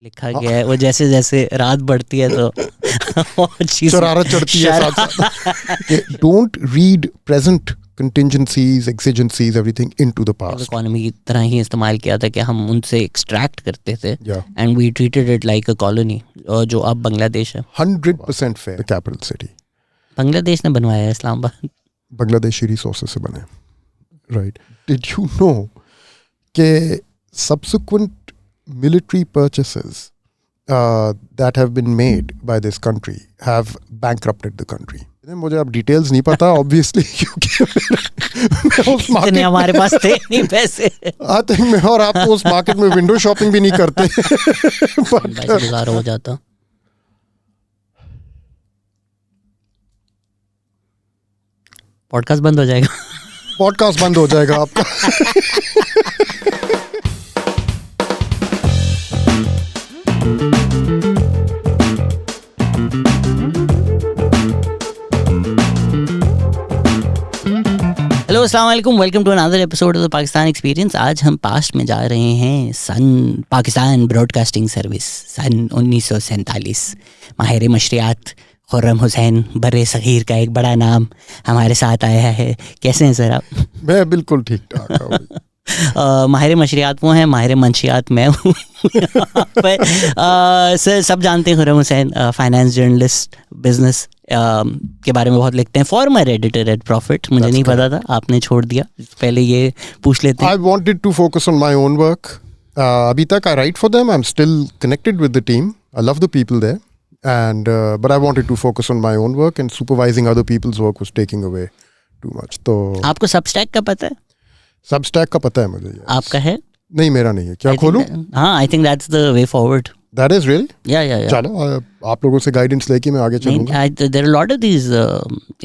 लिखा गया है। वो जैसे जैसे रात बढ़ती है तो शरारत चढ़ती है साथ साथ। Don't read present contingencies, exigencies, everything into the past. Economy की तरह ही इस्तेमाल किया था कि हम उनसे एक्सट्रैक्ट करते थे and we treated it like a colony, जो अब बांग्लादेश है। 100% fair. The capital city. Bangladesh ने बनवाया है इस्लामाबाद। बांग्लादेशी रिसोर्सेज से बने, राइट। डिड यू नो कि subsequent military purchases that have been made by this country have bankrupted the country? मुझे अब डिटेल्स नहीं पता ऑब्वियसली, क्योंकि मैं उस मार्केट में, हमारे पास थे नहीं पैसे। आई थिंक मैं और आप तो उस मार्केट में विंडो शॉपिंग भी नहीं करते। गुजारा हो जाता। पॉडकास्ट बंद हो जाएगा। पॉडकास्ट बंद हो जाएगा आपका। हेलो अस्सलाम वालेकुम, welcome to another episode of the Pakistan experience. आज हम पास्ट में जा रहे हैं सन पाकिस्तान ब्रॉडकास्टिंग सर्विस सन 1947। माहिर मशरियात खुर्रम हुसैन बर्रे सगीर का एक बड़ा नाम हमारे साथ आया है। कैसे हैं सर आप? मैं बिल्कुल ठीक ठाक हूँ। माहिर मशरियात वो हैं, माहिर मंशियात मैं हूँ। सर सब जानते हैं Khurram Hussain finance journalist, business के बारे में बहुत लिखते हैं। Former editor eight profit. मुझे नहीं पता था, आपने छोड़ दिया। पहले ये पूछ लेते हैं। I wanted to focus on my own work. अभी तक I write for them. I'm still connected with the team. I love the people there. And but I wanted to focus on my own work, and supervising other people's work was taking away too much. तो आपको Substack का पता है? Substack का पता है मुझे। Yes. आपका है? नहीं, मेरा नहीं है। क्या खोलूं? हाँ, I think that's the way forward. That is real? Yeah. चलो, आप लोगों से गाइडेंस लेके मैं आगे चलूंगा। There are a lot of these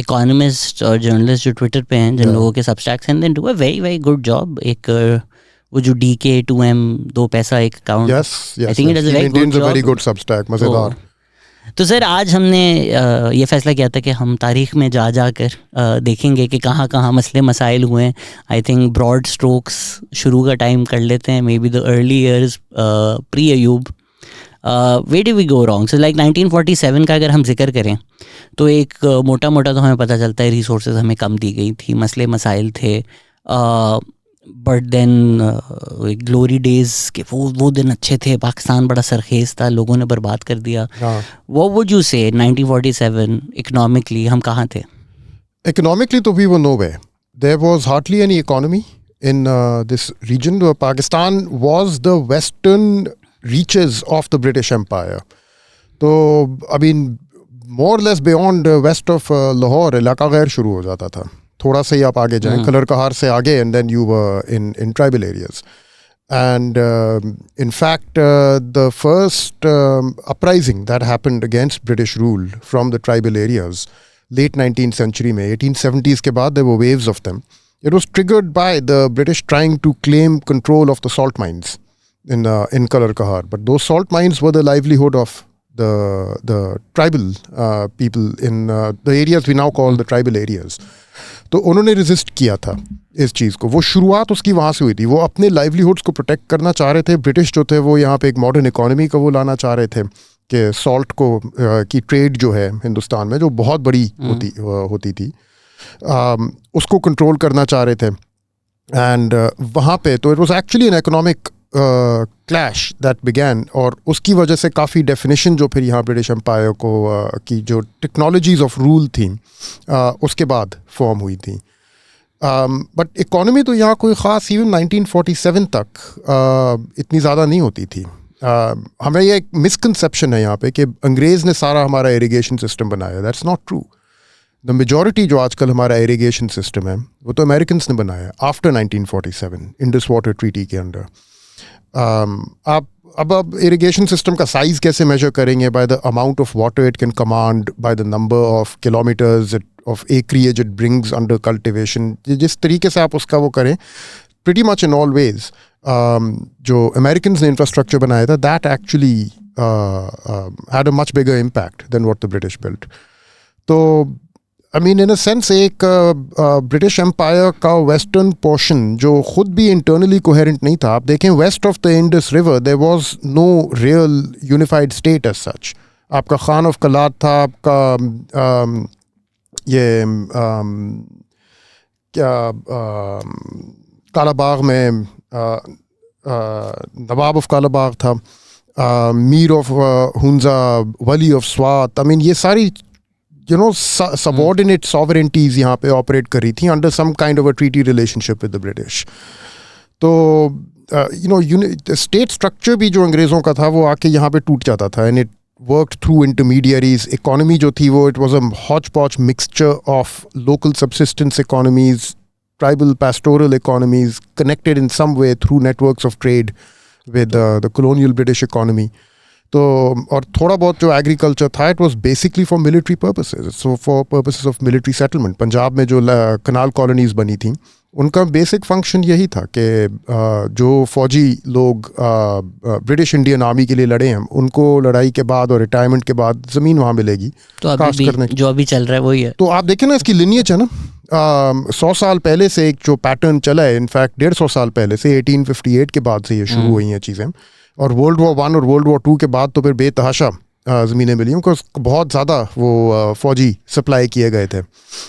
economists और journalists जो ट्विटर पे हैं, जिन लोगों के substacks हैं, they do a very very good job. एक वो जो DK 2M 2 पैसा एक account, Yes. I think it does a very good maintains a job. very good Substack, मजेदार। तो सर आज हमने ये फैसला किया था कि हम तारीख़ में जा कर देखेंगे कि कहाँ कहाँ मसले मसाइल हुए हैं। आई थिंक ब्रॉड स्ट्रोक्स शुरू का टाइम कर लेते हैं, maybe the early years pre Ayub. Where do we go wrong? So like 1947 का अगर हम जिक्र करें तो एक मोटा मोटा तो हमें पता चलता है रिसोर्सेज हमें कम दी गई थी, मसले मसाइल थे। बट देन ग्लोरी डेज के वो दिन अच्छे थे, पाकिस्तान बड़ा सरखेज़ था, लोगों ने बर्बाद कर दिया। व्हाट वुड यू से 1947 इकोनॉमिकली हम कहाँ थे? Economically, तो we were nowhere. There was hardly any economy in this region. Pakistan was the western reaches of the British Empire. तो I mean more or less beyond west of Lahore इलाका गैर शुरू हो जाता था। थोड़ा सा ही आप आगे जाएं, कलर कहार से आगे, and then you were in tribal areas. And in fact the first uprising that happened against British rule from the tribal areas late 19th century में 1870s के बाद there were waves of them. It was triggered by the British trying to claim control of the salt mines in Kalar Kahar, but those salt mines were the livelihood of the tribal people in the areas we now call the tribal areas. तो उन्होंने resist किया था इस चीज़ को। वो शुरुआत उसकी वहाँ से हुई थी। वो अपने लाइवलीहुड्स को प्रोटेक्ट करना चाह रहे थे। ब्रिटिश जो थे वो यहाँ पे एक मॉडर्न इकोनॉमी का वो लाना चाह रहे थे कि सॉल्ट को की ट्रेड जो है हिंदुस्तान में जो बहुत बड़ी होती थी उसको कंट्रोल करना चाह रहे थे। एंड वहाँ पे तो it was actually an economic clash that began, और उसकी वजह से काफ़ी डेफिनेशन जो फिर यहाँ ब्रिटिश एम्पायर को की जो टेक्नोलॉजीज ऑफ रूल थी उसके बाद फॉर्म हुई थी। बट इकोनॉमी तो यहाँ कोई ख़ास इवन 1947 तक इतनी ज़्यादा नहीं होती थी। हमें ये एक मिसकंसेप्शन है यहाँ पे कि अंग्रेज़ ने सारा हमारा इरिगेशन सिस्टम बनाया। That's not true. The majority जो आजकल हमारा इरिगेशन सिस्टम है वो तो अमेरिकन्स ने बनाया आफ्टर 1947 इंडस वाटर ट्रीटी के अंडर। आप अब इरिगेशन सिस्टम का साइज़ कैसे मेजर करेंगे? By the amount of water it can command, by the number of kilometres of acreage it brings under cultivation. जिस तरीके से आप उसका वो करें, pretty much in all ways जो अमेरिकन्स ने इंफ्रास्ट्रक्चर बनाया था that actually had a much bigger impact than what the British built. तो I mean in a sense एक ब्रिटिश एम्पायर का वेस्टर्न पोर्शन जो खुद भी इंटरनली कोहेरेंट नहीं था. आप देखें west of the Indus river there was no real unified state as such. आपका खान ऑफ कलात था, आपका ये क्या कालाबाग में नवाब ऑफ कालाबाग था, Mir of Hunza, Wali of Swat. I mean ये सारी subordinate sovereignties यहाँ पे ऑपरेट कर रही थी under some kind of a treaty relationship with the British. तो स्टेट स्ट्रक्चर भी जो अंग्रेज़ों का था वो आके यहाँ पे टूट जाता था, and it worked through intermediaries. Economy जो थी वो it was a hodgepodge mixture of local subsistence economies, tribal pastoral economies connected in some way through networks of trade with the colonial British economy. तो और थोड़ा बहुत जो agriculture था it was basically for military purposes, so for purposes of military settlement. Punjab में जो कनाल colonies बनी थी उनका बेसिक फंक्शन यही था कि जो फौजी लोग ब्रिटिश इंडियन आर्मी के लिए लड़े हैं उनको लड़ाई के बाद और रिटायरमेंट के बाद ज़मीन वहाँ मिलेगी. तो अभी भी जो अभी चल रहा है वही है. तो आप देखें ना इसकी लिनिएज है ना, 100 साल पहले से एक जो पैटर्न चला है, इनफैक्ट 150 साल पहले से 1858 के बाद से ये शुरू हुई हैं चीज़ें. और वर्ल्ड वॉर 1 और वर्ल्ड वॉर 2 के बाद तो फिर बेतहाशा ज़मीनें मिली उनको, बहुत ज़्यादा वो फौजी सप्लाई किए गए थे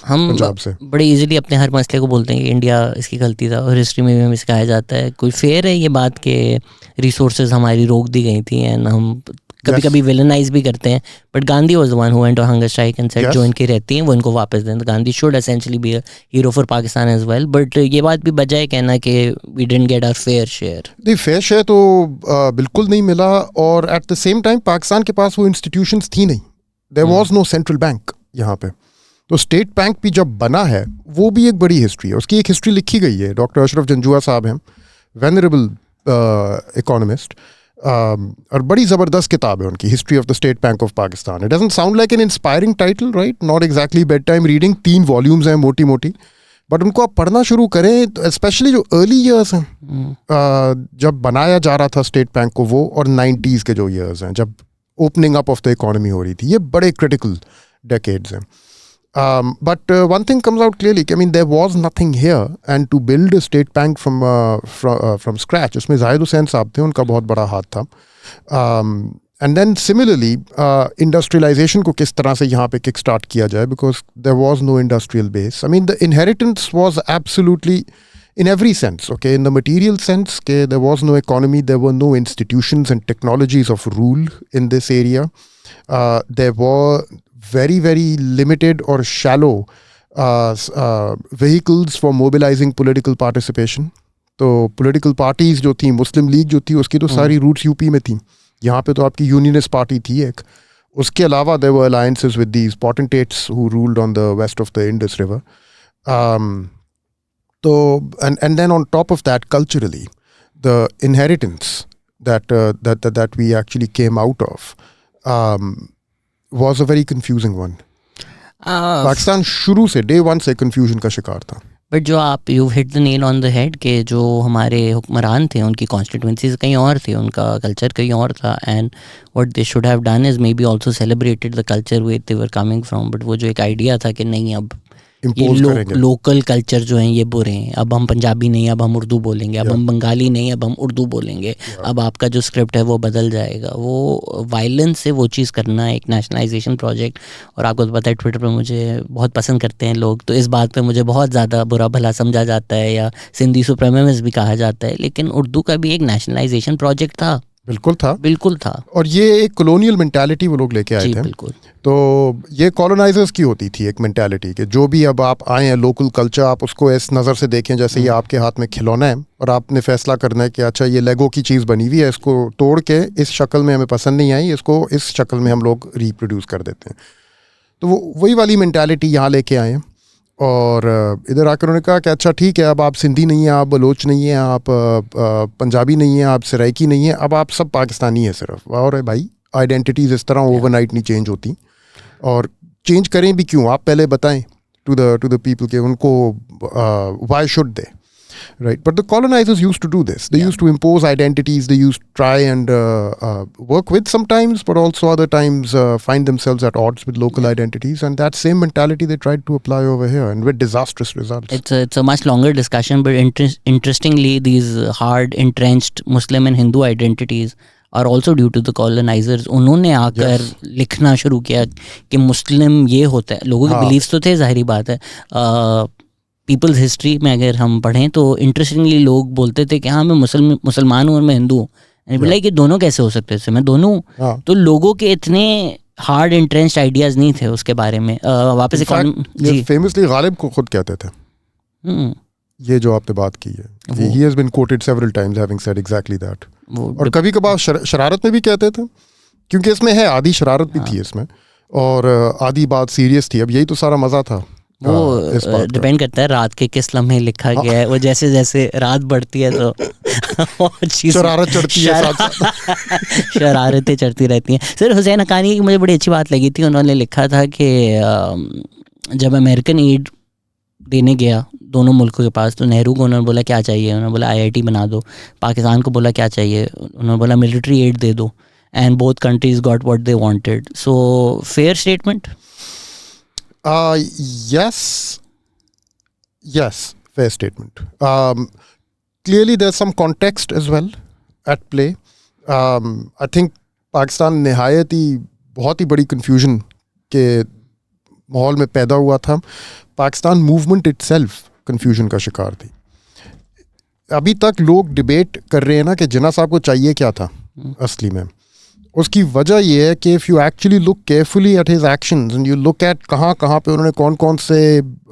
हम पंजाब से. बड़े इजीली अपने हर मसले को बोलते हैं कि इंडिया इसकी गलती था, और हिस्ट्री में भी हमें सिखाया जाता है. कोई फेयर है ये बात कि रिसोर्सेज हमारी रोक दी गई थी, एंड हम कभी कभी विलनाइज भी करते हैं, but Gandhi was the one who went on hunger strike and said जो इनकी रहती हैं वो इनको वापस दें. तो Gandhi should essentially be a hero for Pakistan as well, but ये बात भी बजाय कहना कि we didn't get our fair share. नहीं, फेयर शेयर तो बिल्कुल नहीं मिला. और at the same time Pakistan के पास वो इंस्टीट्यूशंस थी नहीं. There was no central bank यहाँ पे. तो स्टेट बैंक भी जब बना है वो भी एक बड़ी हिस्ट्री है, उसकी एक हिस्ट्री लिखी गई है. डॉक्टर अशरफ जंजुआ साहब हैं, वेनरेबल इकोनॉमिस्ट, और बड़ी ज़बरदस्त किताब है उनकी, history of the state bank of Pakistan. It doesn't sound like an inspiring title, right? Not exactly bed time reading. 3 volumes हैं मोटी मोटी, बट उनको आप पढ़ना शुरू करें तो स्पेशली जो अर्ली ईयर्स हैं जब बनाया जा रहा था स्टेट बैंक को, वो और 90s के जो ईयर्स हैं जब opening up of the economy हो रही थी, ये बड़े क्रिटिकल डेकेड्स हैं. But one thing comes out clearly. I mean, there was nothing here, and to build a state bank from scratch, उसमें जाहिद हुसैन साहब थे, उनका बहुत बड़ा हाथ था. And then similarly, industrialization को किस तरह से यहाँ पे kick start किया जाए, because there was no industrial base. I mean, the inheritance was absolutely in every sense, okay, in the material sense, okay, there was no economy, there were no institutions and technologies of rule in this area. There were very, very limited or shallow vehicles for mobilizing political participation. तो political parties जो थी, मुस्लिम league जो थी, उसकी तो सारी roots UP में थी. यहाँ पे तो आपकी यूनियनिस्ट पार्टी थी एक. उसके अलावा there were alliances with these potentates who ruled on the west of the Indus River. So and then on top of that, culturally, the inheritance that we actually came out of was a very confusing one. Pakistan शुरू से day 1 से confusion का शिकार था. But जो आप you hit the nail on the head कि जो हमारे हुक्मरान थे उनकी कॉन्स्टिट्यूंसीज कहीं और थे, उनका कल्चर कहीं और था, and what they should have done is maybe also celebrated the culture where they were coming from. But वो जो एक आइडिया था कि नहीं अब ये लोकल कल्चर जो हैं ये बुरे हैं, अब हम पंजाबी नहीं, अब हम उर्दू बोलेंगे, अब हम बंगाली नहीं, अब हम उर्दू बोलेंगे, अब आपका जो स्क्रिप्ट है वो बदल जाएगा. वो वायलेंस से वो चीज़ करना, एक नेशनलाइजेशन प्रोजेक्ट. और आपको तो पता है ट्विटर पे मुझे बहुत पसंद करते हैं लोग, तो इस बात पे मुझे बहुत ज़्यादा बुरा भला समझा जाता है या सिंधी सुप्रीमेसिज्म भी कहा जाता है, लेकिन उर्दू का भी एक नेशनलाइजेशन प्रोजेक्ट था. बिल्कुल था, बिल्कुल था. और ये एक कॉलोनियल मेंटालिटी वो लोग लेके आए थे. बिल्कुल. तो ये कॉलोनाइजर्स की होती थी एक मेंटालिटी कि जो भी अब आप आए हैं लोकल कल्चर, आप उसको इस नज़र से देखें जैसे ये आपके हाथ में खिलौना है और आपने फैसला करना है कि अच्छा ये लेगो की चीज़ बनी हुई है, इसको तोड़ के इस शक्ल में हमें पसंद नहीं आई, इसको इस शक्ल में हम लोग रिप्रोड्यूस कर देते हैं. तो वो वही वाली मेंटालिटी यहाँ लेके आए हैं. और इधर आकर उन्होंने कहा कि अच्छा ठीक है, अब आप सिंधी नहीं हैं, आप बलोच नहीं हैं, आप पंजाबी नहीं हैं, आप सराइकी नहीं हैं, अब आप सब पाकिस्तानी हैं सिर्फ. और भाई आइडेंटिटीज़ इस तरह ओवरनाइट नहीं चेंज होती, और चेंज करें भी क्यों, आप पहले बताएं टू द पीपल के उनको why should they. Right, but the colonizers used to do this. They used to impose identities. They used to try and work with sometimes, but also other times find themselves at odds with local identities. And that same mentality they tried to apply over here, and with disastrous results. It's a much longer discussion, but interestingly, these hard entrenched Muslim and Hindu identities are also due to the colonizers. उन्होंने आकर लिखना शुरू किया कि मुस्लिम ये होता है. लोगों के बिलीव्स तो थे, जाहिर बात है. पीपल्स हिस्ट्री में अगर हम पढ़ें तो इंटरेस्टिंगली लोग बोलते थे कि हाँ मैं मुसलमान हूँ और मैं हिंदू हूँ. बोला कि दोनों कैसे हो सकते थे, मैं दोनों. तो लोगों के इतने हार्ड इंट्रेंस्ड आइडियाज नहीं थे उसके बारे में. वापस फेमसली गालिब को खुद कहते थे ये जो आपने बात की है. He has been quoted several times having said exactly that. और कभी कभार शरारत में भी कहते थे, क्योंकि इसमें है आधी शरारत भी थी इसमें, और आधी बात सीरियस थी. अब यही तो सारा मजा था. वो डिपेंड करता है रात के किस लम्हे लिखा गया है. वो जैसे जैसे रात बढ़ती है तो शरारत चढ़ती है, शरारतें चढ़ती रहती हैं. सर हुसैन हक्कानी की मुझे बड़ी अच्छी बात लगी थी. उन्होंने लिखा था कि जब अमेरिकन एड देने गया दोनों मुल्कों के पास, तो नेहरू को उन्होंने बोला क्या चाहिए, उन्होंने बोला IIT बना दो. पाकिस्तान को बोला क्या चाहिए, उन्होंने बोला मिलिट्री एड दे दो. And both countries got what they wanted. So fair statement. Yes, fair statement. Clearly there's some context as well at play. I think Pakistan निहायत ही बहुत ही बड़ी confusion के माहौल में पैदा हुआ था. पाकिस्तान मूवमेंट itself confusion का शिकार थी. अभी तक लोग डिबेट कर रहे हैं ना कि जिन्ना साहब को चाहिए क्या था असली में. उसकी वजह ये है कि if you actually look carefully at his actions and you look eight कहाँ पे उन्होंने कौन कौन से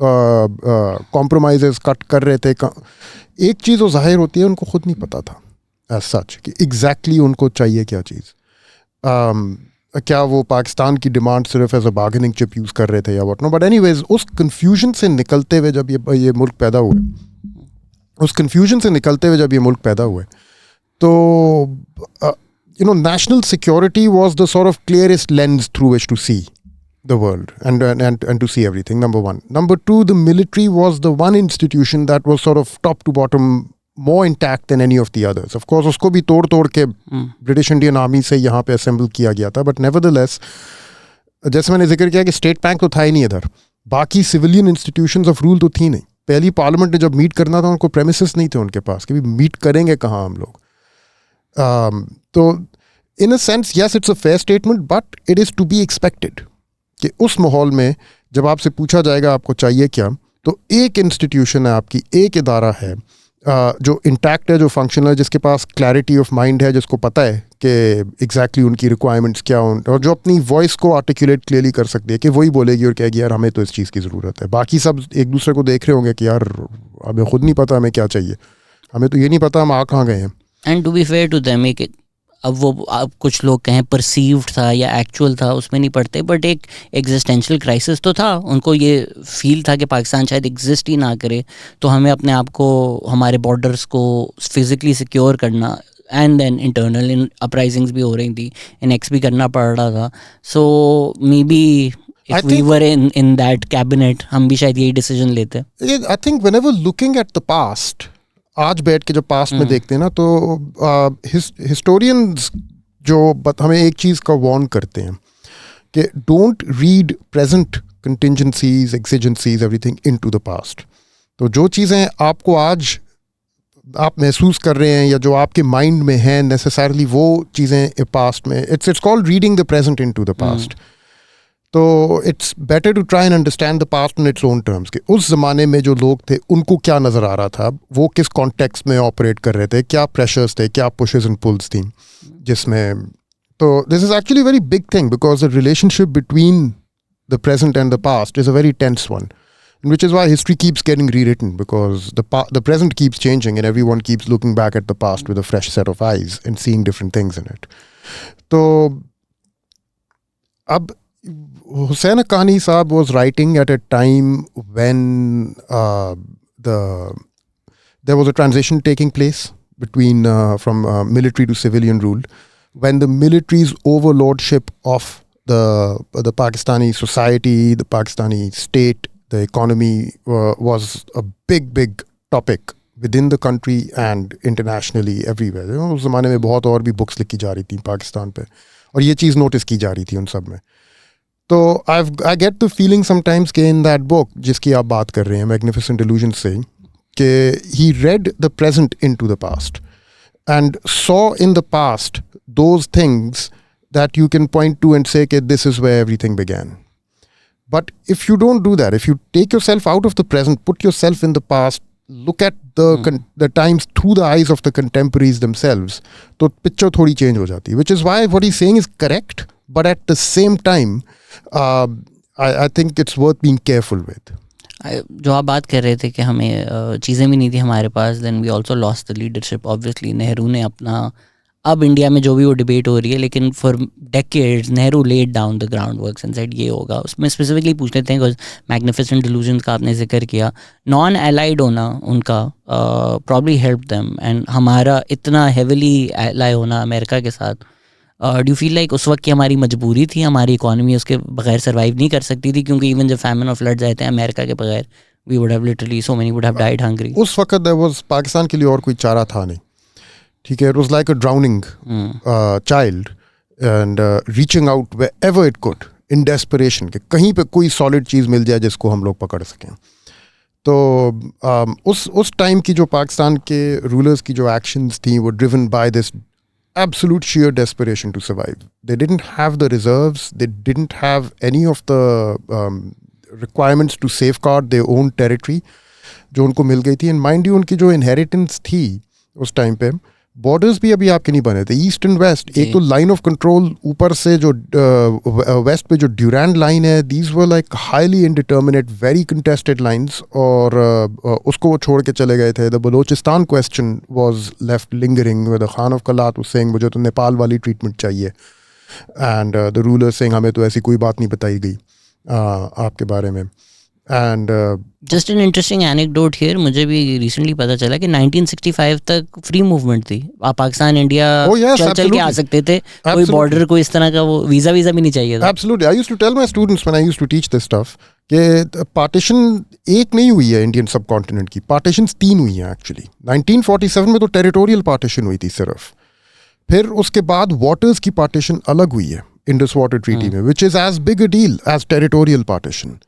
कॉम्प्रोमाइजेस कट कर रहे थे, एक चीज़ वो जाहिर होती है उनको खुद नहीं पता था एज सच कि एग्जैक्टली उनको चाहिए क्या चीज़. क्या वो पाकिस्तान की डिमांड सिर्फ as a bargaining chip use कर रहे थे या व्हाट नो. बट एनीवेज उस कन्फ्यूजन से निकलते हुए जब ये मुल्क पैदा हुए, तो national security was the sort of clearest lens through which to see the world and to see everything, number one. Number two, the military was the one institution that was sort of top to bottom more intact than any of the others. Of course, उसको भी तोड़ के British Indian Army से यहाँ पे assemble किया गया था, but nevertheless, जैसे मैंने जिक्र किया कि स्टेट बैंक तो था ही नहीं इधर, बाकी civilian institutions of rule तो थी नहीं. पहली पार्लियामेंट ने जब मीट करना था उनको प्रेमिसेस नहीं थे उनके पास कि मीट करेंगे कहाँ हम लोग. तो in a sense, yes, it's a fair statement, but it is to be expected कि उस माहौल में जब आपसे पूछा जाएगा आपको चाहिए क्या, तो एक इंस्टीट्यूशन है आपकी, एक इदारा है जो इंटैक्ट है, जो फंक्शनल है, जिसके पास क्लैरिटी ऑफ माइंड है, जिसको पता है कि एग्जैक्टली उनकी रिक्वायरमेंट्स क्या हों, और जो अपनी वॉइस को आर्टिकुलेट क्लियरली कर सकती है कि वही बोलेगी और कहेगी यार हमें तो इस चीज़ की ज़रूरत है. बाकी सब एक दूसरे को देख रहे होंगे कि यार हमें खुद नहीं पता हमें क्या चाहिए, हमें तो ये नहीं पता हम आ कहाँ गए हैं. And to be fair to them, अब कुछ लोग कहें परसीव्ड था या एक्चुअल था, उसमें नहीं पड़ते, बट एक एग्जिस्टेंशियल क्राइसिस तो था. उनको ये फील था कि पाकिस्तान शायद एग्जिस्ट ही ना करे, तो हमें अपने आप को, हमारे बॉर्डर्स को फिजिकली सिक्योर करना, एंड देन इंटरनल अपराइजिंग्स भी हो रही थी, इनेक्स भी करना पड़ रहा था. So maybe if we were in that cabinet, हम भी शायद यही डिसीजन लेते. I think whenever looking at the past, आज बैठ के जब पास्ट में देखते हैं ना, तो हिस्टोरियंस जो हमें एक चीज़ का वार्न करते हैं कि don't read present contingencies, exigencies, everything into the past. तो जो चीज़ें आपको आज आप महसूस कर रहे हैं या जो आपके माइंड में हैं, नेसेसरली वो चीज़ें पास्ट में, it's called reading the present into the past. तो it's better to try and understand the past on its own terms कि उस ज़माने में जो लोग थे उनको क्या नज़र आ रहा था, वो किस कॉन्टेक्स्ट में ऑपरेट कर रहे थे, क्या प्रेशर्स थे, क्या पुशेस एंड पुल्स थी जिसमें. तो this is actually very big thing because the relationship between the present and the past is a very tens one, which is why history keeps getting rewritten, because the present keeps changing and everyone keeps looking back at the past with a fresh set of eyes and seeing different things in it. So ab Hussain Haqqani Saab was writing at a time when there was a transition taking place between from military to civilian rule, when the military's overlordship of the Pakistani society, the Pakistani state, the economy was a big topic within the country and internationally everywhere. You know, उस ज़माने में बहुत और भी books लिखी जा रही थी पाकिस्तान पे और ये चीज़ नोटिस की जा रही थी उन सब में. तो I get the feeling sometimes कि in that book जिसकी आप बात कर रहे हैं Magnificent Delusions से कि he read the present into the past and saw in the past those things that you can point to and say that this is where everything began. But if you don't do that, if you take yourself out of the present, put yourself in the past, look at the times through the eyes of the contemporaries themselves, तो picture थोड़ी change हो जाती है. Which is why what he's saying is correct, but at the same time, I think it's worth being careful with. जो आप बात कर रहे थे कि हमें चीज़ें भी नहीं थी हमारे पास, then we also lost the leadership. Obviously Nehru ने अपना, अब इंडिया में जो भी वो डिबेट हो रही है, लेकिन for decades Nehru laid down the ground works and said ये होगा. उसमें स्पेसिफिकली पूछ लेते हैं बिकॉज मैग्निफिसेंट डिलूजन्स का आपने जिक्र किया, नॉन एलाइड होना उनका प्रॉब्ली हेल्प देम, एंड हमारा इतना हेविली एलाई होना अमेरिका के साथ, डू यू फील लाइक उस वक्त की हमारी मजबूरी थी, हमारी इकॉनमी उसके बगैर सर्वाइव नहीं कर सकती थी? क्योंकि इवन जब फैमिन और फ्लड्स आए थे अमेरिका के बगैर, we would have literally so many would have died hungry. उस वक्त देयर वाज, पाकिस्तान के लिए और कोई चारा था नहीं. ठीक है, it was like a drowning child and reaching out wherever it could in desperation कि कहीं पे कोई solid चीज़ मिल जाए जिसको हम लोग पकड़ सकें. तो उस टाइम की जो पाकिस्तान के रूलर्स की जो actions थी वो driven by this absolute sheer desperation to survive. They didn't have the reserves, they didn't have any of the requirements to safeguard their own territory जो उनको मिल गई थी. And mind you, उनकी जो inheritance थी उस टाइम पे, बॉर्डर्स भी अभी आपके नहीं बने थे ईस्ट एंड वेस्ट. एक तो लाइन ऑफ कंट्रोल ऊपर से जो वेस्ट पे जो ड्यूरैंड लाइन है, these were like highly indeterminate very contested lines, और उसको वो छोड़ के चले गए थे. The Balochistan question was left lingering with the Khan of Kalat was saying मुझे तो नेपाल वाली ट्रीटमेंट चाहिए, एंड द रूलर सेइंग हमें तो ऐसी कोई बात नहीं बताई गई आपके बारे में. And just an interesting anecdote here, मुझे भी रिसेंटली पता चला कि 1965 तक फ्री मूवमेंट थी. आप पाकिस्तान इंडिया चल के आ सकते थे, कोई बॉर्डर कोई इस तरह का वो वीज़ा भी नहीं चाहिए था. Absolutely. I used to tell my students when I used to teach this stuff कि पार्टीशन एक नहीं हुई है इंडियन सब कॉन्टिनेंट की, पार्टीशंस 3 हुई हैं एक्चुअली. 1947 में तो टेरिटोरियल पार्टीशन हुई थी सिर्फ, फिर उसके बाद वाटर्स की पार्टीशन अलग हुई है इंडस वाटर ट्रीटी में, which is as big a deal as territorial partition.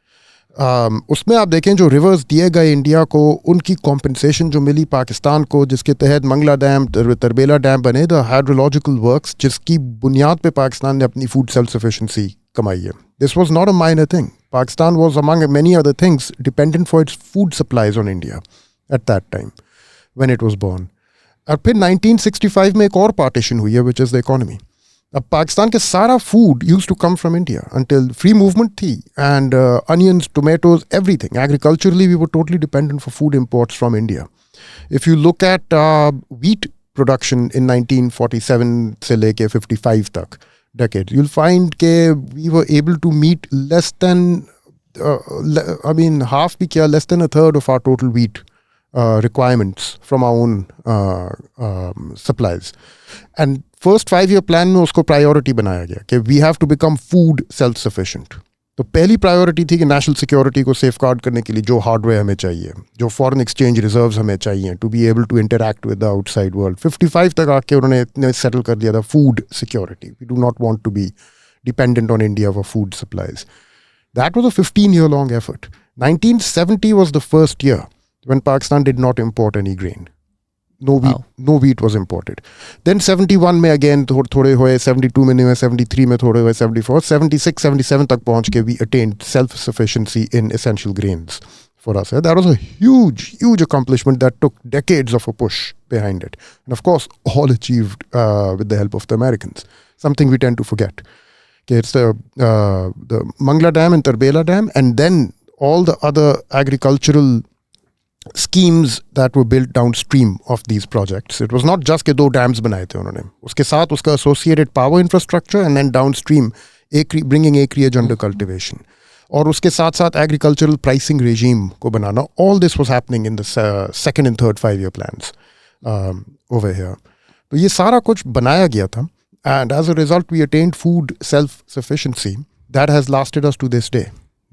उसमें आप देखें जो रिवर्स दिए गए इंडिया को, उनकी कॉम्पनसेशन जो मिली पाकिस्तान को, जिसके तहत मंगला डैम, तरबेला डैम बने, द हाइड्रोलॉजिकल वर्क्स, जिसकी बुनियाद पे पाकिस्तान ने अपनी फूड सेल्फ सफिशेंसी कमाई है. This was not a minor thing. Pakistan was among many other things dependent for its food supplies on India at that time when it was born. और फिर 1965 में एक और पार्टीशन हुई है विच इज़ द इकोनॉमी. अब पाकिस्तान के सारा food use to come from India until free movement थी, and onions, tomatoes, everything. Agriculturally we were totally dependent for food imports from India. If you look at wheat production in 1947 से लेके 55 तक decade, you'll find के we were able to meet less than half भी क्या, less than a third of our total wheat requirements from our own supplies. And first 5-year plan में उसको priority बनाया गया कि we have to become food self-sufficient. तो पहली priority थी कि नेशनल सिक्योरिटी को सेफगार्ड करने के लिए जो हार्डवेयर हमें चाहिए, जो फॉरेन एक्सचेंज रिजर्व्स हमें चाहिए to be able to interact with the outside world. 55 तक आके उन्होंने इतने सेटल कर दिया था food security. We do not want to be dependent on India for food supplies. That was a 15-year long effort. 1970 was the first year when Pakistan did not import any grain. No wheat was imported. Then 71 में again थोड़े हुए, 72 में नहीं हुए, 73 में थोड़े हुए, 74, 76, 77 तक पहुंच के we attained self-sufficiency in essential grains for us. That was a huge accomplishment that took decades of a push behind it. And of course, all achieved with the help of the Americans. Something we tend to forget. Okay, it's the Mangla Dam and Tarbela Dam, and then all the other agricultural schemes that were built downstream of these projects. It was not just के 2 dams बनाए थे उन्होंने, उसके साथ उसका associated power infrastructure and then downstream bringing acreage under cultivation. और उसके साथ साथ agricultural pricing regime को बनाना. All this was happening in the second and third 5-year plans over here. तो ये सारा कुछ बनाया गया था, and as a result we attained food self-sufficiency that has lasted us to this day.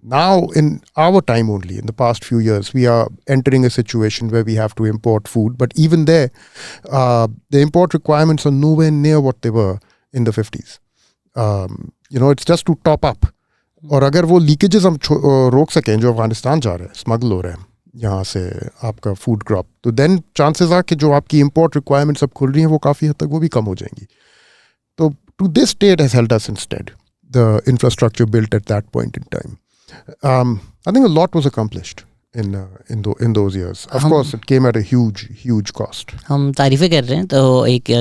Now, in our time only, in the past few years, we are entering a situation where we have to import food. But even there, the import requirements are nowhere near what they were in the 50s. It's just to top up. और अगर वो leakages हम रोक सकें जो अफगानिस्तान जा रहे हैं, स्मगल हो रहे हैं यहाँ से आपका फूड क्रॉप, तो देन चांसेस आर कि जो आपकी इंपोर्ट रिक्वायरमेंट्स अब खुल रही हैं वो काफ़ी हद तक वो भी कम हो जाएंगी. तो to this state has helped us instead the infrastructure built at that point in time. I think a lot was accomplished in those years. Of course, it came at a huge cost. हम तारीफ़ें कर रहे हैं तो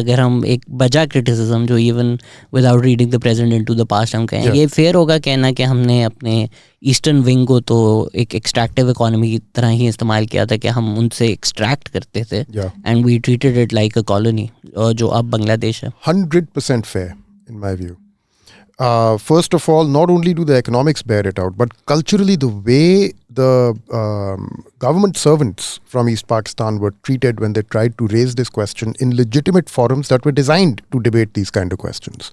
अगर हम एक बजा criticism जो even without reading the present into the past हम कहें, ये फेयर होगा कहना कि हमने अपने ईस्टर्न विंग को तो एक एक्सट्रैक्टिव इकोनॉमी की तरह ही इस्तेमाल किया था कि हम उनसे एक्सट्रैक्ट करते थे and we treated it like a colony, जो अब बांग्लादेश है. 100% fair in my view. First of all, not only do the economics bear it out, but culturally the way the government servants from East Pakistan were treated when they tried to raise this question in legitimate forums that were designed to debate these kind of questions.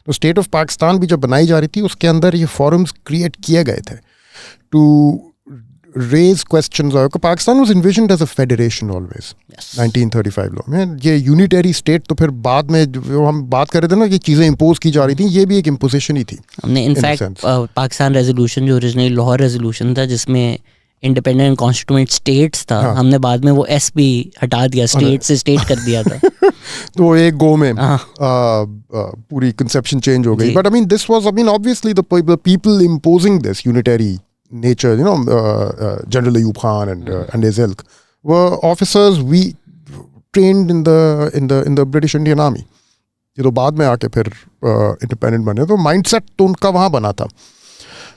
तो state of Pakistan भी जब बनाई जा रही थी उसके अंदर ये forums create किए गए थे to raise questions. Pakistan was envisioned as a federation always. Yes. 1935 law में ये यूनिटरी स्टेट, तो फिर बाद में जो हम बात कर रहे थे ना कि चीज़ें इम्पोज की जा रही थी, ये भी एक इम्पोजिशन ही थी. हमने इनफैक्ट पाकिस्तान रेजोल्यूशन जो ओरिजिनली लाहौर रेजोल्यूशन था जिसमें इंडिपेंडेंट कॉन्स्टिट्यूएंट स्टेट्स था, हमने बाद में वो एसपी हटा दिया, स्टेट से स्टेट कर दिया था. तो एक गो में पूरी कंसेप्शन चेंज हो गई. But I mean this was, I mean obviously the people imposing this unitary nature, General Ayub Khan and his ilk were officers we trained in the British Indian Army. ये तो बाद में आके फिर independent बने, तो माइंडसेट तो उनका वहाँ बना था.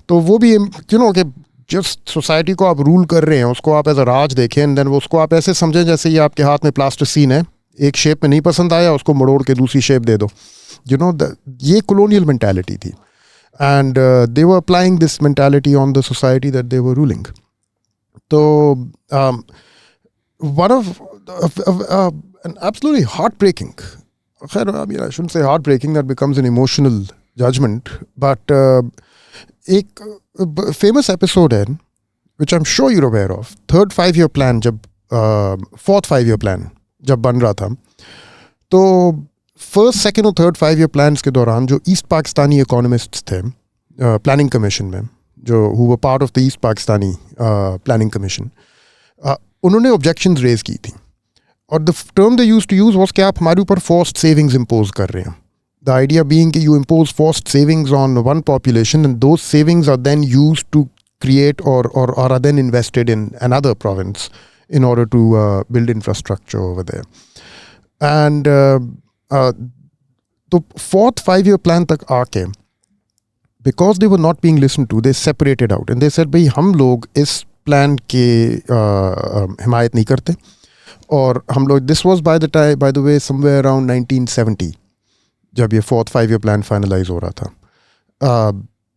तो वो भी कि जिस सोसाइटी को आप रूल कर रहे हैं उसको आप एज अ राज देखें, एंड देन उसको आप ऐसे समझें जैसे ये आपके हाथ में प्लास्टिसीन है, एक शेप में नहीं पसंद आया उसको मड़ोड़ के दूसरी शेप दे दो. ये कॉलोनियल मेंटालिटी थी. And they were applying this mentality on the society that they were ruling. So, one of an absolutely heartbreaking, I mean, I shouldn't say heartbreaking, that becomes an emotional judgment, but एक famous episode है, which I'm sure you're aware of, third 5-year plan जब fourth 5-year plan जब बन रहा था, तो first, second और third 5-year plans के दौरान जो ईस्ट पाकिस्तानी इकोनॉमिस्ट्स थे प्लानिंग कमीशन में, जो who were part of the East Pakistani planning commission, उन्होंने ऑब्जेक्शंस रेज की थी. और the term they used to use was कि आप हमारे ऊपर फोर्स्ड सेविंग्स इम्पोज कर रहे हैं. द आइडिया बीइंग कि you impose forced savings on one population and those savings are then used to create or are then invested in another province in order to build infrastructure over there. And the fourth 5-year plan tak aake, because they were not being listened to, they separated out and they said, bhai hum log is plan ke himayat nahi karte. और हम लोग, this was by the way somewhere around 1970 जब ये fourth 5-year plan finalize हो रहा था.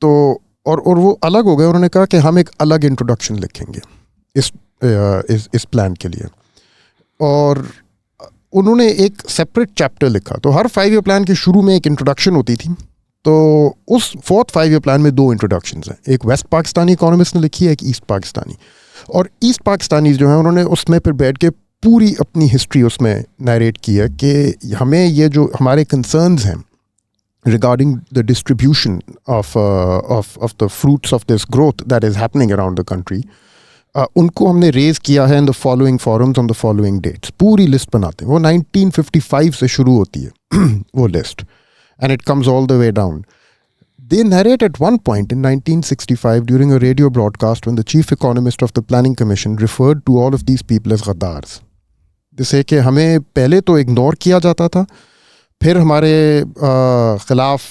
तो और वो अलग हो गए. उन्होंने कहा कि हम एक अलग इंट्रोडक्शन लिखेंगे इस प्लान के लिए, और उन्होंने एक सेपरेट चैप्टर लिखा. तो हर 5-year प्लान के शुरू में एक इंट्रोडक्शन होती थी. तो उस फोर्थ 5-year प्लान में 2 इंट्रोडक्शंस हैं. एक वेस्ट पाकिस्तानी इकोनॉमिस्ट ने लिखी है, एक ईस्ट पाकिस्तानी. और ईस्ट पाकिस्तानी जो है उन्होंने उसमें फिर बैठ के पूरी अपनी हिस्ट्री उसमें नरेट की है कि हमें ये जो हमारे कंसर्न्स हैं regarding the distribution of the fruits of this growth that is happening around the country, उनको हमने रेज किया है in the following forums on the following dates. पूरी लिस्ट बनाते हैं. वो 1955 से शुरू होती है वो list, and it comes all the way down. They narrate at one point in 1965 during a radio broadcast when the chief economist of the Planning Commission referred to all of these people as गद्दार्स. जिसे कि हमें पहले तो ignore किया जाता था, फिर हमारे ख़िलाफ़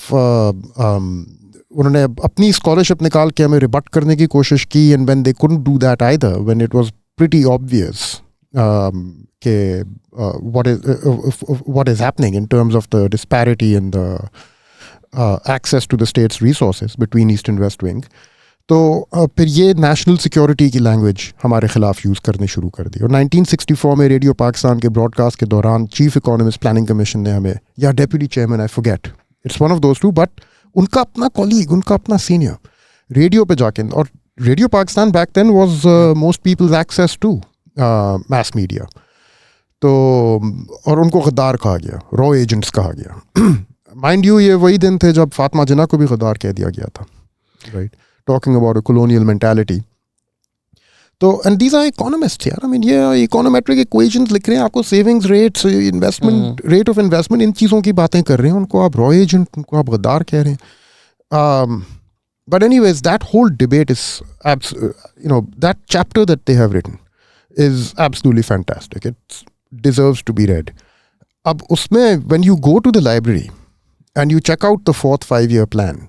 उन्होंने अपनी स्कॉलरशिप निकाल के हमें रिबट करने की कोशिश की. And when they couldn't do that either, when it was pretty obvious कि what is happening in terms of the disparity in the access to the state's resources between East and West Wing, तो फिर ये national security की language हमारे ख़िलाफ़ use करनी शुरू कर दी. और 1964 में रेडियो पाकिस्तान के ब्रॉडकास्ट के दौरान चीफ इकोनॉमिस्ट प्लानिंग कमीशन ने हमें, या deputy chairman, I forget, it's one of those two, but उनका अपना कॉलीग, उनका अपना सीनियर रेडियो पे जाके, और Radio Pakistan back then was most people's access to mass media. तो और उनको गद्दार कहा गया, रॉ एजेंट्स कहा गया. माइंड यू ये वही दिन थे जब फातिमा जिन्ना को भी गद्दार कह दिया गया था, right, talking about a colonial mentality. तो एंड दीज आर इकोनॉमिस्ट्स यार, आई मीन ये इकोनोमेट्रिक इक्वेशंस लिख रहे हैं, आपको savings rates, investment rate of investment, इन चीज़ों की बातें कर रहे हैं, उनको आप रॉ एजेंट, उनको आप गद्दार कह रहे हैं. But anyways, that whole debate is, that chapter that they have written is absolutely fantastic. It deserves to be read. अब उसमें when you go to the library and you check out the 4th 5-year plan,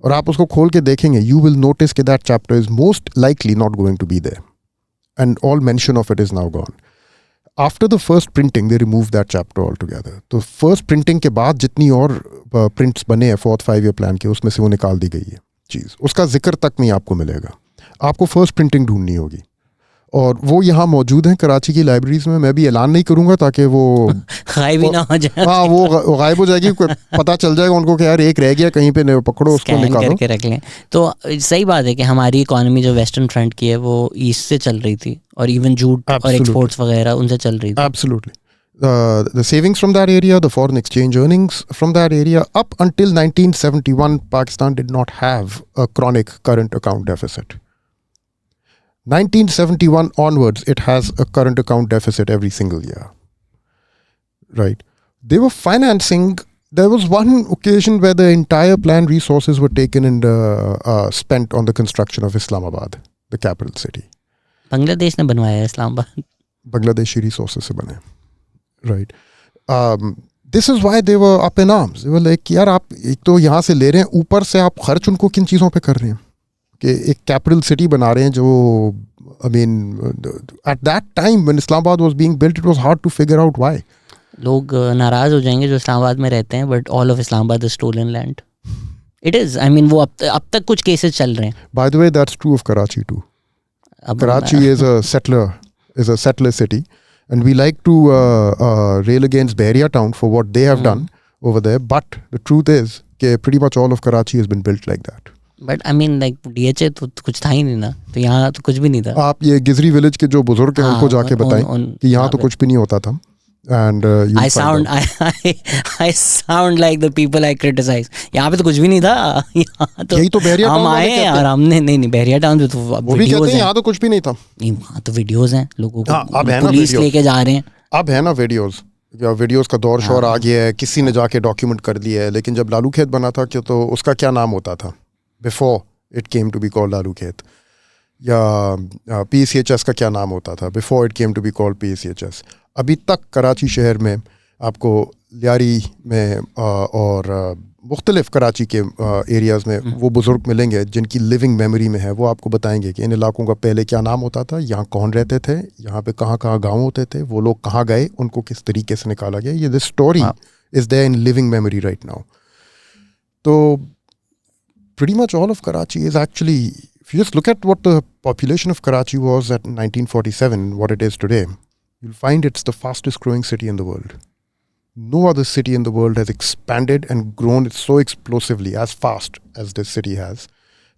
और आप उसको खोल के देखेंगे, you will notice that that chapter is most likely not going to be there. And all mention of it is now gone. After the first printing, they removed that chapter altogether. तो first printing के बाद जितनी और prints बने हैं 4th 5-year plan के, उसमें से वो निकाल दी गई है चीज़. उसका जिक्र तक नहीं आपको मिलेगा. आपको फर्स्ट प्रिंटिंग ढूंढनी होगी, और वो यहाँ मौजूद हैं कराची की लाइब्रेरीज में. मैं भी ऐलान नहीं करूँगा ताकि वो गायब ही ना हो जाए. हाँ, वो गायब हो जाएगी, पता चल जाएगा उनको कि यार एक रह गया कहीं पे, पकड़ो उसको, निकालो, करके रख लें. तो सही बात है कि हमारी इकोनॉमी जो वेस्टर्न फ्रंट की है वो ईस्ट से चल रही थी, और इवन जूट और एक्सपोर्ट्स वगैरह उनसे चल रही थी. Absolutely. The savings from that area, the foreign exchange earnings from that area, up until 1971, Pakistan did not have a chronic current account deficit. 1971 onwards, it has a current account deficit every single year. Right. They were financing, there was one occasion where the entire planned resources were taken and spent on the construction of Islamabad, the capital city. Bangladesh ने बनवाया है Islamabad. Bangladeshi resources से बने. Right. This is why they were up in arms. They were like, यार आप एक तो यहाँ से ले रहे हैं, ऊपर से आप खर्च उनको किन चीज़ों पे कर रहे हैं कि एक कैपिटल सिटी बना रहे हैं जो, I mean, at that time when Islamabad was being built, it was hard to figure out why. लोग नाराज़ हो जाएंगे जो इस्लामाबाद में रहते हैं, but all of Islamabad is stolen land. It is. I mean, वो अब तक कुछ केसेस चल रहे हैं. By the way, that's true of Karachi too. Karachi is a settler city. And we like to rail against Bahria town for what they have done over there. But the truth is that pretty much all of Karachi has been built like that. But I mean, like DHA तो कुछ था ही नहीं ना, तो यहाँ तो कुछ भी नहीं था. आप ये गिजरी विलेज के जो बुजुर्ग हैं उनको जाके बताएं कि यहाँ तो कुछ भी नहीं होता था. And I sound like the people I criticize. यहाँ पे तो कुछ भी नहीं था. यहाँ तो यही तो बहरिया हम आए हैं और हमने नहीं बहरिया टाउन में तो वो भी कहते हैं यहाँ तो कुछ भी नहीं था. नहीं, वहाँ तो वीडियोस हैं, लोगों को अब है ना पुलिस लेके जा रहे हैं. अब है ना वीडियोस का दौर शोर आ गया है, किसी ने जाके डॉक्यूमेंट कर दिया है. लेकिन जब लालू खेत बना था कि तो उसका क्या नाम होता था before it came to be called Lalu Khet, या PCHS का क्या नाम होता था before it came to be called PCHS. अभी तक कराची शहर में आपको लियारी में और मुख्तलिफ कराची के एरियाज़ में वो बुज़ुर्ग मिलेंगे जिनकी लिविंग मेमोरी में है. वो आपको बताएंगे कि इन इलाकों का पहले क्या नाम होता था, यहाँ कौन रहते थे, यहाँ पे कहाँ कहाँ गाँव होते थे, वो लोग कहाँ गए, उनको किस तरीके से निकाला गया. ये this story is there in living memory right now. तो pretty much all of Karachi is actually, if you just look at what the population of Karachi was at 1947, what it is today, you'll find it's the fastest growing city in the world. No other city in the world has expanded and grown so explosively as fast as this city has.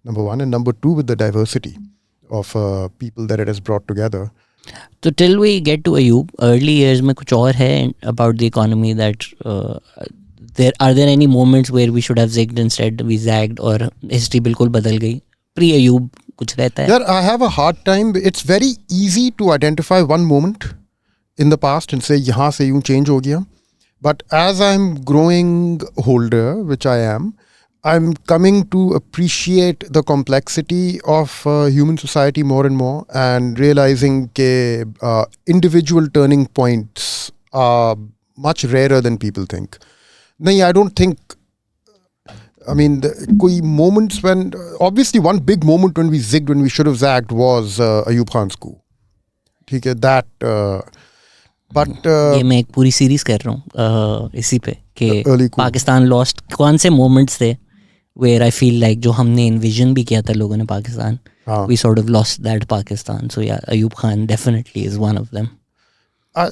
Number one. And number two, with the diversity of people that it has brought together. So till we get to Ayub, early years में कुछ और है about the economy that are there any moments where we should have zigged instead we zagged, और history बिल्कुल बदल गई? Pre Ayub कुछ रहता है? Yeah, I have a hard time. It's very easy to identify one moment in the past and say यहाँ से यूँ change हो गया. But as I'm growing older, which I am, I'm coming to appreciate the complexity of human society more and more, and realizing that individual turning points are much rarer than people think. No, I don't think, I mean, koi moments when, obviously one big moment when we zigged, when we should have zagged, was Ayub Khan's coup. ठीक है, that, but ये मैं एक पूरी series कर रहा हूँ इसी पे कि पाकिस्तान लॉस्ट कौन से मोमेंट्स थे where I feel like जो हमने envision भी किया था लोगों ने Pakistan, we sort of lost that Pakistan. So yeah, Ayub Khan definitely is one of them.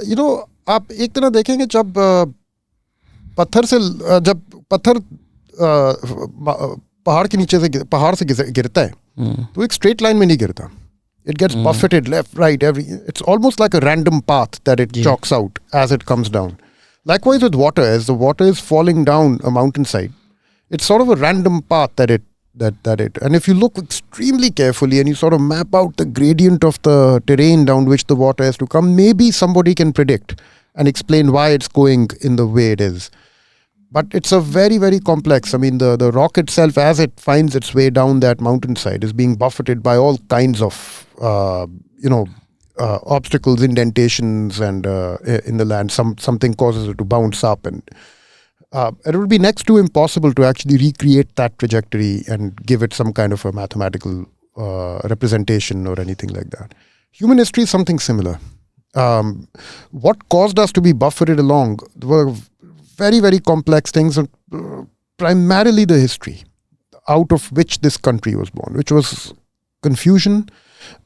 You know, आप एक तरह देखेंगे जब पत्थर पहाड़ के नीचे से पहाड़ से गिरता है तो एक straight line में नहीं गिरता. It gets buffeted left, right, it's almost like a random path that it chalks out as it comes down. Likewise with water, as the water is falling down a mountainside, it's sort of a random path that it, and if you look extremely carefully and you sort of map out the gradient of the terrain down which the water has to come, maybe somebody can predict and explain why it's going in the way it is. But it's a very, very complex. I mean, the rock itself, as it finds its way down that mountainside, is being buffeted by all kinds of, obstacles, indentations, and in the land. Something causes it to bounce up, and it would be next to impossible to actually recreate that trajectory and give it some kind of a mathematical representation or anything like that. Human history is something similar. What caused us to be buffeted along were very, very complex things, and primarily the history out of which this country was born, which was confusion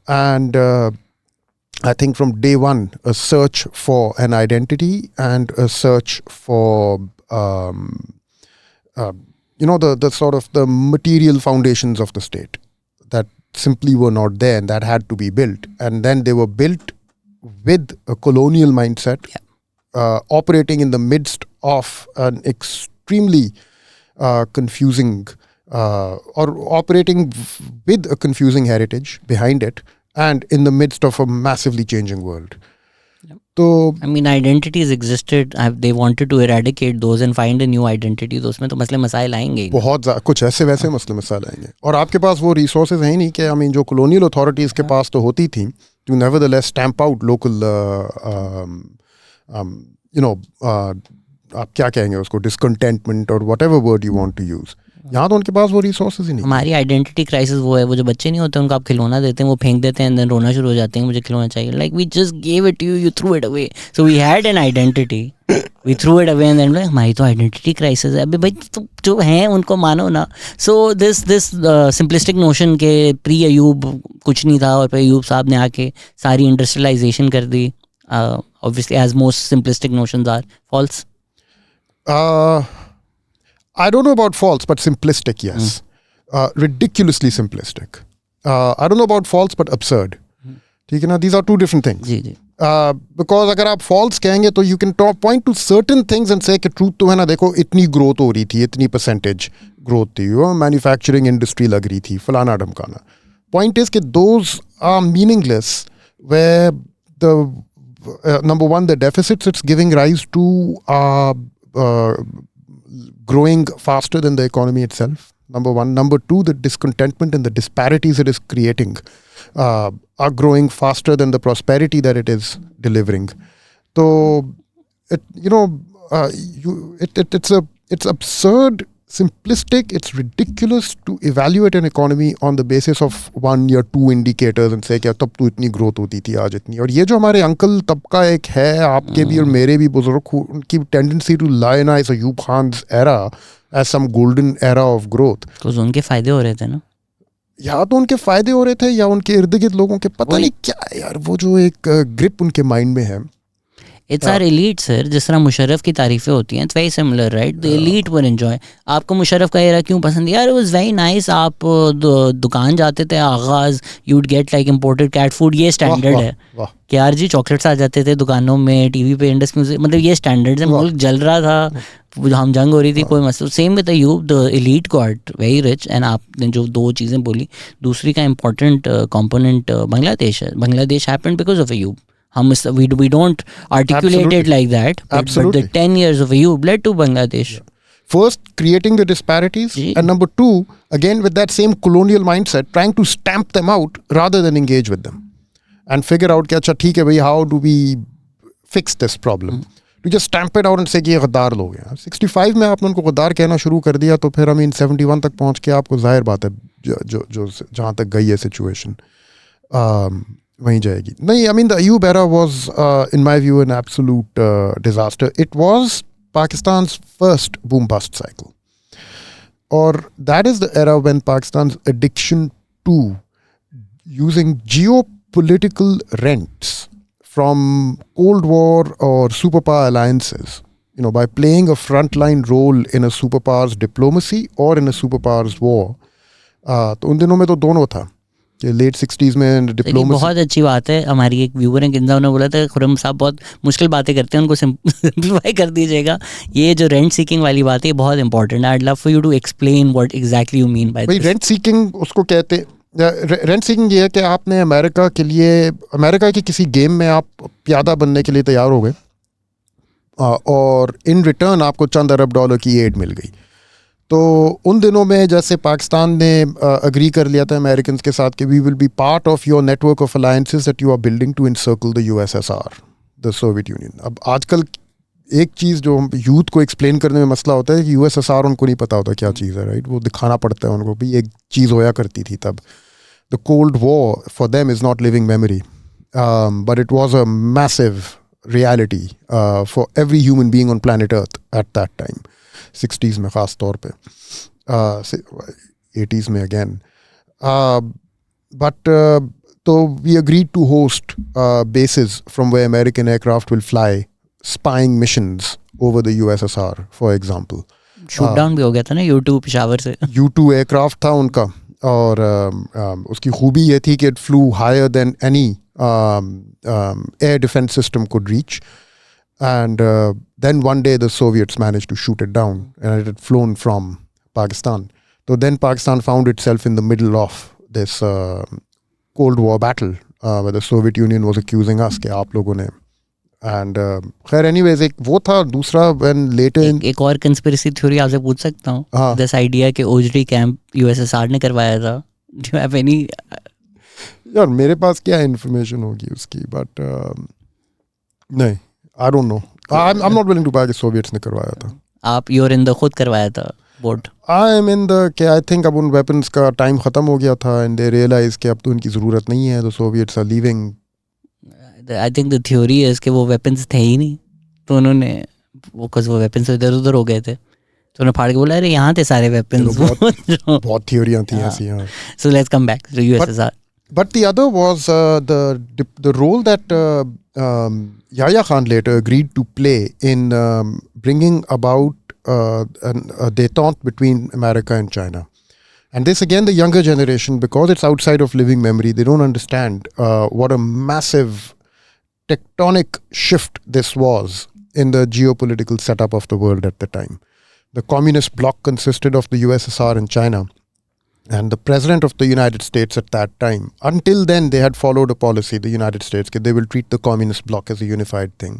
and I think from day one, a search for an identity and a search for, the sort of the material foundations of the state that simply were not there and that had to be built. And then they were built with a colonial mindset, operating in the midst of an extremely confusing or operating with a confusing heritage behind it and in the midst of a massively changing world. So, I mean, identities existed. They wanted to eradicate those and find a new identity. तो उसमें तो मसले मसाइल आएंगे. बहुत कुछ ऐसे वैसे मसले मसाइल आएंगे. और आपके पास वो resources हैं नहीं कि I mean, जो colonial authorities के पास तो होती थी, to nevertheless stamp out local, आप क्या कहेंगे उसको, discontentment or whatever word you want to use. यहाँ तो उनके पास वो रिसोर्सेज ही नहीं. हमारी आइडेंटिटी क्राइसिस वो है, वो जो बच्चे नहीं होते उनको आप खिलौना देते हैं, वो फेंक देते हैं, देन रोना शुरू हो जाते हैं, मुझे खिलौना चाहिए. Like we just give it you threw it away. So we had an identity, we threw it away and then like हमारी तो आइडेंटिटी क्राइसिस है. अभी भाई तो जो हैं उनको मानो ना. सो दिस सिंपलिस्टिक नोशन के प्री अयूब कुछ नहीं था और फिर अयूब साहब ने आके सारी इंडस्ट्रियलाइजेशन कर दी. Obviously as most simplistic notions are false. I don't know about false, but simplistic, yes. Ridiculously simplistic. I don't know about false, but absurd. ठीक है ना? These are two different things. Ji ji. Because अगर आप false कहेंगे तो you can point to certain things and say कि truth तो है ना, देखो इतनी growth हो रही थी, इतनी percentage growth थी, manufacturing industry लग रही थी, फलाना ढमकाना. Point is कि those are meaningless where the number one, the deficits it's giving rise to growing faster than the economy itself, number one. Number two, the discontentment and the disparities it is creating are growing faster than the prosperity that it is delivering. So, it's absurd, simplistic, it's ridiculous to evaluate an economy on the basis of 1 or 2 indicators and say कि तब तो इतनी growth होती थी, आज इतनी. और ये जो हमारे अंकल तबका एक है, आपके भी और मेरे भी बुजुर्ग, उनकी tendency to lionize Ayub Khan's era as some golden era of growth. तो उनके फायदे हो रहे थे ना, या तो उनके फायदे हो रहे थे या उनके इर्द गिर्द लोगों के पता नहीं क्या है यार, वो जो एक ग्रिप उनके माइंड में है. It's our elite sir. जिस तरह मुशर्रफ की तारीफ़ें होती हैं, it's very similar right. The elite were enjoy. आपको मुशर्रफ का एरा क्यों पसंद है यार? It was very nice. आप दुकान जाते थे, आगाज़ you would get like imported cat food. ये स्टैंडर्ड है कि यार जी चॉकलेट्स आ जाते थे दुकानों में, टीवी पे इंडस म्यूजिक, मतलब ये स्टैंडर्ड्स है. मुल्क जल रहा था, हम जंग हो रही थी, कोई मसला. Same with Ayub, the elite got very rich. And आपने जो दो चीज़ें बोली, दूसरी का इम्पोर्टेंट कंपोनेंट बांग्लादेश है. Bangladesh happened because of Ayub. We don't articulate it like that, but the 10 years of Ayub led to Bangladesh. First, creating the disparities, and number two, again with that same colonial mindset, trying to stamp them out rather than engage with them and figure out कि अच्छा ठीक है भाई, how do we fix this problem? To just stamp it out and say कि ये गद्दार लोग हैं. 65 में आपने उनको गद्दार कहना शुरू कर दिया तो फिर 71 तक पहुँच के आपको जाहिर बात है जो जहाँ तक गई है सिचुएशन वहीं जाएगी. नहीं, I mean the Ayub era was in my view an absolute disaster. It was Pakistan's first boom bust cycle, or that is the era when Pakistan's addiction to using geopolitical rents from Cold War or superpower alliances, by playing a frontline role in a superpower's diplomacy or in a superpower's war, तो उन दिनों में तो दोनों था कि late 60s में देखिए, डिप्लोमेसी. बहुत अच्छी बात है. हमारी एक व्यूवर है गिंजा, उन्होंने बोला था खुरम साहब बहुत मुश्किल बातें करते हैं, उनको सिंप्लीफाई कर दीजिएगा. ये जो रेंट सीकिंग वाली बात है ये बहुत इंपॉर्टेंट है. I love for you to explain what exactly you mean by भाई दिस. रेंट सीकिंग उसको कहते. रेंट सीकिंग ये है कि आपने अमेरिका के लिए, अमेरिका के किसी गेम में आप प्यादा बनने के लिए तैयार हो गए, और इन रिटर्न आपको चंद अरब डॉलर की एड मिल गई. तो उन दिनों में जैसे पाकिस्तान ने अग्री कर लिया था अमेरिकन के साथ कि we will be part of your network of alliances that you are building to encircle द USSR, द सोवियत यूनियन. अब आजकल एक चीज़ जो यूथ को एक्सप्लेन करने में मसला होता है कि USSR उनको नहीं पता होता क्या चीज़ है, राइट. वो दिखाना पड़ता है उनको भी एक चीज़ होया करती थी तब. The cold war for them is not living memory, but it was a massive reality for every human being on planet Earth at that time. 60s में ख़ास तौर पे, 80s में again. But so we agreed to host bases from where American aircraft will fly spying missions over the USSR, for example. Shoot down भी हो गया था ना U2 पेशावर से. U2 एयरक्राफ्ट था उनका, और उसकी खूबी ये थी कि it flew higher than any air defense system could reach. And then one day the Soviets managed to shoot it down, and it had flown from Pakistan. So then Pakistan found itself in the middle of this Cold War battle, where the Soviet Union was accusing us कि आप लोगों ने. And खैर anyways एक वो था. दूसरा when later in एक और कंस्पिरेसी थ्योरी आपसे पूछ सकता हूँ. हाँ. दिस आइडिया कि ओजरी कैंप USSR ने करवाया था. Do you have any? यार मेरे पास क्या इन्फॉर्मेशन होगी उसकी, बट नहीं, I don't know. I am not willing to buy कि सोवियट्स ने करवाया था. आप यूर इन द खुद करवाया था board? I am in the कि आई थिंक अब उन वेपन्स का टाइम ख़त्म हो गया था, एंड दे रियलाइज कि अब तो इनकी ज़रूरत नहीं है, तो Soviets are leaving. I think the theory है कि वो वेपन्स थे ही नहीं, तो उन्होंने वो वेपन्स इधर उधर हो गए थे, तो उन्होंने फाड़ के बोला अरे यहाँ थे सारे वेपन्स. बहुत थ्योरियाँ थी ऐसी. So let's come back to USSR. But the other was the role that Yahya Khan later agreed to play in bringing about a détente between America and China. And this again, the younger generation, because it's outside of living memory, they don't understand what a massive tectonic shift this was in the geopolitical setup of the world at the time. The communist bloc consisted of the USSR and China. And the president of the United States at that time, until then, they had followed a policy, the United States, that they will treat the communist bloc as a unified thing.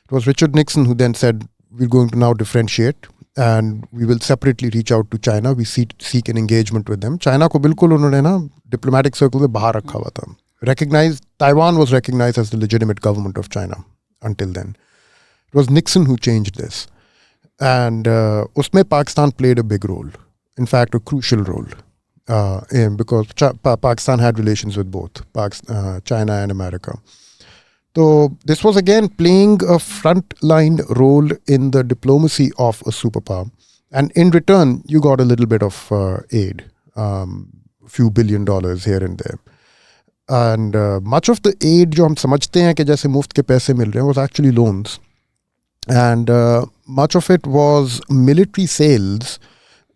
It was Richard Nixon who then said, we're going to now differentiate and we will separately reach out to China. We seek an engagement with them. China को बिल्कुल उन्होंने ना diplomatic circle में बाहर रखा हुआ था. Taiwan was recognized as the legitimate government of China until then. It was Nixon who changed this. And उसमें Pakistan played a big role. In fact, a crucial role. Because Pakistan had relations with both China and America. So this was again playing a front-line role in the diplomacy of a superpower. And in return, you got a little bit of aid, few $1 billion here and there. And much of the aid जो हम समझते हैं कि जैसे मुफ्त के पैसे मिल रहे हैं was actually loans. And much of it was military sales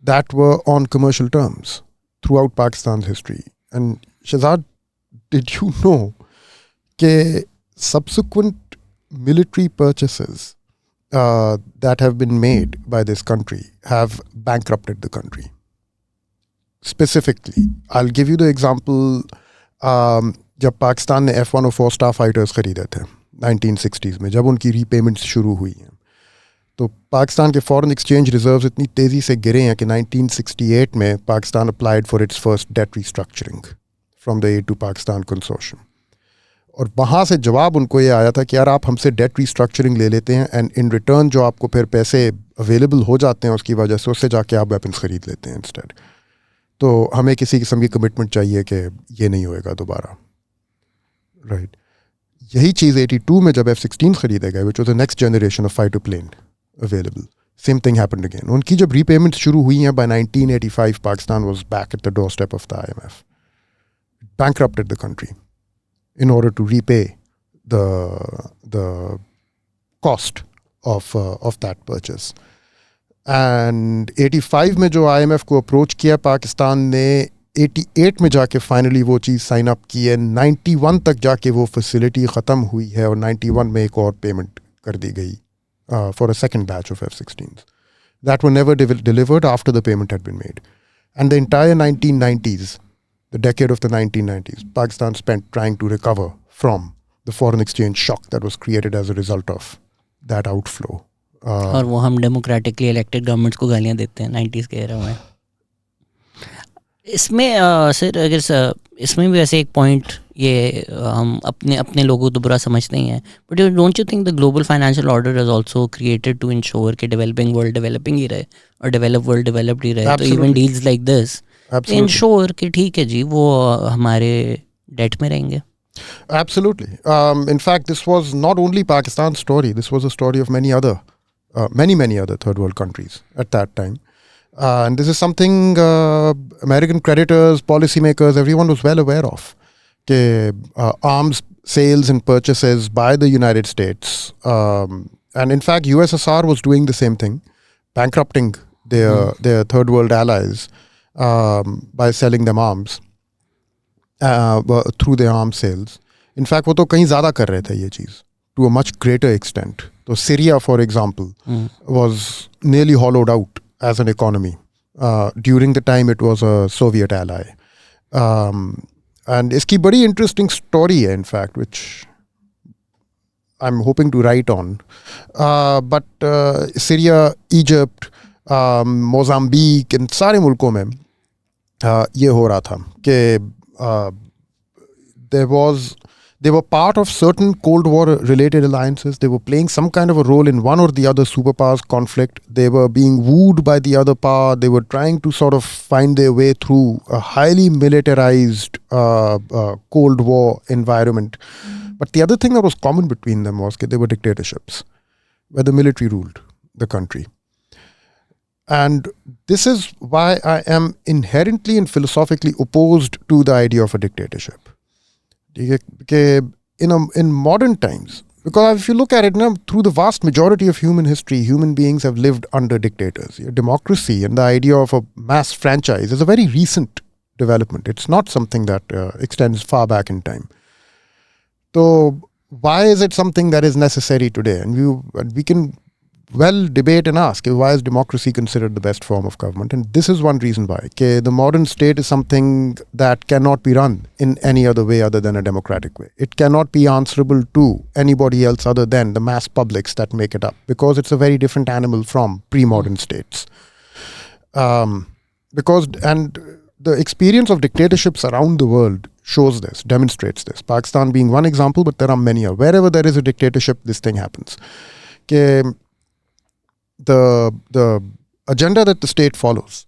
that were on commercial terms throughout Pakistan's history. And Shahzad, did you know that subsequent military purchases that have been made by this country have bankrupted the country? Specifically, I'll give you the example. जब पाकिस्तान ने F-104 star fighters खरीदे थे 1960s में, जब उनकी repayments शुरू हुई हैं, तो पाकिस्तान के फॉरेन एक्सचेंज रिजर्व्स इतनी तेज़ी से गिरे हैं कि 1968 में Pakistan applied for its first debt restructuring from the A2 Pakistan consortium. और वहाँ से जवाब उनको ये आया था कि यार आप हमसे डेट रीस्ट्रक्चरिंग ले लेते हैं, एंड इन रिटर्न जो आपको फिर पैसे अवेलेबल हो जाते हैं उसकी वजह से, उससे जाके आप वेपन्स ख़रीद लेते हैं इंस्टेड. तो हमें किसी किस्म की कमिटमेंट चाहिए कि ये नहीं होएगा दोबारा, राइट. यही चीज़ 82 में जब F-16 खरीदे गए, which was the next generation of fighter plane available, same thing happened again. उनकी जब रीपेमेंट्स शुरू हुई हैं, बाय 1985 Pakistan was back at the doorstep of the IMF. Bankrupted the country in order to repay the cost of that purchase. And 85 में जो IMF को approach किया पाकिस्तान ने, 88 में जाके फाइनली वो चीज़ साइन अप की है, 91 तक जाके वो फैसिलिटी ख़त्म हुई है और 91 में एक और पेमेंट कर दी गई for a second batch of F-16s that were never delivered after the payment had been made. And the entire 1990s, the decade of the 1990s, Pakistan spent trying to recover from the foreign exchange shock that was created as a result of that outflow. और वो हम democratically elected governments को गालियाँ देते हैं 90s के era में. इसमें सर अगर इसमें भी वैसे एक पॉइंट ये हम अपने लोगों तो बुरा समझते ही हैं, but don't you think the global financial order is also created to ensure कि डेवलपिंग वर्ल्ड डेवलपिंग ही रहे और डेवलप वर्ल्ड डेवलप्ड ही रहे. तो even deals like this ensure कि ठीक है जी वो हमारे डेट में रहेंगे. Absolutely. In fact, this was not only Pakistan's story. This was a story of many other third world countries at that time. And this is something American creditors, policymakers, everyone was well aware of. Arms sales and purchases by the United States. And in fact, USSR was doing the same thing, bankrupting their third world allies by selling them arms through their arms sales. In fact, वो तो कहीं ज़्यादा कर रहे थे ये चीज़ to a much greater extent. So Syria, for example, was nearly hollowed out as an economy. During the time it was a Soviet ally. And इसकी बड़ी interesting story है, in fact, which I'm hoping to write on. But Syria, Egypt, Mozambique, इन सारे मुल्कों में ये हो रहा था कि they were part of certain Cold War related alliances. They were playing some kind of a role in one or the other superpowers conflict. They were being wooed by the other power. They were trying to sort of find their way through a highly militarized Cold War environment. But the other thing that was common between them was that they were dictatorships where the military ruled the country. And this is why I am inherently and philosophically opposed to the idea of a dictatorship. In modern times, because if you look at it now, through the vast majority of human history, human beings have lived under dictators. Democracy and the idea of a mass franchise is a very recent development. It's not something that extends far back in time. So why is it something that is necessary today? And we can well debate and ask, why is democracy considered the best form of government? And this is one reason why. The modern state is something that cannot be run in any other way other than a democratic way. It cannot be answerable to anybody else other than the mass publics that make it up, because it's a very different animal from pre-modern states. And the experience of dictatorships around the world shows this, demonstrates this. Pakistan being one example, but there are many. Wherever there is a dictatorship, this thing happens. The agenda that the state follows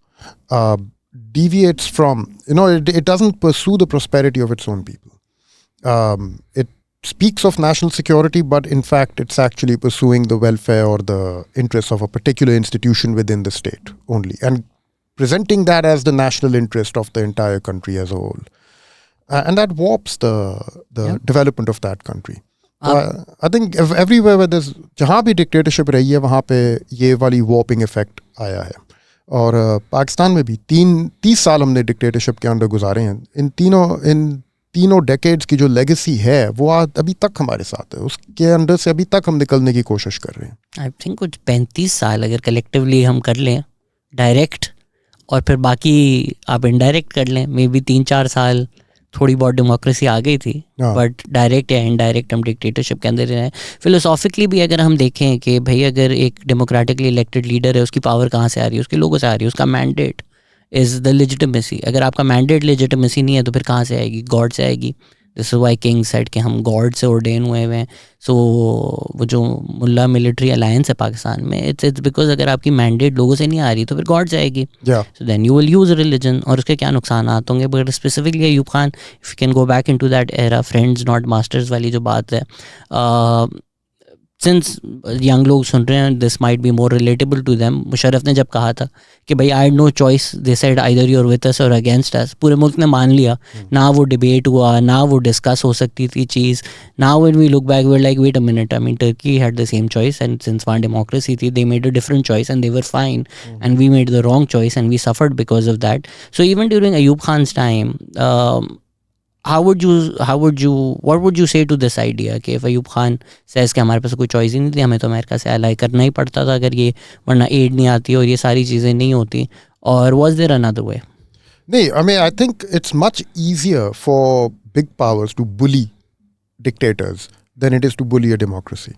deviates from, it doesn't pursue the prosperity of its own people. It speaks of national security, but in fact, it's actually pursuing the welfare or the interests of a particular institution within the state only, and presenting that as the national interest of the entire country as a whole. And that warps the development of that country. I think everywhere where there's जहाँ भी dictatorship रही है वहाँ पे ये वाली warping effect आया है. और पाकिस्तान में भी 30 साल हमने dictatorship के अंदर गुजारे हैं. इन तीनों decades की जो legacy है वो अभी तक हमारे साथ है. उसके अंदर से अभी तक हम निकलने की कोशिश कर रहे हैं. I think कुछ 35 साल अगर collectively हम कर लें direct, और फिर बाकी आप indirect कर लें, मे बी 3-4 साल थोड़ी बहुत डेमोक्रेसी आ गई थी, बट डायरेक्ट या इनडायरेक्ट हम डिक्टेटरशिप के अंदर रहे. फिलोसॉफिकली भी अगर हम देखें कि भाई अगर एक डेमोक्रेटिकली इलेक्टेड लीडर है, उसकी पावर कहाँ से आ रही है? उसके लोगों से आ रही है. उसका मैंडेट इज़ द लेजिटिमेसी. अगर आपका मैंडेट लेजिटिमेसी नहीं है तो फिर कहाँ से आएगी? गॉड से आएगी. This is why king said कि हम गॉड से ऑर्डेन हुए हैं. सो वो जो मुल्ला मिलिट्री अलायंस है पाकिस्तान में, इट्स बिकॉज अगर आपकी मैंडेट लोगों से नहीं आ रही तो फिर गॉड से आएगी. So then you will use religion. और उसके क्या नुकसान होंगे? But specifically Ayub Khan, if you can go back in to that era, friends not masters वाली जो बात है, सिंस यंग लोग सुन रहे हैं, this might be more relatable to them. Musharraf ने जब कहा था कि भाई I had no choice, they said either you are with us और अगेंस्ट अस, पूरे मुल्क ने मान लिया. ना वो डिबेट हुआ, ना वो डिस्कस हो सकती थी चीज़. Now when we look back we are like wait a minute, I mean Turkey had the same choice and since वहाँ डेमोक्रेसी थी they made a different choice and they were fine and we made the wrong choice and we suffered because of that. So even during Ayub Khan's time, what would you say to this idea कि if Ayub Khan says कि हमारे पास कोई choice ही नहीं थी, हमें तो America से अलाई करना ही पड़ता था अगर ये, वरना एड नहीं आती और ये सारी चीज़ें नहीं होती, और was there another way? नहीं, I mean, I think it's much easier for big powers to bully dictators than it is to bully a democracy.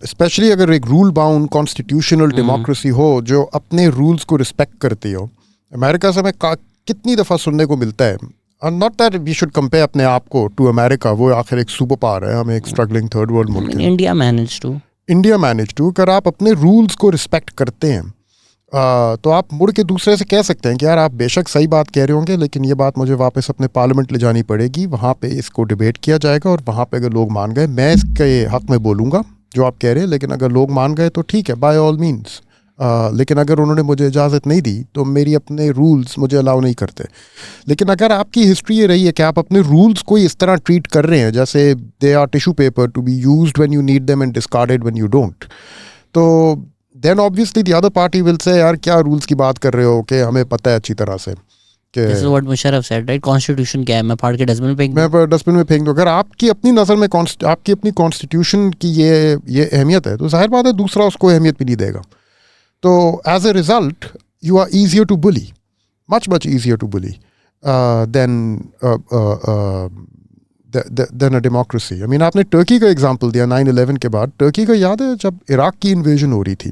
Especially अगर एक rule bound constitutional democracy हो जो अपने rules को respect करती हो. America से हमें कितनी दफ़ा सुनने को मिलता है, not that we should compare अपने आप को टू अमेरिका, वो आखिर एक सुपर पावर है, हमें एक स्ट्रगलिंग थर्ड वर्ल्ड मुल्क है. इंडिया मैनेज टू अगर आप अपने रूल्स को रिस्पेक्ट करते हैं तो आप मुड़ के दूसरे से कह सकते हैं कि यार आप बेशक सही बात कह रहे होंगे, लेकिन ये बात मुझे वापस अपने पार्लियामेंट ले जानी पड़ेगी, वहाँ पे इसको डिबेट किया जाएगा और वहाँ पे अगर लोग मान गए मैं इसके हक में बोलूँगा जो आप कह रहे हैं, लेकिन अगर लोग मान गए तो ठीक है, बाय ऑल मीन्स. लेकिन अगर उन्होंने मुझे इजाज़त नहीं दी तो मेरी अपने रूल्स मुझे अलाउ नहीं करते. लेकिन अगर आपकी हिस्ट्री ये रही है कि आप अपने रूल्स को इस तरह ट्रीट कर रहे हैं जैसे they are tissue paper to be used when you need them and discarded when you don't, तो then obviously the other party will say यार क्या रूल्स की बात कर रहे हो कि हमें पता है अच्छी तरह से. This is what Musharraf said, right? Constitution क्या है, मैं फाड़ के डस्टबिन में फेंक दूँ. अगर आपकी अपनी नज़र में आपकी अपनी कॉन्स्टिट्यूशन की ये अहमियत है तो जाहिर बात है दूसरा उसको अहमियत भी नहीं देगा. So as a result, you are easier to bully, much easier to bully than a democracy. I mean, आपने टर्की का एग्जांपल दिया 9/11 के बाद. टर्की का याद है जब इराक की इन्वेजन हो रही थी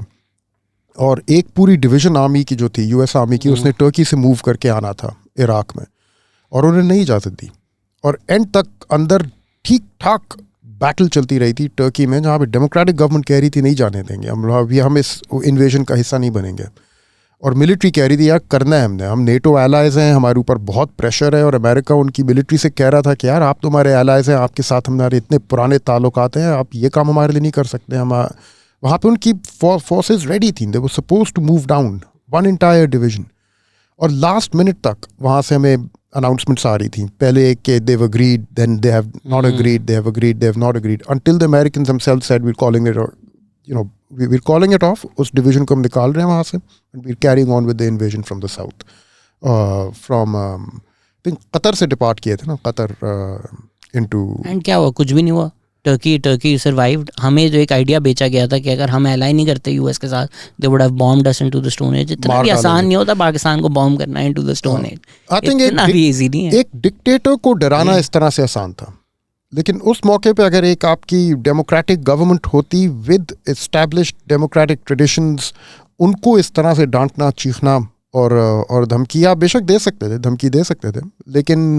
और एक पूरी डिवीजन आर्मी की जो थी, यूएस आर्मी की, उसने टर्की से मूव करके आना था इराक में और उन्हें नहीं इजाज़त दी और एंड तक अंदर ठीक ठाक बैटल चलती रही थी टर्की में, जहाँ पे डेमोक्रेटिक गवर्नमेंट कह रही थी नहीं जाने देंगे हम इस इन्वेजन का हिस्सा नहीं बनेंगे, और मिलिट्री कह रही थी यार करना है हमने, हम नेटो एलाइज हैं, हमारे ऊपर बहुत प्रेशर है, और अमेरिका उनकी मिलिट्री से कह रहा था कि यार आप तो हमारे एलाइज हैं, आपके साथ हमारे इतने पुराने ताल्लुकात हैं, आप ये काम हमारे लिए नहीं कर सकते. हम वहाँ पे उनकी फोर्सेज रेडी थी, they were suppose to move down one entire division, और लास्ट मिनट तक वहाँ से हमें announcements आ रही थी. पहले एक के they've agreed, then they have not agreed, they have agreed, they have not agreed, until the Americans themselves said we're calling it, we're calling it off. उस division को हम निकाल रहे हैं वहाँ से, and we're carrying on with the invasion from the south. From I think Qatar से depart किए थे ना, कतर into. And क्या हुआ? कुछ भी नहीं हुआ. Turkey survived. हमें जो एक आइडिया बेचा गया था कि अगर हम अलाई नहीं करते यूएस के साथ, they would have bombed us into the stone age. इतना भी आसान नहीं होता पाकिस्तान को बॉम्ब करना into the stone age. I think इतना भी इजी नहीं है. एक डिक्टेटर को डराना इस तरह से आसान था, लेकिन उस मौके पे अगर एक आपकी डेमोक्रेटिक गवर्नमेंट होती विद एस्टैब्लिश्ड डेमोक्रेटिक ट्रेडिशंस, उनको इस तरह से डांटना, चीखना और धमकी आप बेशक दे सकते थे, धमकी दे सकते थे, लेकिन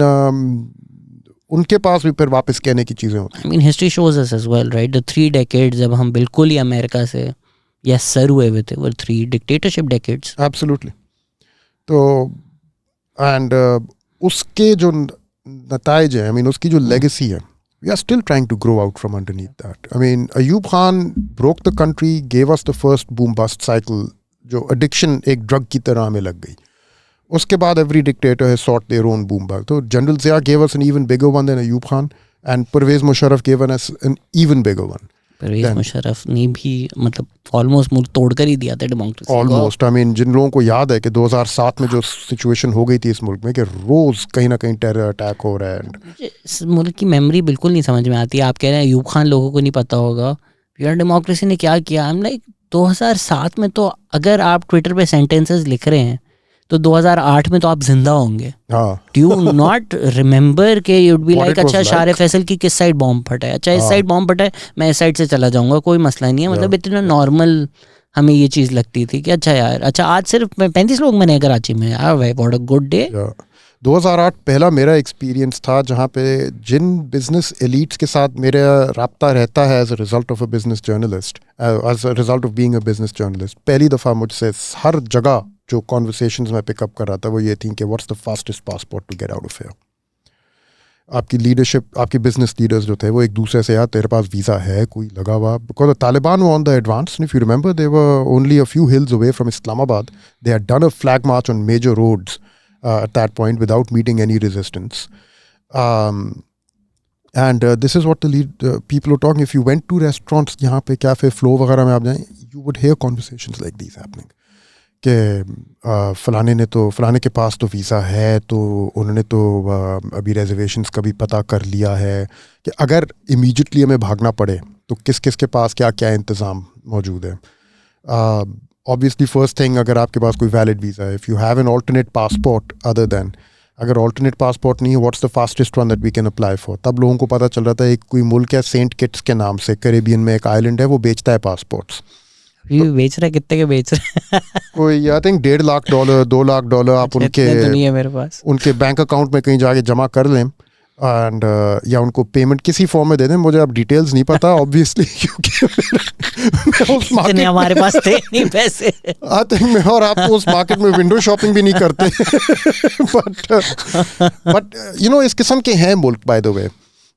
उनके पास भी फिर वापस कहने की चीज़ें होती. I mean history shows us as well, right? The 3 decades जब हम बिल्कुल ही अमेरिका से यस सर हुए हुए थे, वो 3 डिक्टेटरशिप डेकेड्स. एब्सोल्युटली. तो एंड उसके जो नताइज हैं, आई मीन उसकी जो लेगेसी है, we are still trying to grow out from underneath that. I mean Ayub Khan broke the country, gave us the first boom bust cycle, जो एडिक्शन एक ड्रग की तरह हमें लग गई. उसके बाद every dictator has sought their own boom back. तो General Zia gave us an even bigger one than Ayub Khan, and Pervez Musharraf gave us an even bigger one. Parvez Musharraf ने भी मतलब ऑलमोस्ट मुल्क तोड़ कर ही दिया था डेमोक्रेसी को. ऑलमोस्ट. आई मीन जिन लोगों को याद है कि 2007 में जो सिचुएशन हो गई थी इस मुल्क में कि रोज़ कहीं ना कहीं टेरर अटैक हो रहा है, इस मुल्क की मेमोरी बिल्कुल नहीं समझ में आती. आप कह रहे हैं अयूब खान लोगों को नहीं पता होगा, यार डेमोक्रेसी ने क्या किया. आई एम लाइक 2007 में तो अगर आप ट्विटर पे सेंटेंसेस लिख रहे हैं तो 2008 में तो आप जिंदा होंगे. डू यू नॉट रिमेंबर के यूड बी लाइक अच्छा शारे फैसल की किस साइड बॉम्ब फटा है, अच्छा इस साइड बॉम्ब फटा है, मैं इस साइड से चला जाऊंगा, कोई मसला नहीं है. मतलब इतना नॉर्मल हमें ये चीज़ लगती थी कि अच्छा यार, अच्छा आज सिर्फ 35 लोग मरे कराची में, यार भाई व्हाट अ गुड डे. 2008 पहला मेरा एक्सपीरियंस था जहाँ पे जिन बिजनेस एलीट्स के साथ मेरा रब्ता रहता है as a result of a business journalist, as a result of being a business journalist, पहली दफ़ा मुझसे हर जगह जो कॉन्वर्सेशंस में पिकअप कर रहा था वो ये थी कि what's the fastest passport to get out of here. आपकी लीडरशिप, आपके बिजनेस लीडर्स जो थे वो एक दूसरे से, यार तेरे पास वीज़ा है कोई लगा हुआ, because Taliban were on the advance. If you remember they were only a few hills away from Islamabad. They had done a flag march on major roads at that point without meeting any resistance. And this is what the people are talking. If you went to restaurants, यहाँ पे cafe flow वगैरह में आप जाएं, you would hear conversations like these happening. कि फलाने के पास तो वीज़ा है, तो उन्होंने तो अभी रिजर्वेशंस का भी पता कर लिया है कि अगर इमीडिएटली हमें भागना पड़े तो किस किस के पास क्या क्या इंतज़ाम मौजूद है. Obviously first thing, अगर आपके पास कोई वैलिड वीज़ा है, if you have an alternate passport other than, अगर alternate passport नहीं है, what's the fastest one that we can apply for? तब लोगों को पता चल रहा था एक कोई मुल्क है सेंट किट्स के नाम से, कैरेबियन में एक आइलैंड है, वो बेचता है पासपोर्ट्स. ये बेच रहा है, कितने के बेच रहा है? कोई आई थिंक $1.5 लाख $2 लाख आप उनके तो नहीं है मेरे पास, उनके बैंक अकाउंट में कहीं जाके जमा कर लें एंड या उनको पेमेंट किसी फॉर्म में दे दें. मुझे अब डिटेल्स नहीं पता ऑब्वियसली, क्योंकि उस मार्केट में हमारे पास थे नहीं पैसे. आई थिंक मैं और आप उस मार्केट में विंडो शॉपिंग भी नहीं करते. बट यू नो इस किस्म के हैं मुल्क बाय द वे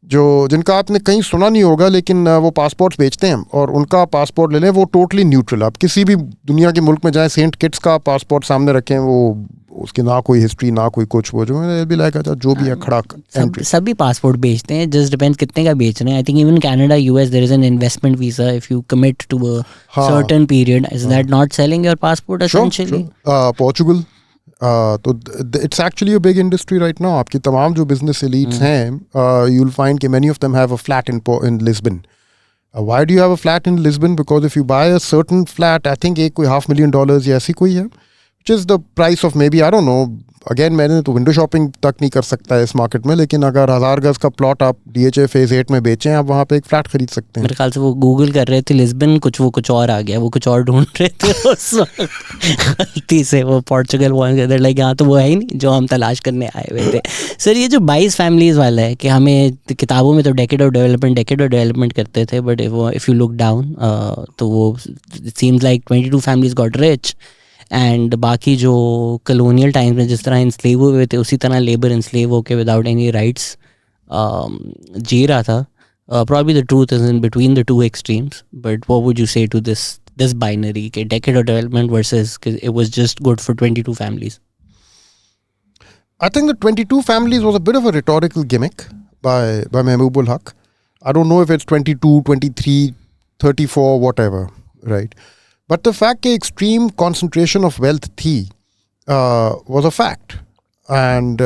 जो जिनका आपने कहीं सुना नहीं होगा, लेकिन वो पासपोर्ट्स बेचते हैं और उनका पासपोर्ट ले लें, वो टोटली न्यूट्रल. आप किसी भी दुनिया के मुल्क में जाएं, सेंट किट्स का पासपोर्ट सामने रखें, वो उसकी ना कोई हिस्ट्री ना कोई कुछ, वो जो भी लाइक जो भी है खड़ा एंट्री. सभी पासपोर्ट बेचते हैं, जस्ट डिपेंड्स कितने का बेच रहे हैं. I think even Canada, US, there is an investment visa. If you commit to a certain period, is that not selling your passport essentially? Portugal, तो it's actually a big industry right now. आपकी तमाम जो business elites हैं, you will find कि many of them have a flat in Lisbon. Why do you have a flat in Lisbon? Because if you buy a certain flat, I think एक कोई $500,000 या ऐसी कोई है, which is the price of maybe, I don't know, again मैंने तो window shopping तक नहीं कर सकता है इस मार्केट में, लेकिन अगर 1000 गज का प्लॉट आप DHA फेज 8 में बेचें, आप वहाँ पे एक फ्लैट खरीद सकते हैं. मेरे ख्याल से वो गूगल कर रहे थे लिस्बन, कुछ और आ गया, वो कुछ और ढूंढ रहे थे उस वक्त गलती से वो पोर्चुगल लाइक यहाँ तो वो है ही नहीं जो हम तलाश करने आए हुए थे. सर ये जो 22 फैमिलीज़ वाला है कि हमें किताबों में तो डेकेड ऑफ डेवलपमेंट करते थे, but if you look down तो वो it seems like 22 families got rich, and बाकी जो कलोनियल टाइम्स में जिस तरह इंस्लेव हुए थे उसी तरह लेबर इंस्लेव होके विदाउट एनी राइट्स जी रहा था. Probably the truth is in between the two extremes, but what would you say to this binary के decade of development versus it was just good for 22 families? I think the 22 families was a bit of a rhetorical gimmick by Mehboob ul Haq. I don't know if it's 22, 23, 34, whatever, right? But the fact that extreme concentration of wealth थी was a fact. And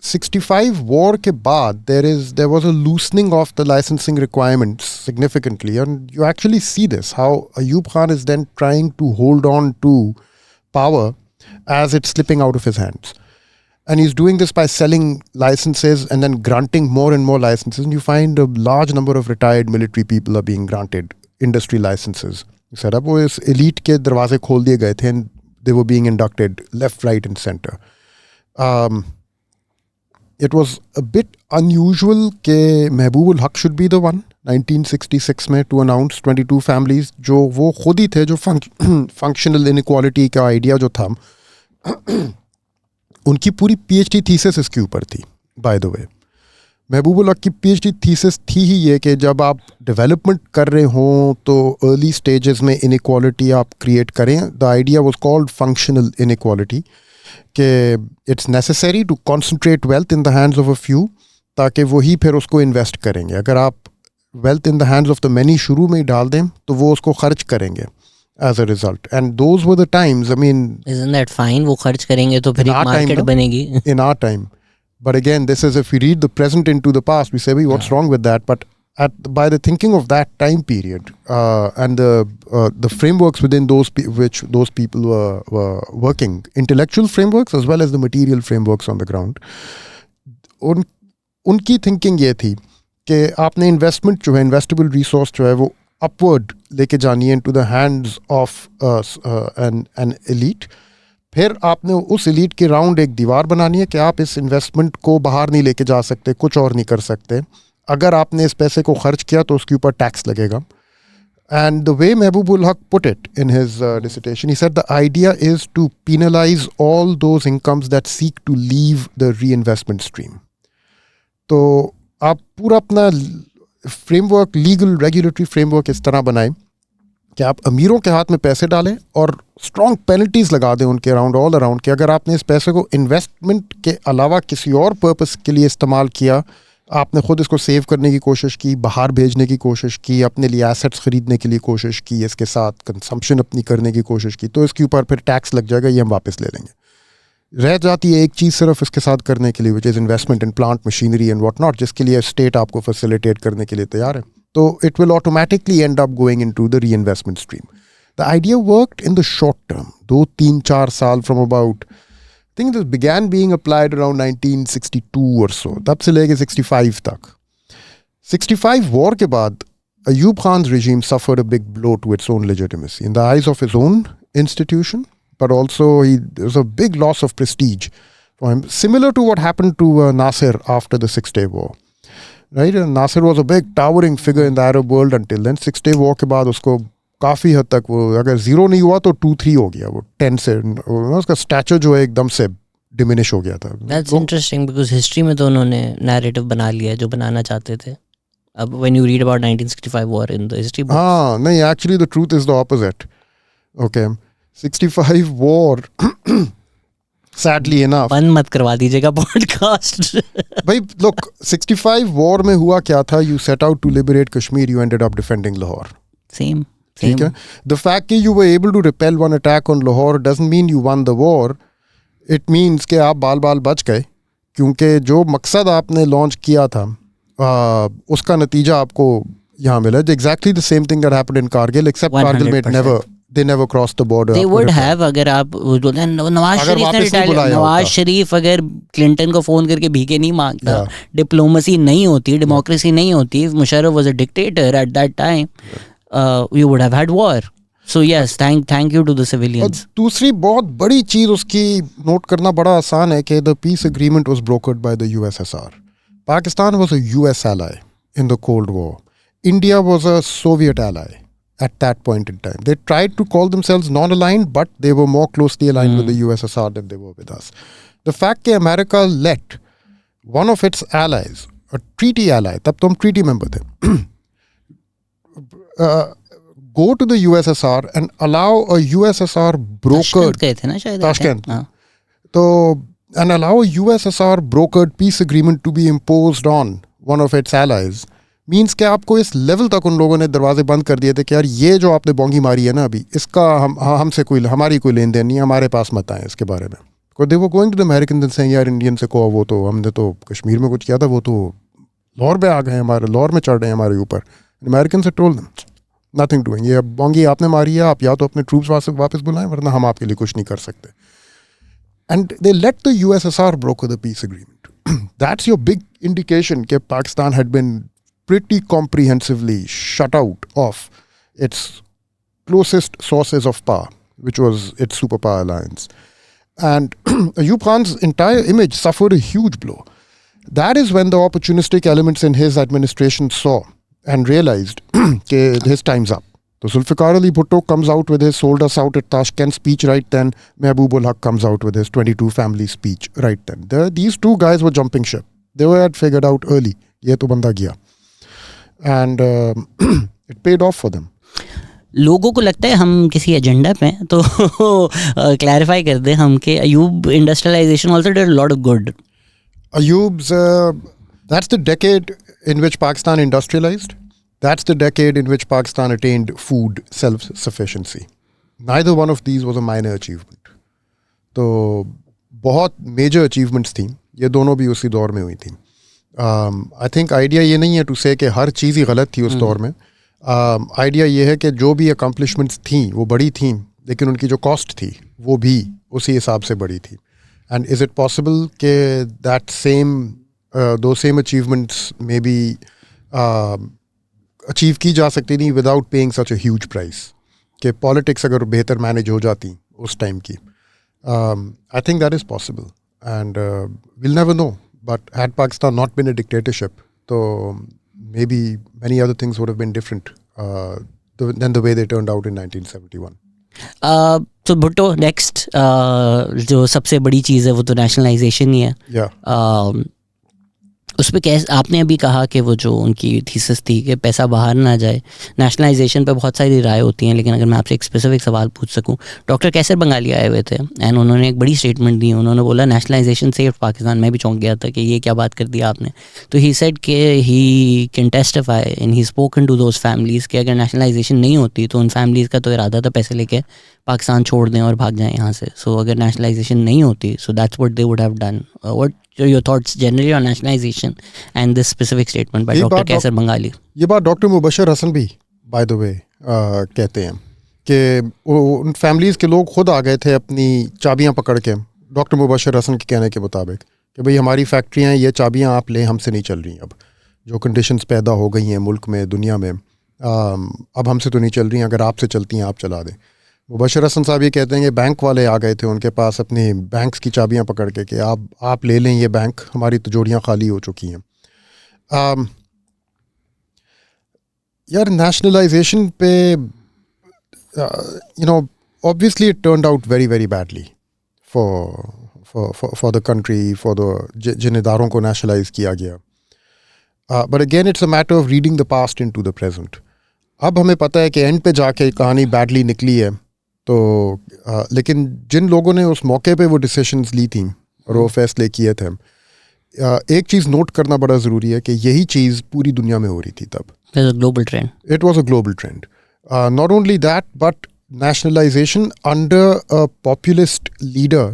65 war के बाद there was a loosening of the licensing requirements significantly, and you actually see this, how Ayub Khan is then trying to hold on to power as it's slipping out of his hands. And he's doing this by selling licenses and then granting more and more licenses. And you find a large number of retired military people are being granted industry licenses. Set up वो इस elite के दरवाजे खोल दिए गए थे, and they were being inducted left, right, and center. It was a bit unusual कि Mehboob ul Haq should be the one 1966 में to announce 22 families, जो वो खुद ही थे जो functional inequality का idea जो था उनकी पूरी PhD थीसिस इसके ऊपर थी. बाय द वे महबूब उल हक की PhD थीसिस थी ही ये कि जब आप डेवलपमेंट कर रहे हों तो अर्ली स्टेजेस में इनइक्वालिटी आप क्रिएट करें. The idea was called functional inequality, कि it's necessary to concentrate wealth in the hands of a few, ताकि वही फिर उसको इन्वेस्ट करेंगे. अगर आप wealth in the hands of the many शुरू में ही डाल दें तो वो उसको खर्च करेंगे as a result. And those were the times, I mean, isn't that fine? वो खर्च करेंगे तो फिर एक मार्केट बनेगी. In our time. But again, this is if we read the present into the past, we say, what's wrong with that? But by the thinking of that time period and the frameworks within which those people were working, intellectual frameworks as well as the material frameworks on the ground, उनकी thinking ये थी कि आपने investment जो है, investable resource जो है वो upward लेके जानी है into the hands of an elite. फिर आपने उस elite के राउंड एक दीवार बनानी है कि आप इस investment को बाहर नहीं लेके जा सकते, कुछ और नहीं कर सकते. अगर आपने इस पैसे को खर्च किया तो उसके ऊपर टैक्स लगेगा. And the way Mehboob ul Haq put it in his dissertation, he said the idea is to penalize all those incomes that seek to leave the reinvestment stream. तो आप पूरा अपना फ्रेमवर्क, लीगल रेगुलेटरी फ्रेमवर्क इस तरह बनाएं कि आप अमीरों के हाथ में पैसे डालें और स्ट्रॉन्ग पेनल्टीज लगा दें उनके अराउंड, ऑल अराउंड, कि अगर आपने इस पैसे को इन्वेस्टमेंट के अलावा किसी और पर्पस के लिए इस्तेमाल किया, आपने खुद इसको सेव करने की कोशिश की, बाहर भेजने की कोशिश की, अपने लिए एसेट्स खरीदने के लिए कोशिश की, इसके साथ कंजम्पशन अपनी करने की कोशिश की, तो इसके ऊपर फिर टैक्स लग जाएगा, ये हम वापस ले लेंगे। रह जाती है एक चीज़ सिर्फ इसके साथ करने के लिए, which is investment in plant machinery and what not, जिसके लिए स्टेट आपको फैसिलिटेट करने के लिए तैयार है, तो it will automatically and up going into the reinvestment stream. The idea worked in the short term, 2-3-4 साल, from about I think this began being applied around 1962 or so, तब से लेके 65 तक। 65 war के बाद Ayub Khan's regime suffered a big blow to its own legitimacy in the eyes of his own institution, but also there was a big loss of prestige for him, similar to what happened to Nasser after the Six-Day War. Right? Nasser was a big towering figure in the Arab world until then. Six-Day War के बाद उसको काफ़ी हद तक वो, अगर 0 नहीं हुआ तो 2-3 हो गया, वो 10 से उसका स्टैचर जो है एकदम से डिमिनिश हो गया था। That's interesting because history में तो उन्होंने narrative बना लिया है जो बनाना चाहते थे। अब when you read about 1965 war in the history books, हाँ नहीं, actually the truth is the opposite. Okay, 65 war sadly enough, बंद मत करवा दीजिएगा पॉडकास्ट। भाई look, 65 war में हुआ क्या था, you set out to liberate Kashmir, you ended up defending Lahore. Same. ठीक है, the fact that you were able to repel one attack on Lahore doesn't mean you won the war. It means कि आप बाल बाल बच गए, क्योंकि जो मकसद आपने लॉन्च किया था उसका नतीजा आपको यहाँ मिला। Exactly the same thing that happened in Kargil, except Kargil made 100%. they never crossed the border. They would have, अगर आप नवाज अगर शरीफ ने वापस नहीं बुलाया नवाज होता। शरीफ अगर क्लिंटन को फोन करके भीखे नहीं मांगता, डिप्लोमेसी नहीं होती, डेमोक्रेसी नहीं होती, Musharraf was a dictator eight that time, you would have had war. So yes, thank you to the और civilians. दूसरी बहुत बड़ी चीज़ उसकी नोट करना बड़ा आसान है कि the peace agreement was brokered by the USSR. Pakistan was a US ally in the Cold War. India was a Soviet ally at that point in time. They tried to call themselves non-aligned, but they were more closely aligned with the USSR than they were with us. The fact that America let one of its allies, a treaty ally, तब तो हम treaty member थे, go to the USSR and allow a USSR brokered, गए थे ना शायद, Tashkent. हाँ। तो and allow a USSR brokered peace agreement to be imposed on one of its allies means कि आपको इस लेवल तक उन लोगों ने दरवाजे बंद कर दिए थे कि यार ये जो आपने बोंगी मारी है ना अभी, इसका हमसे कोई, हमारी कोई लेन देन नहीं है, हमारे पास मत आए इसके बारे में। Because they were going to the Americans and saying यार इंडियन से को, वो तो हमने तो कश्मीर में कुछ किया था, वो तो लाहौर पे आ गए, हमारे लाहौर में चढ़ रहे हैं हमारे ऊपर। अमेरिकन से टोल देम नथिंग डूइंग, ये बोंगी आपने मारी है, आप या तो अपने ट्रूप्स वापस बुलाएं, वरना हम आपके लिए कुछ नहीं कर सकते। And they let the USSR broker the peace agreement. That's your big indication that Pakistan had been pretty comprehensively shut out of its closest sources of power, which was its superpower alliance. And Ayub Khan's entire image suffered a huge blow. That is when the opportunistic elements in his administration saw and realized that his time's up. So Zulfikar Ali Bhutto comes out with his sold us out at Tashkent speech right then. Mehboob ul Haq comes out with his 22 family speech right then. These two guys were jumping ship. They were figured out early. Ye to banda gaya. And it paid off for them. लोगों को लगता है हम किसी agenda पे हैं, तो clarify कर दें हम कि Ayub industrialisation also did a lot of good. Ayub's, that's the decade in which Pakistan industrialized. That's the decade in which Pakistan attained food self-sufficiency. Neither one of these was a minor achievement. तो बहुत major achievements थी, ये दोनों भी उसी दौर में हुई थी. I think idea ये नहीं है to say कि हर चीज़ ही गलत थी उस दौर में. Idea ये है कि जो भी accomplishments थी वो बड़ी थी, लेकिन उनकी जो cost थी वो भी उसी हिसाब से बड़ी थी. And is it possible कि that same those same achievements maybe achieve की जा सकती थी without paying such a huge price? कि politics अगर बेहतर manage हो जाती उस time की, I think that is possible. And we'll never know. But had Pakistan not been a dictatorship, so maybe many other things would have been different than the way they turned out in 1971. तो Bhutto next जो सबसे बड़ी चीज़ है वो तो nationalisation ही है. Yeah. उस पे कैसे आपने अभी कहा कि वो जो उनकी थीसिस थी कि पैसा बाहर ना जाए, नेशनलाइजेशन पे बहुत सारी राय होती हैं, लेकिन अगर मैं आपसे एक स्पेसिफिक सवाल पूछ सकूं, डॉक्टर कैसर बंगाली आए हुए थे एंड उन्होंने एक बड़ी स्टेटमेंट दी, उन्होंने बोला नेशनलाइजेशन सेव पाकिस्तान। मैं भी चौंक गया था कि ये क्या बात कर दी आपने। तो ही सेड कि he can testify and he spoken to those families कि अगर नेशनलाइजेशन नहीं होती तो उन फैमिलीज़ का तो इरादा था पैसे लेके पाकिस्तान छोड़ दें और भाग जाएं यहाँ से। सो अगर नेशनलाइजेशन नहीं होती, so that's what they would have done. What your thoughts generally on nationalization and this specific statement by Dr. Kaisar Bangali? ये बात डॉक्टर मुबशर हसन भी बाय द वे कहते हैं कि उन फैमिलीज़ के लोग खुद आ गए थे अपनी चाबियां पकड़ के, डॉक्टर मुबशर हसन के कहने के मुताबिक, कि भाई हमारी फैक्ट्रियां, ये चाबियां आप लें, हमसे नहीं चल रही। अब जो कंडीशंस पैदा हो गई हैं मुल्क में, दुनिया में, अब हमसे तो नहीं चल रही हैं, अगर आपसे चलती हैं आप चला दें। मुबशर हसन साहब ये कहते हैं कि बैंक वाले आ गए थे उनके पास अपने बैंक्स की चाबियां पकड़ के कि आप ले लें ये बैंक, हमारी तिजोरियां खाली हो चुकी हैं। यार नेशनलाइजेशन पे obviously it turned out very very badly for the country, for the जिन इदारों को नेशनलाइज किया गया। But again it's a matter of reading the past into the present. अब हमें पता है कि एंड पे जाके कहानी बैडली निकली है, तो लेकिन जिन लोगों ने उस मौके पे वो डिसीशंस ली थी और वो फैसले किए थे, एक चीज़ नोट करना बड़ा ज़रूरी है कि यही चीज़ पूरी दुनिया में हो रही थी तब। Global trend, it was a global trend. Not only that, but nationalization under a populist leader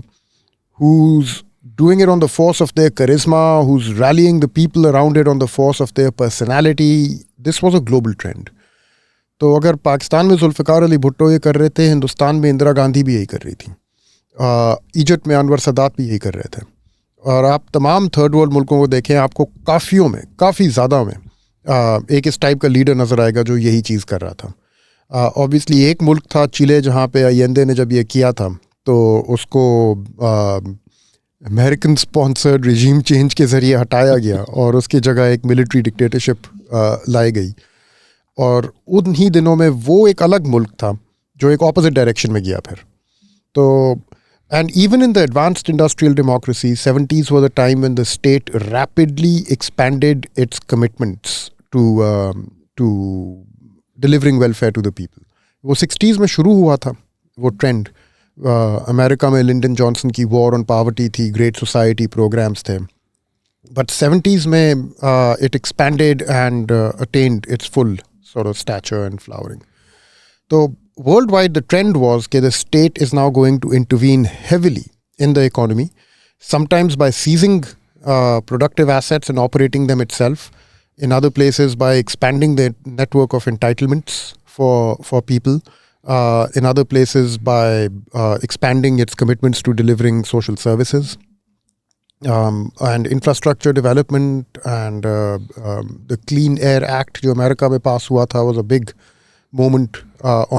who's doing it on the force of their charisma, who's rallying the people around it on the force of their personality. This was a global trend. तो अगर पाकिस्तान में जुल्फ़िकार अली भुट्टो ये कर रहे थे, हिंदुस्तान में इंदिरा गांधी भी यही कर रही थी, इजिप्ट में अनवर सदात भी यही कर रहे थे। और आप तमाम थर्ड वर्ल्ड मुल्कों को देखें, आपको काफ़ियों में, काफ़ी ज़्यादा में एक इस टाइप का लीडर नज़र आएगा जो यही चीज़ कर रहा था। ऑब्वियसली एक मुल्क था चिले, जहाँ पे अयेंदे ने जब ये किया था तो उसको अमेरिकन स्पॉन्सर्ड रिजीम चेंज के ज़रिए हटाया गया और उसकी जगह एक मिलिट्री डिक्टेटरशिप लाई गई। और उन्हीं दिनों में वो एक अलग मुल्क था जो एक ऑपोजिट डायरेक्शन में गया फिर। तो and even in the advanced industrial democracy, 70s were the time when the state rapidly expanded its commitments to delivering welfare to the people. वो 60s में शुरू हुआ था वो ट्रेंड। अमेरिका में लिंडन जॉनसन की वॉर ऑन पॉवर्टी थी, great society programmes थे, बट 70s में it expanded and attend its full sort of stature and flowering. So worldwide the trend was that the state is now going to intervene heavily in the economy, sometimes by seizing productive assets and operating them itself, in other places by expanding the network of entitlements for people, in other places by expanding its commitments to delivering social services. And infrastructure development and the Clean Air Act जो America में पास हुआ था was a big moment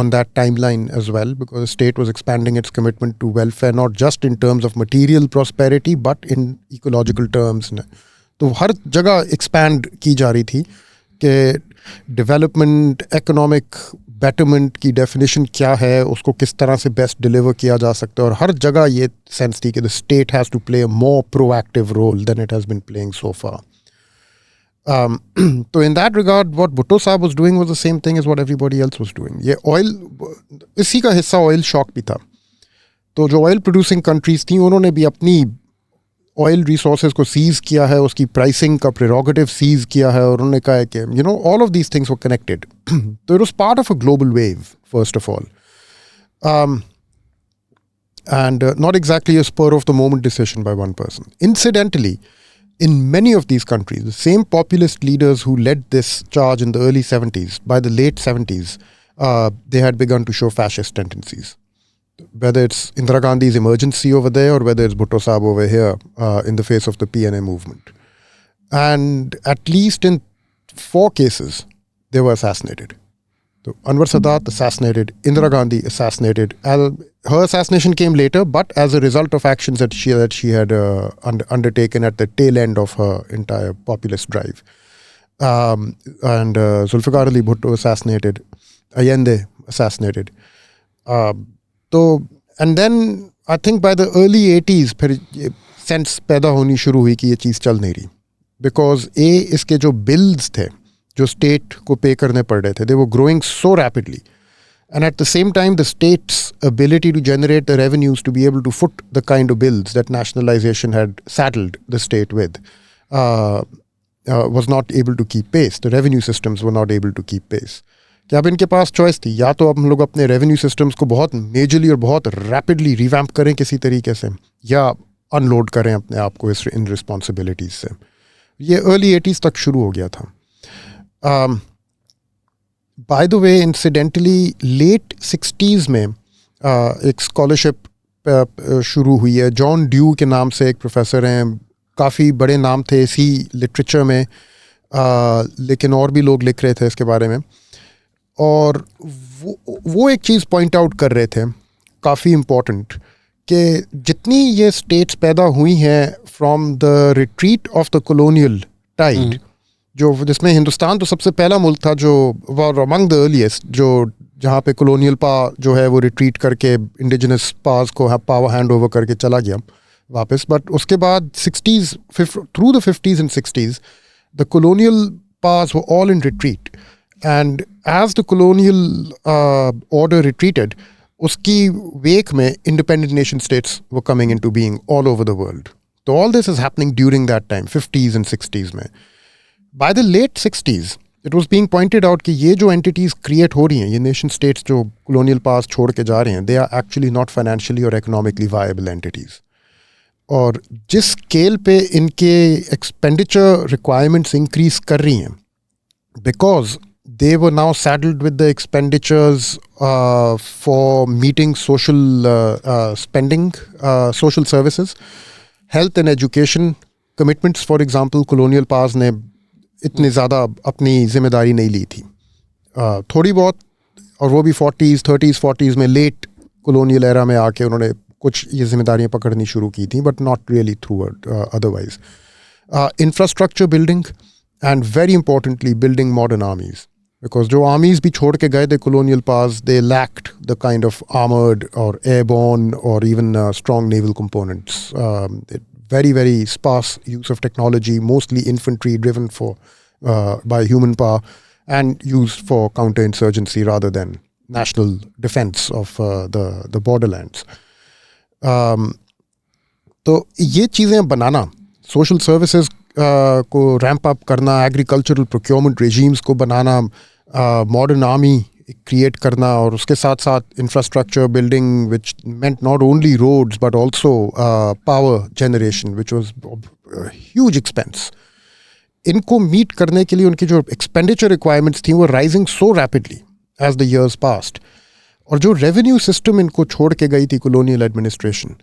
on that timeline as well, because the state was expanding its commitment to welfare, not just in terms of material prosperity but in ecological terms. तो हर जगह expand की जा रही थी कि डेवलपमेंट, इकोनॉमिक बेटरमेंट की definition क्या है, उसको किस तरह से बेस्ट डिलीवर किया जा सकता है। और हर जगह ये सेंस थी कि the state has to play a more proactive role than it has been playing so far. तो in that regard what Bhutto sahab was doing was the same thing as what everybody else was doing. ये oil, इसी का हिस्सा oil shock भी था। तो जो oil producing countries थी उन्होंने भी अपनी ऑयल रिसोर्सेज को सीज किया है, उसकी प्राइसिंग का प्रेरोगेटिव सीज किया है, और उन्होंने कहा है कि you know all of these things were connected. तो it was part of a global wave first of all, and not exactly a spur of the moment decision by one person. Incidentally, in many of these countries, the same populist leaders who led this charge in the early 70s, by the late 70s, they had begun to show fascist tendencies. Whether it's Indira Gandhi's emergency over there or whether it's Bhutto Sahab over here in the face of the PNA movement. And at least in 4 cases, they were assassinated. So Anwar Sadat assassinated, Indira Gandhi assassinated. Her assassination came later, but as a result of actions that she had undertaken at the tail end of her entire populist drive. And Zulfikar Ali Bhutto assassinated, Allende assassinated. तो and then I think by the early 80s फिर sense पैदा होनी शुरू हुई कि ये चीज़ चल नहीं रही। बिकॉज इसके जो बिल्स थे जो स्टेट को पे करने पड़ रहे थे, they were growing so rapidly. And at the same time, the state's ability to generate the revenues to be able to foot the kind of bills that nationalization had saddled the state with was not able to keep pace. The revenue systems were not able to keep pace. कि अब इनके पास choice थी, या तो अब हम लोग अपने रेवेन्यू सिस्टम्स को बहुत मेजरली और बहुत रैपिडली रिवैम्प करें किसी तरीके से, या अनलोड करें अपने आप को इन रिस्पॉन्सिबिलिटीज से. ये अर्ली 80s तक शुरू हो गया था. By the way, incidentally late 60s में एक स्कॉलरशिप शुरू हुई है. जॉन ड्यू के नाम से एक प्रोफेसर हैं, काफ़ी बड़े नाम थे इसी लिटरेचर में, लेकिन और भी लोग लिख रहे थे इसके बारे में. और वो एक चीज़ पॉइंट आउट कर रहे थे काफ़ी इम्पोर्टेंट, कि जितनी ये स्टेट्स पैदा हुई हैं from the retreat of the colonial tide, जो जिसमें हिंदुस्तान तो सबसे पहला मुल्क था जो वर अमंग द अर्लीस्ट, जो जहाँ पे कॉलोनियल पा जो है वो रिट्रीट करके इंडिजिनस पास को पावर हैंड ओवर करके चला गया वापस. बट उसके बाद 60s through the 50s and 60s the colonial powers were all in retreat. And as the colonial order retreated, उसकी वेक में independent nation states were coming into being all over the world. तो all this is happening during that time, 50s and 60s में. By the late 60s, it was being pointed out कि ये जो entities create हो रही हैं, ये nation states जो colonial past छोड़ के जा रहे हैं, they are actually not financially or economically viable entities. और जिस scale पे इनके expenditure requirements increase कर रही हैं, because they were now saddled with the expenditures for meeting social spending, social services, health and education commitments, for example, colonial past ने इतनी ज़्यादा अपनी जिम्मेदारी नहीं ली थी. थोड़ी बहुत, और वो भी 40s 30s 40s में लेट कॉलोनियल एरा में आके उन्होंने कुछ ये जिम्मेदारियाँ पकड़नी शुरू की थी, but not really through otherwise. Infrastructure building and very importantly building modern आर्मीज, because जो आर्मीज भी छोड़ के गए थे colonial pass, they lacked the kind of armoured और एयरबॉर्न और even strong naval components. Very, very sparse use of technology, mostly infantry driven by human power and used for counterinsurgency rather than national defense of the borderlands. तो ये चीज़ें बनाना, social services को ramp up करना, agricultural procurement regimes को बनाना, modern army create करना, और उसके साथ साथ infrastructure building which meant not only roads but also power generation which was huge expense. इनको मीट करने के लिए उनकी जो एक्सपेंडिचर रिक्वायरमेंट्स थी वो rising so rapidly as the years past. और जो रेवेन्यू सिस्टम इनको छोड़ के गई थी colonial administration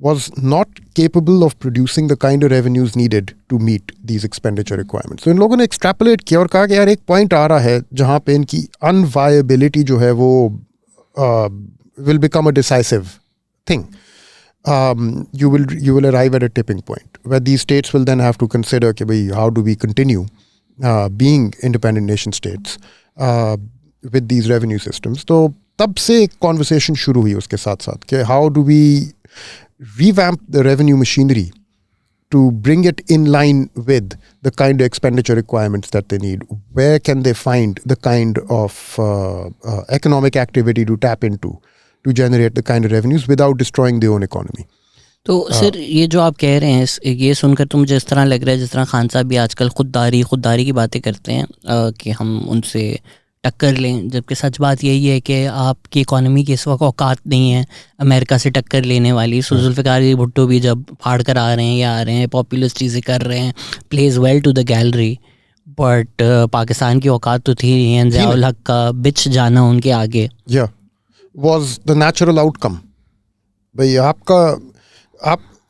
was not capable of producing the kind of revenues needed to meet these expenditure requirements. So इन लोगों ने extrapolate किया और कहा कि यार एक point आ रहा है जहाँ पे इनकी unviability जो है वो will become a decisive thing. You will arrive at a tipping point where these states will then have to consider कि भाई how do we continue being independent nation states with these revenue systems. तो तब से एक conversation शुरू हुई उसके साथ साथ कि how do we revamp the revenue machinery to bring it in line with the kind of expenditure requirements that they need. Where can they find the kind of economic activity to tap into to generate the kind of revenues without destroying their own economy? तो sir ये जो आप कह रहे हैं, ये सुनकर तो मुझे इस तरह लग रहा है जिस तरह खान साहब भी आजकल खुददारी की बातें करते हैं कि हम उनसे टक्कर लें, जबकि सच बात यही है कि आपकी इकॉनमी की इस वक्त औकात नहीं है अमेरिका से टक्कर लेने वाली. सो जुल्फ़िकार अली भुट्टो भी जब फाड़ कर आ रहे हैं या आ रहे हैं, पॉपुलर चीज़ें कर रहे हैं, plays well to the gallery, but Pakistan की औकात तो थी नहीं. ज़ियाउल हक का बिच जाना उनके आगे was the natural outcome. भाई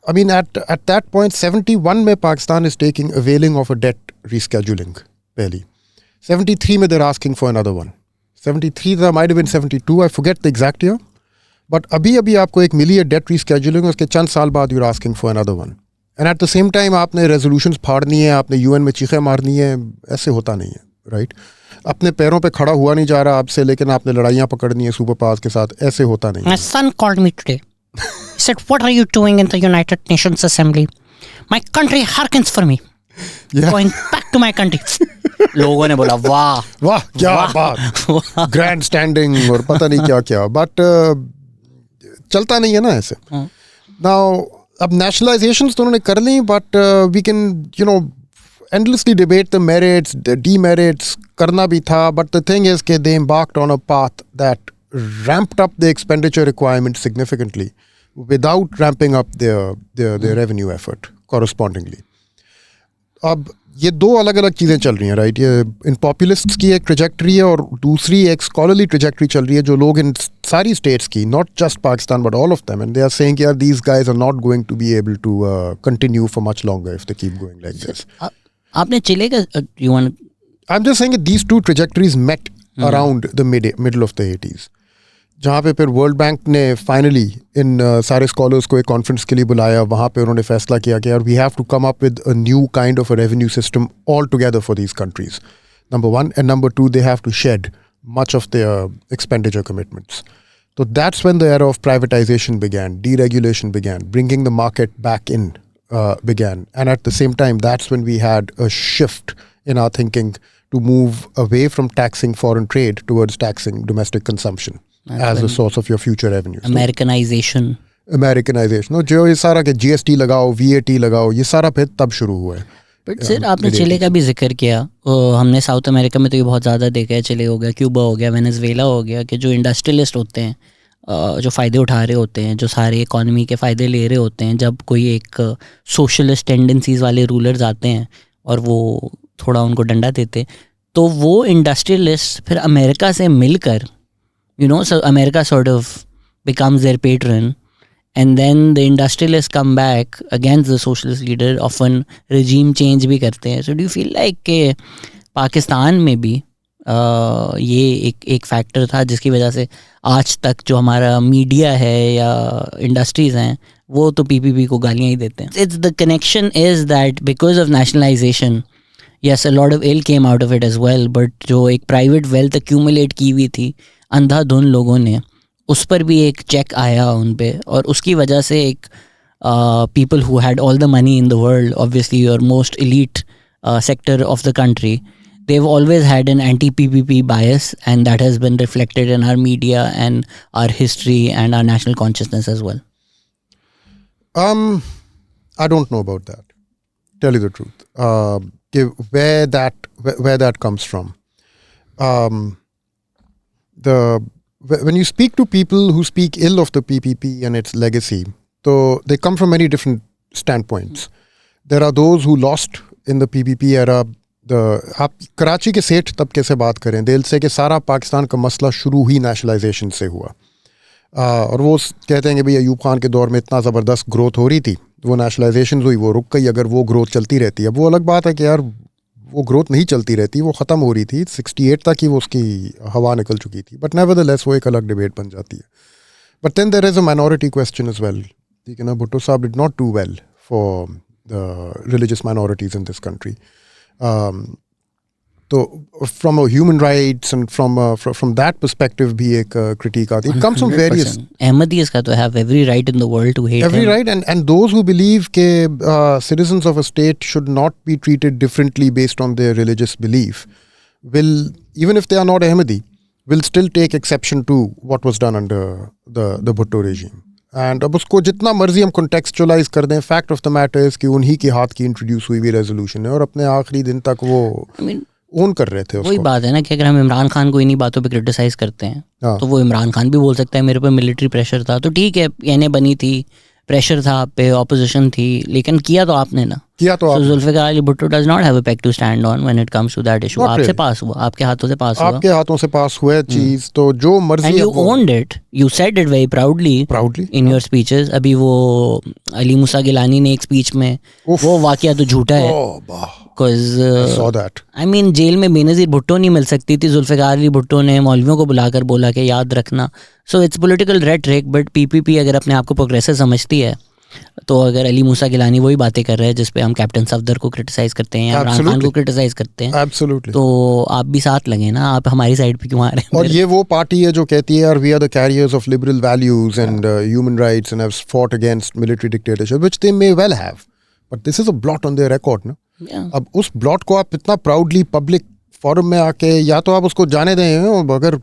I mean at that point 71 में Pakistan is taking availing of a debt rescheduling पहली. 73 में they're asking for another one. 73 that might have been 72, I forget the exact year. But अभी आपको एक मिली है debt rescheduling, उसके चंद साल बाद you're asking for another one. And at the same time आपने resolutions फाड़नी है, आपने UN में चीखें मारनी है, ऐसे होता नहीं है, right? अपने पैरों पे खड़ा हुआ नहीं जा रहा आपसे, लेकिन आपने लड़ाइयाँ पकड़नी है सुपर पावर्स के साथ, ऐसे होता नहीं. My son called me today. He said, "What are you doing in the United Nations Assembly? My country hearkens for me." Yeah. going back to my country. लोगों ने बोला वाह वाह क्या वाह, बात, ग्रैंड स्टैंडिंग और पता नहीं क्या क्या, बट चलता नहीं है ना ऐसे. नाउ अब नेशनलाइजेशंस तो उन्होंने कर ली, but we can endlessly debate the merits, the demerits, करना भी था, but the thing is that they embarked on a path that ramped up the expenditure requirements significantly without ramping up their revenue effort correspondingly. अब ये दो अलग अलग चीज़ें चल रही हैं, राइट? ये इन पॉपुलिस्ट्स की एक ट्रेजेक्ट्री है और दूसरी एक स्कॉलरली ट्रेजेक्ट्री चल रही है जो लोग इन सारी स्टेट्स की, not just Pakistan but all of them, and they are saying यार these guys are not going to be able to continue for much longer if they keep going like this. आपने Chile का you want, I'm just saying that these two trajectories met around the middle of the 80s, जहाँ पे फिर world bank ने finally in सारे scholars को एक conference के लिए बुलाया. वहाँ पे उन्होंने फैसला किया कि यार we have to come up with a new kind of a revenue system all together for these countries, number one, and number two they have to shed much of their expenditure commitments. So that's when the era of privatization began, deregulation began, bringing the market back in began. And at the same time, that's when we had a shift in our thinking to move away from taxing foreign trade towards taxing domestic consumption as a source of your future revenue. Americanization. Americanization. जो ये सारा के GST लगाओ, VAT लगाओ, ये सारा फिर तब शुरू हुआ है. बट सर आपने चिले का भी जिक्र किया, हमने साउथ अमेरिका में तो ये बहुत ज़्यादा देखा है. चिले हो गया, क्यूबा हो गया, वेनेजुएला हो गया, कि जो इंडस्ट्रियलिस्ट होते हैं, जो फ़ायदे उठा रहे होते हैं, जो सारे इकॉनमी के फ़ायदे ले रहे होते हैं, जब कोई एक सोशलिस्ट टेंडेंसीज़ वाले रूलर्स आते हैं और वो थोड़ा उनको डंडा देते, तो वो इंडस्ट्रियलिस्ट फिर अमेरिका से मिलकर America sort of becomes their patron, and then the industrialists come back against the socialist leader, often regime change भी करते हैं. So do you feel like कि पाकिस्तान में भी ये एक फैक्टर था जिसकी वजह से आज तक जो हमारा मीडिया है या इंडस्ट्रीज़ हैं वो तो पीपीपी को गालियाँ ही देते हैं? It's the connection is that because of nationalization, yes, a lot of ill came out of it as well, but जो एक private wealth accumulate की हुई थी अंधाधुन लोगों ने, उस पर भी एक चेक आया उन पे, और उसकी वजह से एक people who had all the money in the world, obviously your most elite sector of the country, they've always had an anti-PPP bias, and that has been reflected in our media and our history and our national consciousness as well. I don't know about that. Tell you the truth. Where that comes from. When you speak to people who speak ill of the PPP and its legacy, so they come from many different standpoints. There are those who lost in the PPP era. आप कराची के सेठ तबके से बात करें, दिल से कि सारा पाकिस्तान का मसला शुरू ही नेशनलाइजेशन से हुआ, और वो कहते हैं कि भाई अयूब खान के दौर में इतना ज़बरदस्त ग्रोथ हो रही थी, वो नेशनलाइजेशन हुई, वो रुक गई. अगर वो ग्रोथ चलती रहती, अब वो अलग बात है कि यार वो ग्रोथ नहीं चलती रहती, वो ख़त्म हो रही थी, 68 तक ही वो उसकी हवा निकल चुकी थी, बट नेवरदलेस वो एक अलग डिबेट बन जाती है. But then there is a minority question as well. ठीक है ना, Bhutto sahab did not do well for the religious minorities in this country. तो from a human rights and from that perspective भी एक critique आती है. It comes from various. Ahmadis का तो have every right in the world to hate every him. right, and those who believe के citizens of a state should not be treated differently based on their religious belief will, even if they are not Ahmadi, will still take exception to what was done under the Bhutto regime. And अब उसको जितना मर्जी हम contextualize कर दें, fact of the matter is कि उन्हीं के हाथ की introduce हुई हुई resolution है, और अपने आखिरी दिन तक वो ओन कर रहे थे उसको. वही बात है ना कि अगर हम इमरान खान को इन्हीं बातों पे क्रिटिसाइज करते हैं तो वो इमरान खान भी बोल सकता है मेरे पे मिलिट्री प्रेशर था, तो ठीक है, एनए बनी थी, प्रेशर था आप पे, ऑपोजिशन थी, लेकिन किया तो आपने ना. किया तो आपने. Zulfikar Ali Bhutto does not have a peg to stand on when it comes to that issue. आपसे पास हुआ, आपके हाथों से पास हुआ, आपके हाथों से पास हुआ चीज, तो जो मर्जी. And you owned it, you said it very proudly in your speeches. अभी वो अली मूसा गिलानी ने एक स्पीच में, वो वाकया तो झूठा है, I mean, जेल में बेनज़ीर भुट्टो नहीं मिल सकती थी, जुल्फ़िकार अली भुट्टो ने मौलवियों को बुलाकर बोला कि याद रखना. So it's political rhetoric, but PPP अगर अपने आप को प्रोग्रेसिव समझती है, तो अगर अली मूसा गिलानी वही बातें कर रहे हैं जिस पे हम कैप्टन सफदर को क्रिटिसाइज करते हैं या इमरान खान को क्रिटिसाइज करते हैं, तो आप भी साथ लगे ना, आप हमारी साइड पे क्यों आ रहे हैं? और ये वो पार्टी है जो कहती है यार we are the carriers of liberal values and human rights and have fought against military dictatorship, which they may well have, but this is a blot on their record. ना, Yeah. अब उस blot को आप इतना proudly public forum में आके या तो आप उसको जाने दें, अगर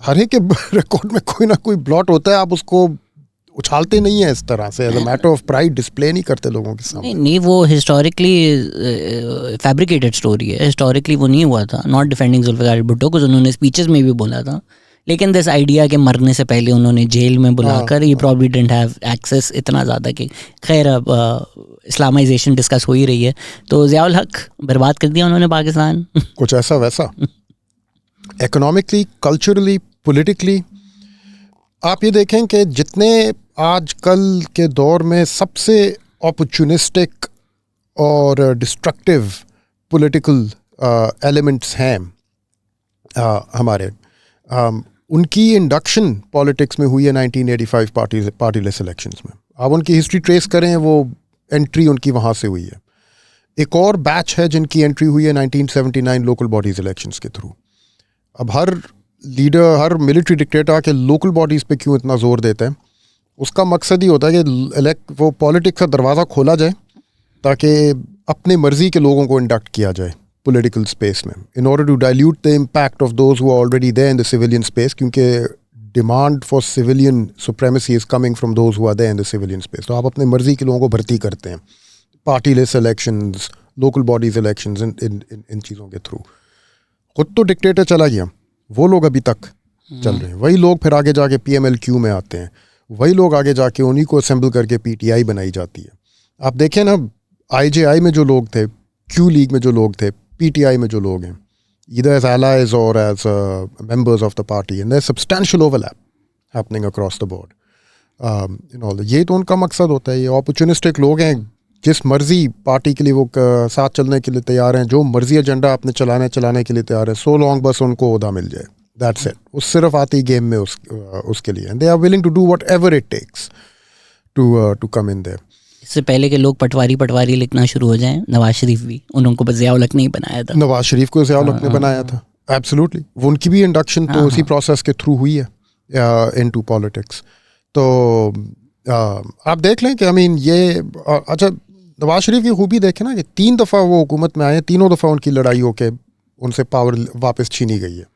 हर एक के रिकॉर्ड में कोई ना कोई ब्लॉट होता है, आप उसको उछालते नहीं है इस तरह से, as a matter of pride display नहीं करते लोगों के सामने। नहीं, वो हिस्टोरिकली फैब्रिकेटेड स्टोरी है, हिस्टोरिकली वो नहीं हुआ था। नॉट डिफेंडिंग जुल्फिकार भुट्टो को, उन्होंने स्पीचेस में भी बोला था, लेकिन दिस आइडिया के मरने से पहले उन्होंने जेल में बुलाकर, ये प्रॉब्ली डिडंट हैव एक्सेस इतना ज़्यादा कि खैर अब इस्लामाइजेशन डिस्कस हो ही रही है, तो ज़ियाउल हक बर्बाद कर दिया उन्होंने पाकिस्तान। कुछ ऐसा वैसा इकोनॉमिकली, कल्चरली, पॉलिटिकली। आप ये देखें कि जितने आजकल के दौर में सबसे अपॉर्चुनिस्टिक और डिस्ट्रक्टिव पॉलिटिकल एलिमेंट्स हैं हमारे, उनकी इंडक्शन पॉलिटिक्स में हुई है 1985 पार्टीलेस इलेक्शंस में। आप उनकी हिस्ट्री ट्रेस करें, वो एंट्री उनकी वहाँ से हुई है। एक और बैच है जिनकी एंट्री हुई है 1979 लोकल बॉडीज़ इलेक्शंस के थ्रू। अब हर लीडर, हर मिलिट्री डिक्टेटर के लोकल बॉडीज़ पे क्यों इतना जोर देते हैं, उसका मकसद ही होता है कि वो पॉलिटिक्स का दरवाज़ा खोला जाए ताकि अपने मर्ज़ी के लोगों को इंडक्ट किया जाए पॉलिटिकल स्पेस में, in order to dilute the impact of those who are already there in the civilian space, क्योंकि demand for civilian supremacy is coming from those who are there in the civilian space. तो आप अपने मर्ज़ी के लोगों को भर्ती करते हैं पार्टीलेस इलेक्शंस, लोकल बॉडीज़ इलेक्शंस, इन चीज़ों के थ्रू। खुद तो डिक्टेटर चला गया, वो लोग अभी तक चल रहे हैं। वही लोग फिर आगे जाके PMLQ में आते हैं, वही लोग आगे जाके उन्हीं को असेंबल करके PTI बनाई जाती है। आप देखें ना, IJI में जो लोग थे, Q लीग में जो लोग थे, PTI में जो लोग हैं, either as allies or as members of the party, and there's substantial overlap happening across the board. ये तो उनका मकसद होता है। ये opportunistic लोग हैं, जिस मर्जी पार्टी के लिए वो साथ चलने के लिए तैयार हैं, जो मर्जी एजेंडा आपने चलाने के लिए तैयार है, सो लॉन्ग बस उनको ओहदा मिल जाए, दैट्स इट। वो सिर्फ आती गेम में उसके लिए, and they are willing to do whatever it takes to come in there. इससे पहले के लोग पटवारी लिखना शुरू हो जाएं, नवाज शरीफ भी, उनको बस ज़ियाउल हक नहीं बनाया था। नवाज शरीफ को ज़ियाउल हक ने बनाया था, एब्सोल्युटली। वो उनकी भी इंडक्शन तो उसी प्रोसेस के थ्रू हुई है इनटू पॉलिटिक्स। तो आप देख लें कि आई मीन ये अच्छा, नवाज शरीफ की खूबी देखें ना कि 3 दफ़ा वो हुकूमत में आए, तीनों दफ़ा उनकी लड़ाई होके उनसे पावर वापस छीनी गई है।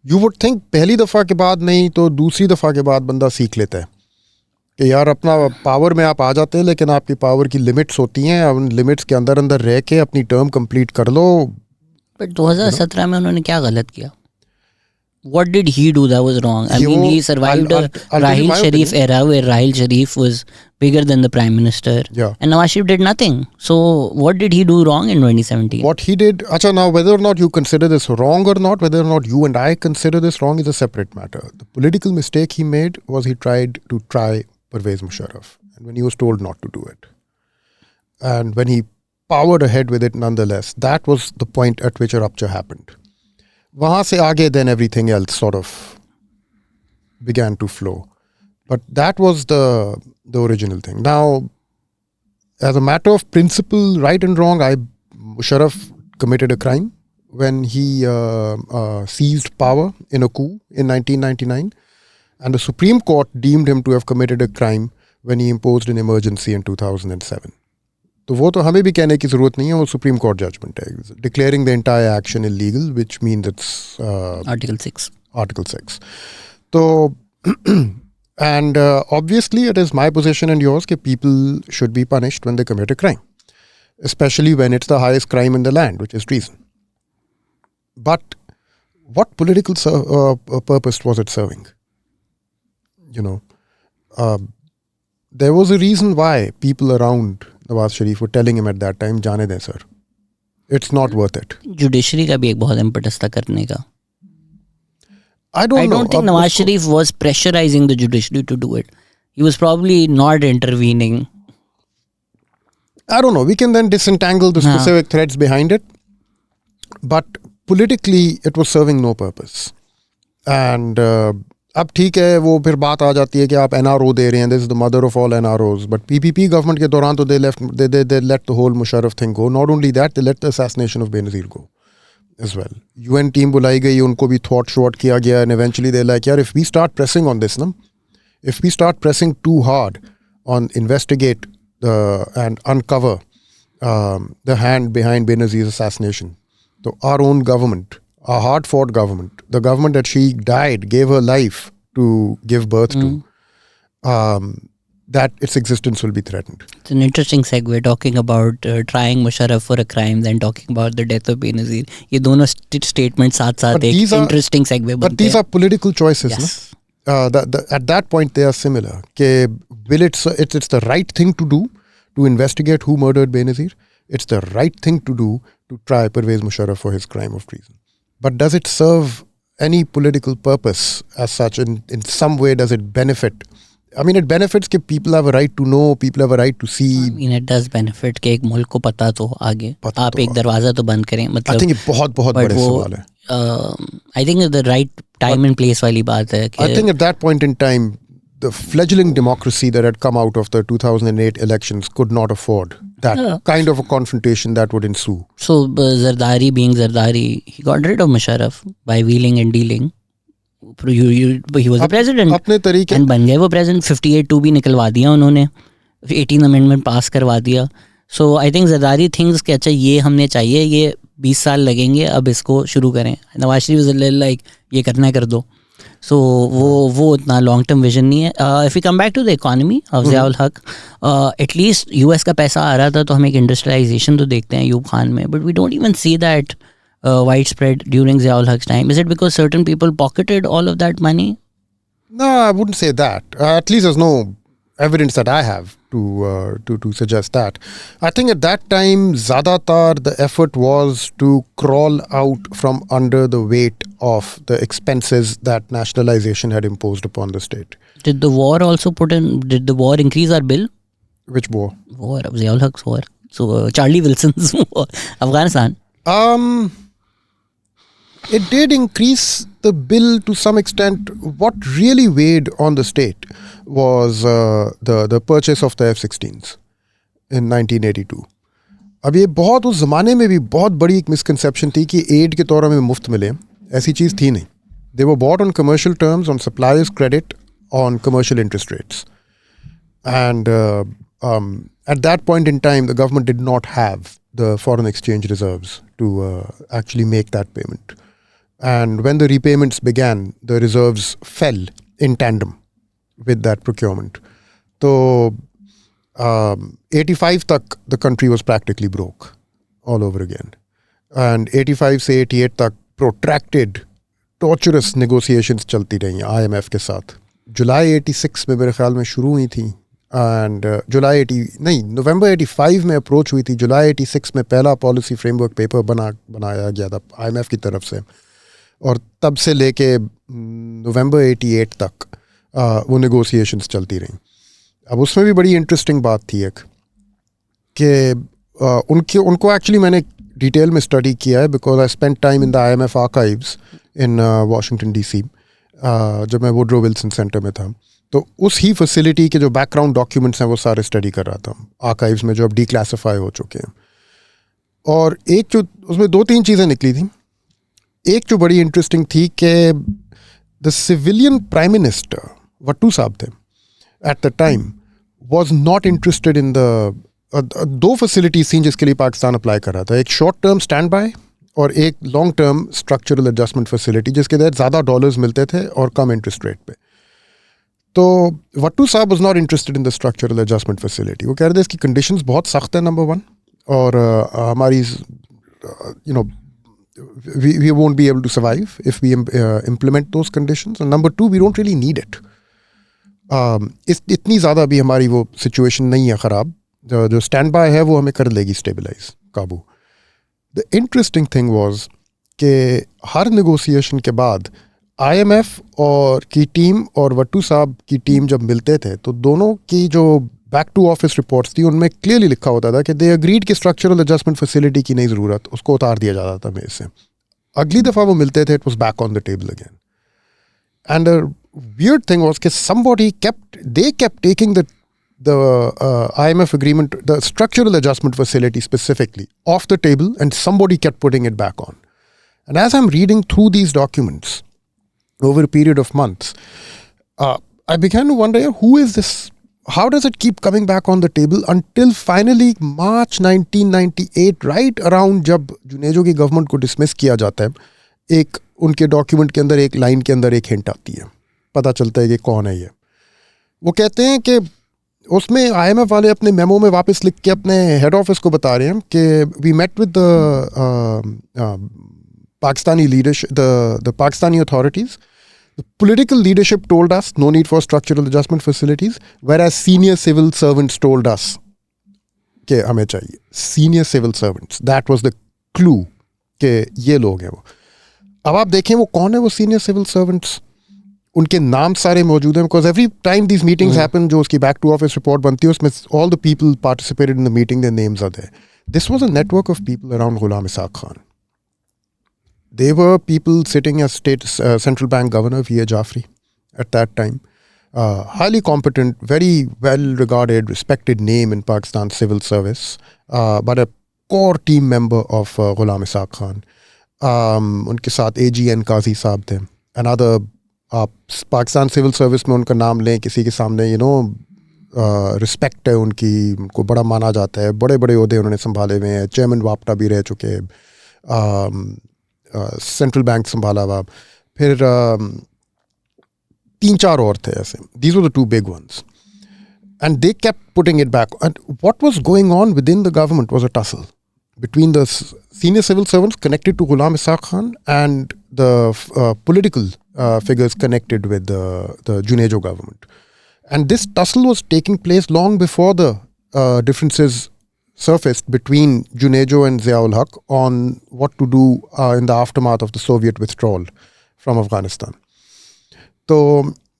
यू वुड थिंक पहली दफ़ा के बाद नहीं तो दूसरी दफ़ा के बाद बंदा सीख लेता है कि यार अपना पावर में आप आ जाते हैं, लेकिन आपकी पावर की लिमिट्स होती हैं, उन लिमिट्स के अंदर अंदर रह के अपनी टर्म कंप्लीट कर लो। बट 2017 में उन्होंने क्या गलत किया? What did he do that was wrong? I mean, he survived a Rahil Sharif era where Rahil Sharif was bigger than the Prime Minister. Yeah. And Nawaz Sharif did nothing. So what did he do wrong in 2017? What he did, acha, now whether or not you consider this wrong or not, whether or not you and I consider this wrong is a separate matter. The political mistake he made was he tried to try Pervez Musharraf, and when he was told not to do it. And when he powered ahead with it nonetheless, that was the point at which a rupture happened. वहाँ से आगे then everything else sort of began to flow. But that was the original thing. Now, as a matter of principle, right and wrong, Musharraf committed a crime when he seized power in a coup in 1999. And the Supreme Court deemed him to have committed a crime when he imposed an emergency in 2007. तो वो तो हमें भी कहने की ज़रूरत नहीं है, वो सुप्रीम कोर्ट जजमेंट है, declaring the entire action illegal, which means it's article 6. तो and obviously it is my position and yours कि people should be punished when they commit a crime, especially when it's the highest crime in the land, which is treason. But what political purpose was it serving? You know, there was a reason why people around Nawaz Sharif were telling him at that time, जाने दें sir, it's not worth it. Judiciary का भी एक बहुत impetus था करने का. I don't think Nawaz Sharif was pressurizing the judiciary to do it. He was probably not intervening. I don't know. We can then disentangle the specific threads behind it. But politically, it was serving no purpose. And अब ठीक है, वो फिर बात आ जाती है कि आप NRO दे रहे हैं, this is the mother of all NROs. But PPP government के दौरान तो they let the whole Musharraf thing go. Not only that, they let the assassination of Benazir go as well. UN team बुलाई गई, उनको भी thwart किया गया, and eventually they're like, यार, if we start pressing on this, if we start pressing too hard on investigate and uncover the hand behind Benazir's assassination. So our own government, our hard-fought government, the government that she died, gave her life to give birth to, that its existence will be threatened. It's an interesting segue talking about trying Musharraf for a crime, then talking about the death of Benazir. ये दोनों statements साथ-साथ एक interesting segue बनते हैं. But these are political choices, yes. At that point, they are similar. It's the right thing to do to investigate who murdered Benazir. It's the right thing to do to try Pervez Musharraf for his crime of treason. But does it serve any political purpose as such? In some way, does it benefit? I mean, it benefits that people have a right to know, people have a right to see. I mean, it does benefit कि एक मुल्क को पता तो आगे आप एक दरवाजा तो बंद करें मतलब. I think ये बहुत बड़े सवाल है. I think the right time and place वाली बात है. I think at that point in time, the fledgling democracy that had come out of the 2008 elections could not afford that kind of a confrontation that would ensue. So Zardari being Zardari, he got rid of Musharraf by wheeling and dealing. He was the president अपने तरीके and बन गए वो president. 58(2) भी निकलवा दिया उन्होंने, 18 amendment पास करवा दिया. So I think Zardari thinks कि अच्छा ये हमने चाहिए, ये 20 साल लगेंगे, अब इसको शुरू करें. Nawaz Sharif was a little like ये करना है कर दो. So वो उतना long term vision नहीं है. If we come back to the economy of Ziaul Haq, at least US का पैसा आ रहा था तो हम एक industrialization तो देखते हैं अयूब खान में, but we don't even see that widespread during Ziaul Haq's time. Is it because certain people pocketed all of that money? No, I wouldn't say that. At least there's no evidence that I have to suggest that. I think at that time, Zadatar, the effort was to crawl out from under the weight of the expenses that nationalization had imposed upon the state. Did the war also did the war increase our bill? Which war? War, Ziaul Haq's war. So Charlie Wilson's war, Afghanistan. It did increase the bill to some extent. What really weighed on the state was the purchase of the F-16s in 1982. अब ये बहुत उस ज़माने में भी बहुत बड़ी एक मिसकंसेप्शन थी कि एड के तौर में मुफ्त मिले, ऐसी चीज़ थी नहीं. They were bought on commercial terms, on suppliers' credit, on commercial interest rates. And at that point in time, the government did not have the foreign exchange reserves to actually make that payment. And when the repayments began, the reserves fell in tandem with that procurement. So 85 tak the country was practically broke all over again. And 85 से 88 तक protracted, torturous negotiations चलती रही IMF के साथ. July 86 में मेरे ख्याल में शुरू हुई थी. And November 85 में अप्रोच हुई थी. July 86 में पहला पॉलिसी फ्रेमवर्क पेपर बनाया गया था IMF की तरफ से. और तब से लेके नवंबर 88 तक वो नेगोशिएशंस चलती रहीं. अब उसमें भी बड़ी इंटरेस्टिंग बात थी एक कि उनको एक्चुअली मैंने डिटेल में स्टडी किया है because I spend time in the IMF archives in Washington DC जब मैं वुडरो विल्सन सेंटर में था. तो उस ही फैसिलिटी के जो बैकग्राउंड डॉक्यूमेंट्स हैं वो सारे स्टडी कर रहा था आर्काइव्स में जो अब डिक्लासिफाई हो चुके हैं. और एक जो उसमें 2-3 चीज़ें निकली थी. एक जो बड़ी इंटरेस्टिंग थी कि the civilian prime minister Wattoo साहब थे at the time was not interested in the 2 facilities थी जिसके लिए पाकिस्तान अप्लाई कर रहा था. एक शॉर्ट टर्म स्टैंड बाय और एक long term structural adjustment facility जिसके तहत ज़्यादा डॉलर्स मिलते थे और कम इंटरेस्ट रेट पे. तो वट्टू साहब was not interested in the structural adjustment facility. वो कह रहे थे इसकी कंडीशंस बहुत सख्त है नंबर 1 और हमारी we won't be able to survive if we implement those conditions. And number 2, we don't really need it. इतनी ज़्यादा भी हमारी वो सिचुएशन नहीं है ख़राब. जो स्टैंड बाय है वो हमें कर लेगी स्टेबलाइज काबू. द इंटरेस्टिंग थिंग वाज कि हर नेगोशिएशन के बाद IMF और की टीम और वट्टू साहब की टीम जब मिलते थे तो दोनों की जो बैक टू ऑफिस रिपोर्ट्स थी उनमें क्लियरली लिखा होता था कि दे अग्रीड कि स्ट्रक्चरल एडजस्टमेंट फैसिलिटी की नहीं ज़रूरत, उसको उतार दिया जाता था मेज से. अगली दफ़ा वो मिलते थे it was back on the table again. And weird thing was that somebody kept taking the IMF agreement, the structural adjustment facility specifically, off the table, and somebody kept putting it back on. And as I'm reading through these documents over a period of months, I began to wonder, who is this how does it keep coming back on the table until finally March 1998, right around जब जुनेजो की government को dismiss किया जाता है, एक उनके document के अंदर एक लाइन के अंदर एक हिंट आती है, पता चलता है कि कौन है ये. वो कहते हैं कि उसमें IMF वाले अपने मेमो में वापस लिख के अपने हेड ऑफिस को बता रहे हैं कि वी मेट विद द Pakistani leadership, the Pakistani authorities. The political leadership told us no need for structural adjustment facilities, whereas senior civil servants told us कि हमें चाहिए. Senior civil servants, that was the clue कि ये लोग हैं वो. अब आप देखें वो कौन है वो senior civil servants. उनके नाम सारे मौजूद हैं because every time these meetings happen, जो उसकी back to office report बनती है उसमें all the people participated in the meeting, their names are there. This was a network of people around Ghulam Ishaq Khan. They were people sitting as central bank governor V.A. Jaffrey at that time. Highly competent, very well-regarded, respected name in Pakistan's civil service, but a core team member of Ghulam Ishaq Khan. उनके साथ AGN काजी साहब थे. Another Pakistan civil service में उनका नाम लें किसी के सामने, रिस्पेक्ट है उनकी, उनको बड़ा माना जाता है. बड़े बड़े ओहदे उन्होंने संभाले हुए हैं. चेयरमैन वापटा भी रह चुके, सेंट्रल बैंक संभाला हुआ. फिर 3-4 और थे ऐसे. These were the 2 big ones. And they kept putting it back. And what was going on within the government was a tussle between the senior civil servants connected to Ghulam Ishaq Khan and the political figures connected with the Junejo government. And this tussle was taking place long before the differences surfaced between Junejo and Ziaul Haq on what to do in the aftermath of the Soviet withdrawal from Afghanistan. So,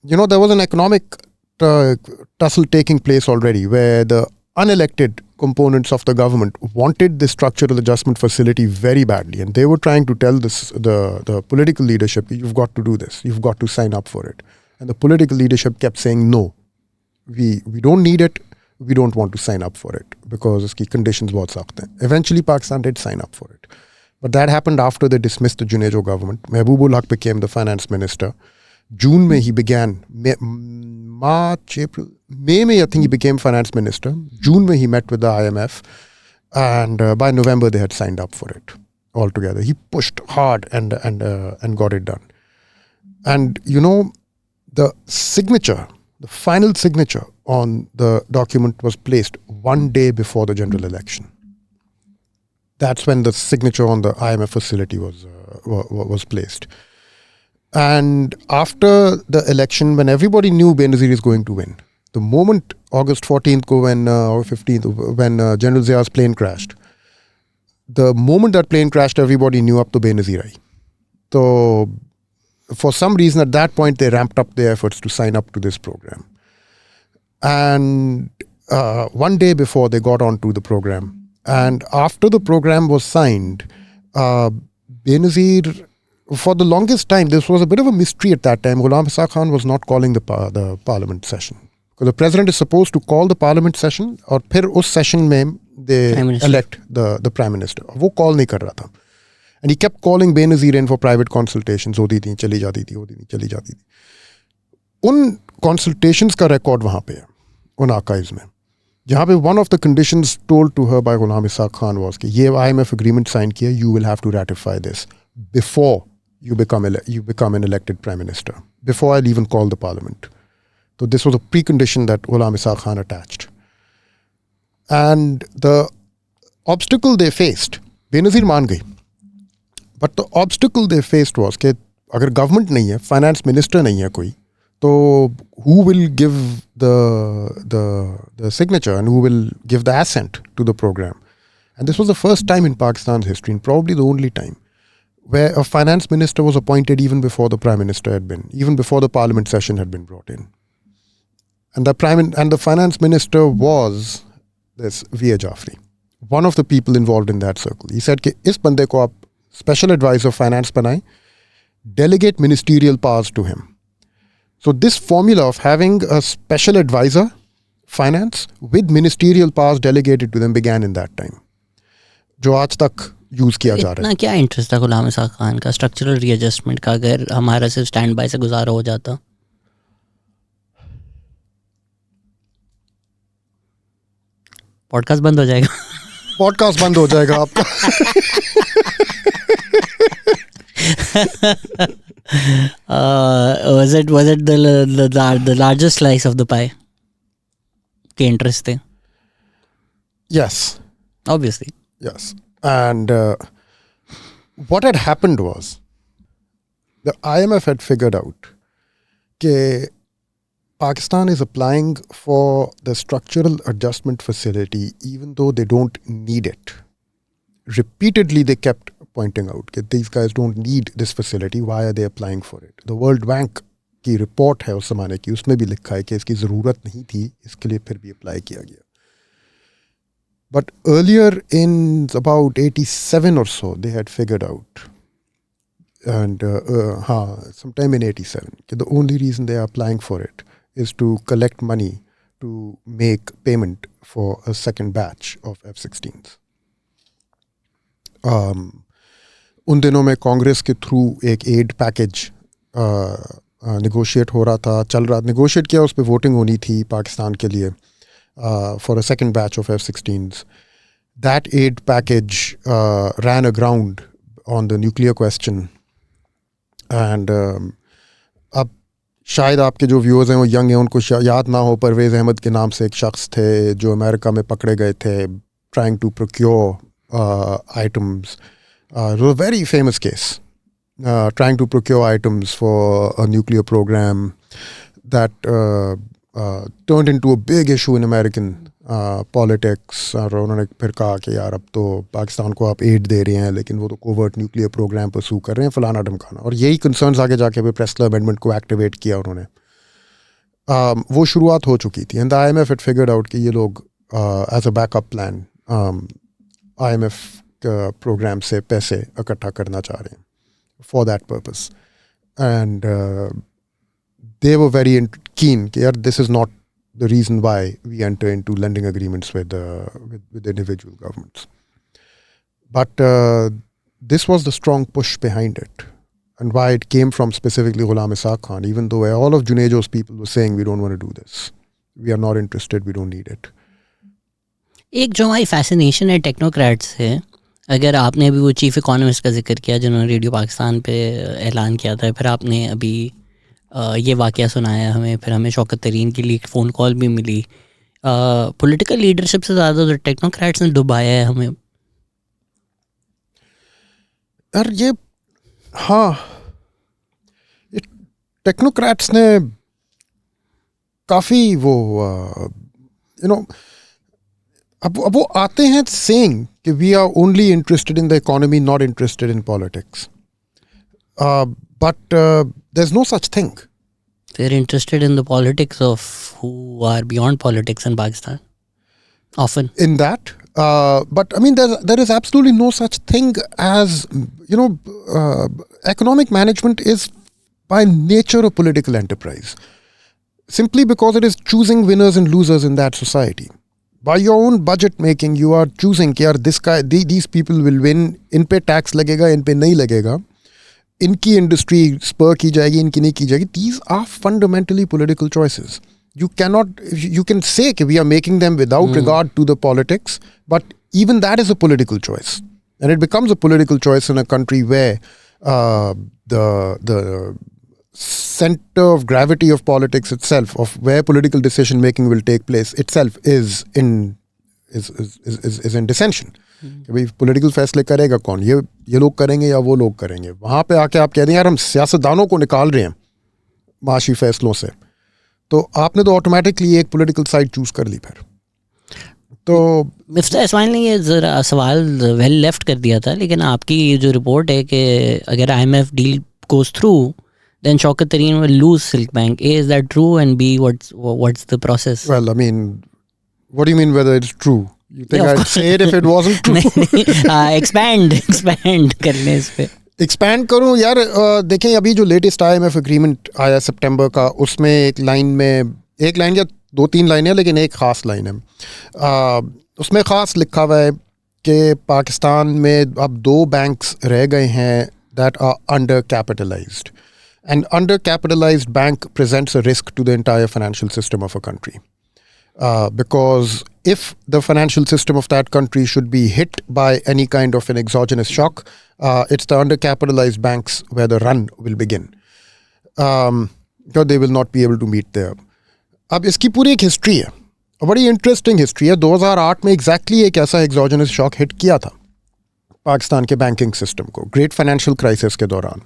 there was an economic tussle taking place already where the unelected components of the government wanted this structural adjustment facility very badly. And they were trying to tell the political leadership, you've got to do this, you've got to sign up for it. And the political leadership kept saying, no, we don't need it. We don't want to sign up for it because its conditions bahut sakht hain. Eventually, Pakistan did sign up for it. But that happened after they dismissed the Junejo government. Mehboob-ul Haq became the finance minister. June mein he began, March, April, May mein I think he became finance minister. June mein he met with the IMF. And by November they had signed up for it altogether. He pushed hard and got it done. And the signature, the final signature on the document was placed one day before the general election. That's when the signature on the IMF facility was placed. And after the election, when everybody knew Benazir is going to win, the moment August 14th or 15th, when General Zia's plane crashed, the moment that plane crashed, everybody knew up to Benazir aayi. So for some reason at that point, they ramped up their efforts to sign up to this program. And one day before they got onto the program, and after the program was signed, Benazir, for the longest time, this was a bit of a mystery at that time. Ghulam Ishaq Khan was not calling the parliament session. Because the president is supposed to call the parliament session, और फिर उस session में they elect the prime minister. वो call नहीं कर रहा था. And he kept calling Benazir in for private consultations. होती थी, चली जाती थी. उन consultations का record वहाँ पे है, उन archives में. जहाँ पे one of the conditions told to her by Ghulam Ishaq Khan was कि ये IMF agreement sign किया, you will have to ratify this before you become an elected prime minister, before I'll even call the parliament. So this was a precondition that Ghulam Ishaq Khan attached. And the obstacle they faced, Benazir मान गई. But the obstacle they faced was कि अगर government नहीं है, finance minister नहीं है कोई, तो who will give the signature and who will give the assent to the program? And this was the first time in Pakistan's history, and probably the only time, where a finance minister was appointed even before the prime minister had been, even before the parliament session had been brought in. And the finance minister was this V.A. Jaffrey, one of the people involved in that circle. He said कि इस बंदे को आप special advisor finance बनाएं, delegate ministerial powers to him. So this formula of having a special advisor finance with ministerial powers delegated to them began in that time, जो आज तक use किया जा रहा है. इतना क्या इंटरेस्ट था गुलाम इसाक खान का स्ट्रक्चरल रीएडजस्टमेंट का, अगर हमारा सिर्फ स्टैंड बाय से गुजारा हो जाता? पॉडकास्ट बंद हो जाएगा. पॉडकास्ट बंद हो जाएगा आपका. Was it the largest slice of the pie? के interest थे? Yes. Obviously. Yes. And what had happened was the IMF had figured out that Pakistan is applying for the structural adjustment facility even though they don't need it. Repeatedly, they kept pointing out that these guys don't need this facility. Why are they applying for it? The World Bank की report है उस ज़माने की, उसमें भी लिखा है कि इसकी ज़रूरत नहीं थी, इसके लिए फिर भी अप्लाई किया गया. But earlier in about 87 or so, they had figured out, and sometime in 87, the only reason they are applying for it is to collect money to make payment for a second batch of F-16s. उन दिनों में कांग्रेस के through एक add package negotiate हो रहा था, चल रहा, नेगोशिएट किया, उस पर वोटिंग होनी थी पाकिस्तान के लिए for a second batch of F-16s. That aid package ran aground on the nuclear question. And अब शायद आपके जो व्यूअर्स हैं वो यंग हैं, उनको याद ना हो, परवेज़ अहमद के नाम से एक शख्स थे जो अमेरिका में पकड़े गए थे trying to procure items. It was a very famous case, trying to procure items for a nuclear program that turned into a big issue in American politics. और उन्होंने फिर कहा कि यार अब तो पाकिस्तान को आप एड दे रहे हैं लेकिन वो तो कोवर्ट न्यूक्लियर प्रोग्राम परसू कर रहे हैं, फलाना ढमकाना. और यही कंसर्न्स आगे जाके फिर प्रेस्लर अमेंडमेंट को एक्टिवेट किया उन्होंने. वो शुरुआत हो चुकी थी. And the IMF had figured out कि ये लोग एज अ बैकअप प्लान IMF प्रोग्राम से पैसे इकट्ठा करना चाह रहे हैं for that purpose. And they were very keen that this is not the reason why we enter into lending agreements with individual governments. But this was the strong push behind it, and why it came from specifically Ghulam Ishaq Khan, even though all of Junaid's people were saying we don't want to do this, we are not interested, we don't need it. एक जो हमारी fascination है technocrats से, अगर आपने अभी वो chief economist का जिक्र किया जिन्होंने रेडियो पाकिस्तान पे ऐलान किया था, फिर आपने अभी ये वाक़या सुनाया हमें, फिर हमें शौकत तरीन की लीक फ़ोन कॉल भी मिली. पॉलिटिकल लीडरशिप से ज़्यादा तो टेक्नोक्रेट्स ने डुबाया है हमें. यार ये टेक्नोक्रेट्स ने काफ़ी वो अब वो आते हैं सेइंग कि we are only interested in the economy, not interested in politics. But there's no such thing. They're interested in the politics of who are beyond politics in Pakistan. Often. In that. But I mean, there is absolutely no such thing as, economic management is by nature a political enterprise. Simply because it is choosing winners and losers in that society. By your own budget making, you are choosing कि यार these people will win, इन पे tax लगेगा, इन पे नहीं लगेगा. इनकी industry spur की जाएगी, इनकी नहीं की जाएगी. These are fundamentally political choices. You can say that we are making them without regard to the politics, but even that is a political choice. And it becomes a political choice in a country where the center of gravity of politics itself, of where political decision making will take place itself, is in dissension. कि भाई political फैसले करेगा कौन, ये लोग करेंगे या वो लोग करेंगे. वहाँ पे आके आप कह दें यार हम सियासतदानों को निकाल रहे हैं माशी फैसलों से, तो आपने तो ऑटोमेटिकली एक पॉलिटिकल साइड चूज कर ली. फिर तो मिफ्ता इस्माइल ने ये ज़रा सवाल वेल लेफ्ट कर दिया था, लेकिन आपकी जो रिपोर्ट है कि अगर IMF deal goes through then Shaukat Tareen will lose Silk Bank. A, is that true? And B, what's the process? Well, I mean, what do you mean whether it's true? You think I'd say it if it wasn't true? expand करने इस पे. Expand करूँ यार. देखें अभी जो latest IMF agreement आया सितंबर का, उसमें एक लाइन या 2-3 लाइनें, लेकिन एक ख़ास लाइन है. उसमें ख़ास लिखा हुआ है कि पाकिस्तान में अब 2 बैंक्स रह गए हैं that are undercapitalized. An undercapitalized bank presents a risk to the entire financial system of a country. because if the financial system of that country should be hit by any kind of an exogenous shock, it's the undercapitalized banks where the run will begin. Because they will not be able to meet there. अब इसकी पूरी एक history है, बड़ी interesting history है. 2008 में exactly एक ऐसा एक्सोजेनस शॉक हिट किया था पाकिस्तान के बैंकिंग सिस्टम को, ग्रेट फाइनेंशियल क्राइसिस के दौरान.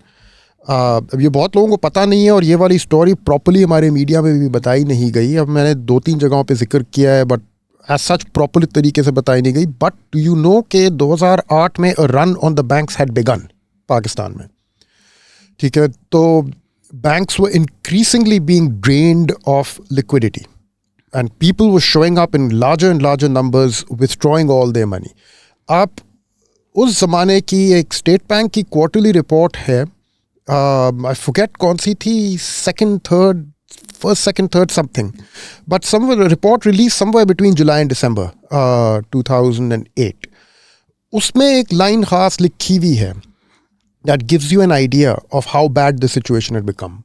अब ये बहुत लोगों को पता नहीं है और ये वाली स्टोरी प्रॉपर्ली हमारे मीडिया में भी बताई नहीं गई. अब मैंने 2-3 जगहों पे जिक्र किया है, बट एज सच प्रॉपर्ली तरीके से बताई नहीं गई. बट डू यू नो कि 2008 में a run on the banks had begun Pakistan में. ठीक है, तो banks were increasingly being drained of liquidity and people were showing up in larger and larger numbers withdrawing all their money. आप उस ज़माने की एक स्टेट बैंक की क्वार्टरली रिपोर्ट है, I forget कौन सी थी, first, second, third something, but somewhere a report released somewhere between July and December 2008. उसमें एक लाइन ख़ास लिखी हुई है that gives you an idea of how bad the situation had become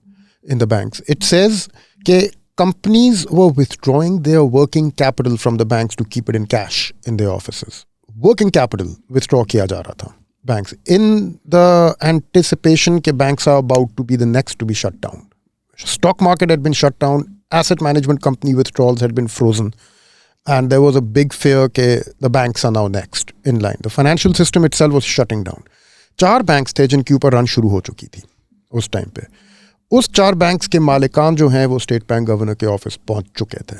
in the banks. It says that companies were withdrawing their working capital from the banks to keep it in cash in their offices. Working capital withdraw kiya ja raha tha banks in the anticipation that banks are about to be the next to be shut down. Stock market had been shut down, asset management company withdrawals had been frozen, and there was a big fear that the banks are now next in line. The financial system itself was shutting down. 4 banks थे जिनके ऊपर run शुरू हो चुकी थी उस time पे. उस 4 बैंक्स के मालिकान जो हैं वो स्टेट बैंक गवर्नर के ऑफिस पहुंच चुके थे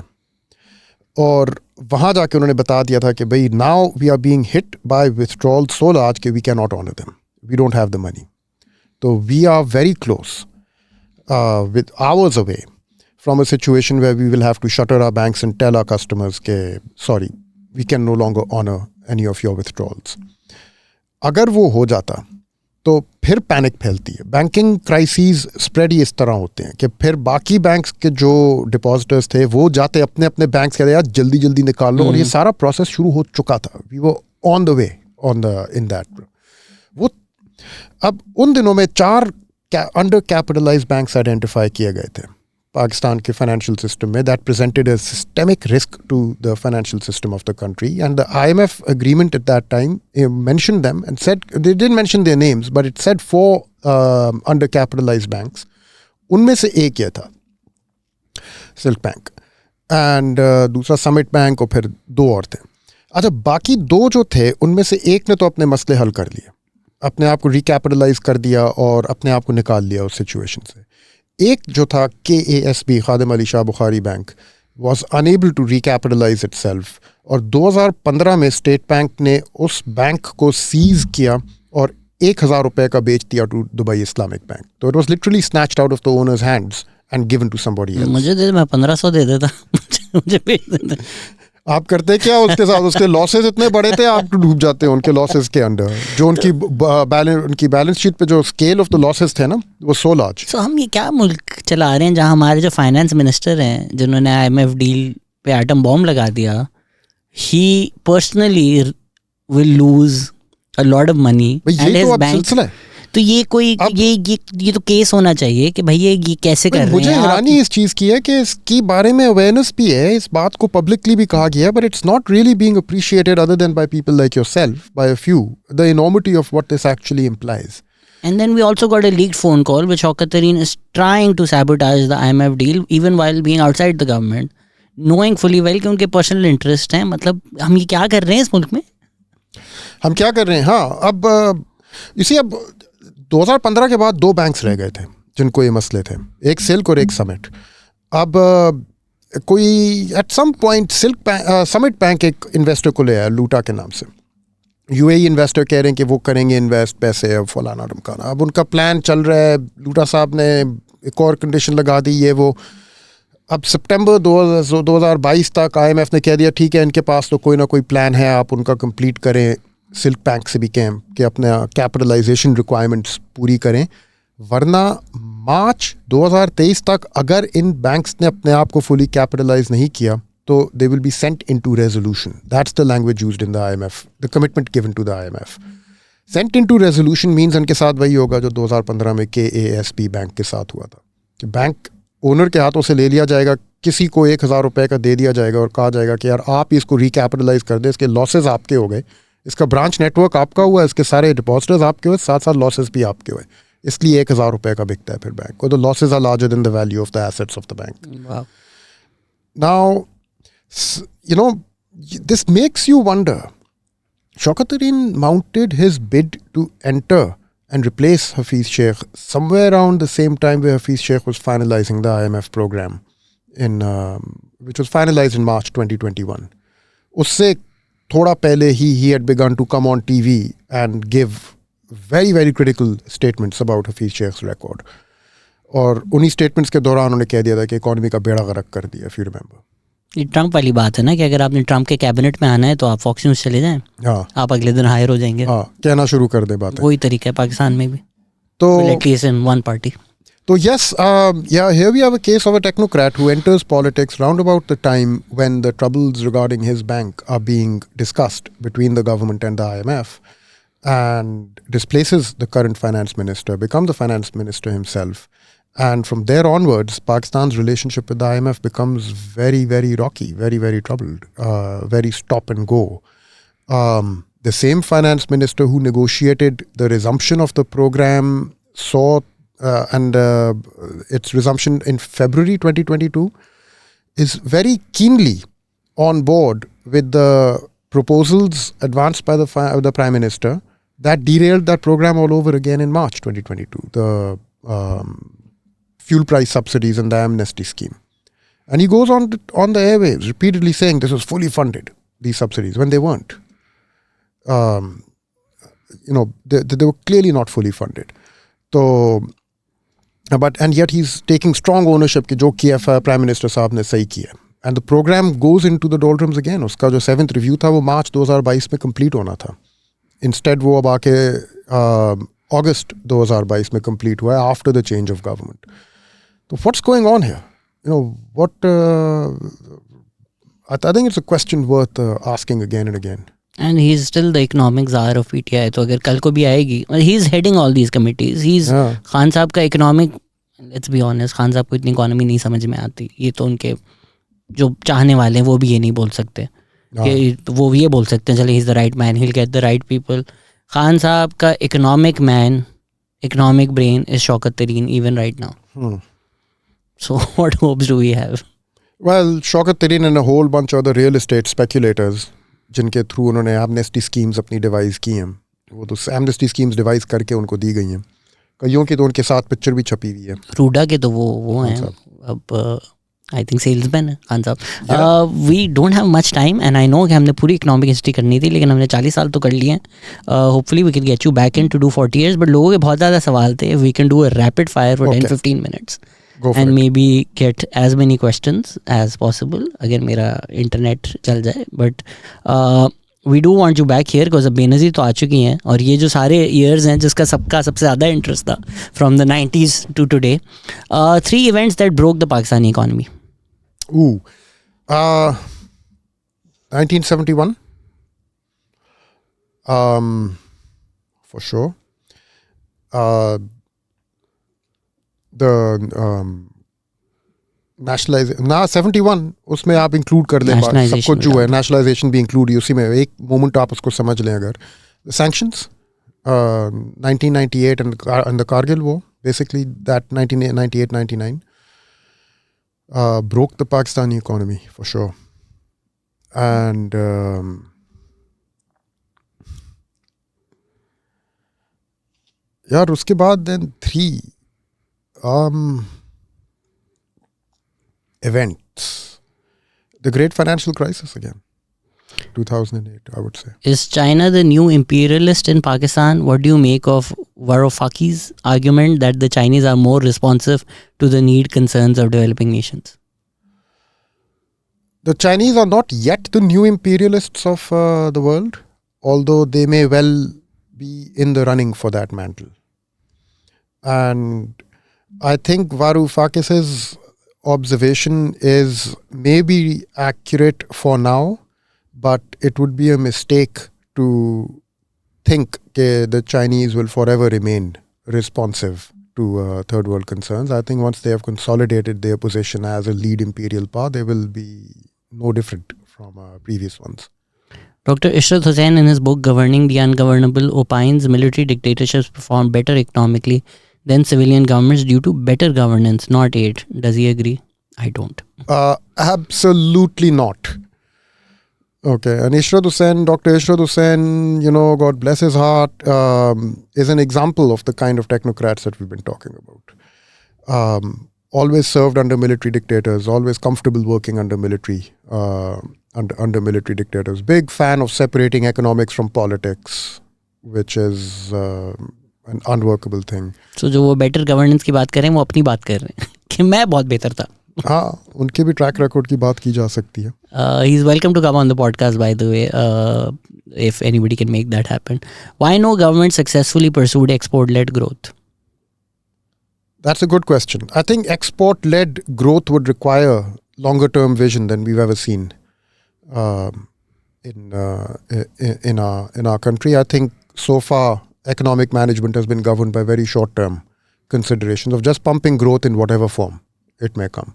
और वहाँ जाके उन्होंने बता दिया था कि भाई now we are being hit by withdrawal so large कि we can not honour them, we don't have the money. तो we are very close with hours away from a situation where we will have to shutter our banks and tell our customers के sorry we can no longer honour any of your withdrawals. अगर वो हो जाता तो फिर panic फैलती है. Banking crisis spread ही इस तरह होते हैं कि फिर बाकी बैंक्स के जो डिपॉजिटर्स थे वो जाते अपने अपने बैंक्स कहते यार जल्दी जल्दी निकाल लो, और ये सारा प्रोसेस शुरू हो चुका था. वी वो on the way in that वो. अब उन दिनों में 4 अंडर कैपिटलाइज्ड बैंक्स आइडेंटिफाई किए गए थे पाकिस्तान के फाइनेंशियल सिस्टम में that presented a systemic risk to the financial system of the country, and the IMF agreement at that time mentioned them and said, they didn't mention their names, but it said 4 undercapitalized banks. उनमें से एक ये था silk bank and दूसरा summit bank और फिर 2 और थे. अच्छा, बाकी 2 जो थे उनमें से एक ने तो अपने मसले हल कर लिए, अपने आप को रिकैपिटलाइज कर दिया और अपने आप को निकाल लिया उस सिचुएशन से. एक जो था KASB Khadim Ali Shah Bukhari bank was unable to recapitalize itself, और 2015 में स्टेट बैंक ने उस बैंक को सीज किया और 1,000 रुपए का बेच दिया टू दुबई इस्लामिक बैंक. तो it was literally snatched out of the owners hands and given to somebody else. मुझे दे, मैं 1500 दे देता मुझे बेच देता. आप करते क्या उसके साथ? उसके लॉसेस इतने बड़े थे, आप डूब जाते हैं उनके लॉसेस के अंडर. जो उनकी बैलेंस शीट पे जो स्केल ऑफ द लॉसेस थे ना वो सो लार्ज. सो हम ये क्या मुल्क चला रहे हैं जहाँ हमारे जो फाइनेंस मिनिस्टर हैं जिन्होंने IMF डील पे एटम बॉम्ब लगा दिया, he personally will lose a lot of money and his bank. तो ये कोई ये तो केस होना चाहिए कि भाई ये कैसे कर रहे हैं. मुझे हैरानी इस चीज़ की है कि इसके बारे में अवेयरनेस भी है, इस बात को पब्लिकली भी कहा गया है, but it's not really being appreciated other than by people like yourself, by a few, the enormity of what this actually implies. And then we also got a leaked phone call which Shaukat Tareen is trying to sabotage the IMF deal even while being outside the government, knowing fully well कि उनके personal interest हैं. मतलब हम ये क्या कर रहे हैं इस मुल्क में? हम क्या कर रहे हैं? हाँ, अब इसी अब 2015 के बाद 2 बैंक्स रह गए थे जिनको ये मसले थे, एक सिल्क और एक समिट. अब कोई at some point summit bank एक इन्वेस्टर को ले आया लूटा के नाम से. UAE इन्वेस्टर कह रहे हैं कि वो करेंगे इन्वेस्ट पैसे, अब फलाना ढमकाना. अब उनका प्लान चल रहा है, लूटा साहब ने एक और कंडीशन लगा दी ये वो. अब सितंबर 2022 तक IMF ने कह दिया ठीक है इनके पास तो कोई ना कोई प्लान है, आप उनका कंप्लीट करें. सिल्क बैंक से भी कहें कि अपने कैपिटलाइजेशन रिक्वायरमेंट्स पूरी करें, वरना मार्च 2023 तक अगर इन बैंक्स ने अपने आप को फुली कैपिटलाइज नहीं किया तो they will be sent into resolution. That's the language used in the IMF, the commitment given to the IMF. Sent into resolution means उनके साथ वही होगा जो 2015 में KASB बैंक के साथ हुआ था कि बैंक ओनर के हाथों से ले लिया जाएगा किसी को 1,000 रुपए का दे दिया जाएगा और कहा जाएगा कि यार आप इसको रिकैपिटलाइज कर दें, इसके लॉसेस आपके हो गए, इसका ब्रांच नेटवर्क आपका हुआ, इसके सारे डिपॉजिटर्स आपके हुए, साथ साथ लॉसेस भी आपके हुए, इसलिए 1,000 रुपए का बिकता है फिर बैंक, और the losses are larger than the value of the assets of the bank. Now, this makes you wonder. Shaukat Tareen mounted his bid to enter and replace Hafiz Sheikh somewhere around the same time where Hafiz Sheikh was finalizing the IMF program, which was finalized in March 2021. Usse thoda pehle he had begun to come on TV and give very, very critical statements about Hafiz Sheikh's record. और उन्हीं statements के दौरान उन्होंने कह दिया था कि economy का बेड़ा गर्क कर दिया, इफ यू रिमेंबर. ये ट्रम्प वाली बात है ना कि अगर आपने ट्रम्प के कैबिनेट में आना है तो आप फॉक्स न्यूज़ चले जाएं, हाँ, आप अगले दिन हायर हो जाएंगे. हाँ, कहना शुरू कर दे बात. वही तरीका है पाकिस्तान में भी, तो at least in one party. So yes, here we have a case of a technocrat who enters politics round about the time when the troubles regarding his bank are being discussed between the government and the IMF, and displaces the current finance minister, becomes the finance minister himself. And from there onwards, Pakistan's relationship with the IMF becomes very, very rocky, very, very troubled, very stop and go. The same finance minister who negotiated the resumption of the program saw its resumption in February 2022 is very keenly on board with the proposals advanced by the Prime Minister that derailed that program all over again in March 2022, the fuel price subsidies and the amnesty scheme. And he goes on the airwaves repeatedly saying this was fully funded, these subsidies, when they weren't. They were clearly not fully funded. So, and yet he's taking strong ownership कि जो किया prime minister साहब ने सही किया. And the program goes into the doldrums again. उसका जो 7th review था वो मार्च 2022 में complete होना था. Instead वो अब आके अगस्त 2022 में complete हुआ है after the change of government. So what's going on here? I think it's a question worth asking again and again. And he's still the economic czar of PTI. तो अगर कल को भी आएगी, he's heading all these committees. Khan साहब का economic, let's be honest, Khan साहब को इतनी इकोनॉमी नहीं समझ में आती. ये तो उनके जो चाहने वाले हैं वो भी ये नहीं बोल सकते कि वो भी ये बोल सकते हैं चले he's the right man, he'll get the right people. Khan साहब का economic man, economic brain is Shaukat Tareen even right now. So what hopes do we have? Well, Shaukat Tareen and a whole bunch of other real estate speculators जिनके through उन्होंने amnesty schemes अपनी device की हैं, वो तो amnesty schemes device करके उनको दी गई हैं. कईयों की तो उनके साथ पिक्चर भी छपी हुई है. रूडा के तो वो हैं अब आई थिंक सेल्समैन है Khan sahab. We don't have much time and I know कि हमने पूरी इकोनॉमिक हिस्ट्री करनी थी, लेकिन हमने 40 साल तो कर लिए हैं. Hopefully we can get you back in to do 40 years, but लोगों के बहुत ज़्यादा सवाल थे. We can do a rapid fire for 10-15 minutes and maybe get as many questions as possible अगर मेरा इंटरनेट चल जाए. But we do want you back here because अब बेनज़ीर तो आ चुकी हैं और ये जो सारे years हैं जिसका सबका सबसे ज़्यादा इंटरेस्ट था from the 90s to today. 3 events that broke the Pakistani economy. 1971 for sure. The nationalization 71 उसमें आप इंक्लूड कर लें सब कुछ जो है, नेशनलाइजेशन भी इंक्लूड ही उसी में. एक मोमेंट आप उसको समझ लें अगर. Sanctions 1998 and the Kargil war, basically that 1998-99 broke the Pakistani economy for sure. And यार उसके बाद then 3 events. The great financial crisis again, 2008, I would say. Is China the new imperialist in Pakistan? What do you make of Varoufaki's argument that the Chinese are more responsive to the need concerns of developing nations? The Chinese are not yet the new imperialists of the world, although they may well be in the running for that mantle. And I think Varoufakis's observation is maybe accurate for now, but it would be a mistake to think that the Chinese will forever remain responsive to third world concerns. I think once they have consolidated their position as a lead imperial power, they will be no different from previous ones. Dr. Ishrat Hussain, in his book Governing the Ungovernable, opines military dictatorships perform better economically than civilian governments due to better governance, not aid. Does he agree? I don't. Absolutely not. Okay, and Ishrat Hussain, Dr. Ishrat Hussain, God bless his heart, is an example of the kind of technocrats that we've been talking about. Always served under military dictators, always comfortable working under military military dictators. Big fan of separating economics from politics, which is an unworkable thing. So जो वो better governance की बात कर रहे हैं वो अपनी बात कर रहे हैं कि मैं बहुत बेहतर था. हाँ, उनके भी ट्रैक रिकॉर्ड की बात की जा सकती है. He is welcome to come on the podcast, by the way, if anybody can make that happen. Why no government successfully pursued export-led growth? That's a good question. I think export-led growth would require longer-term vision than we've ever seen in our country. I think so far economic management has been governed by very short-term considerations of just pumping growth in whatever form it may come.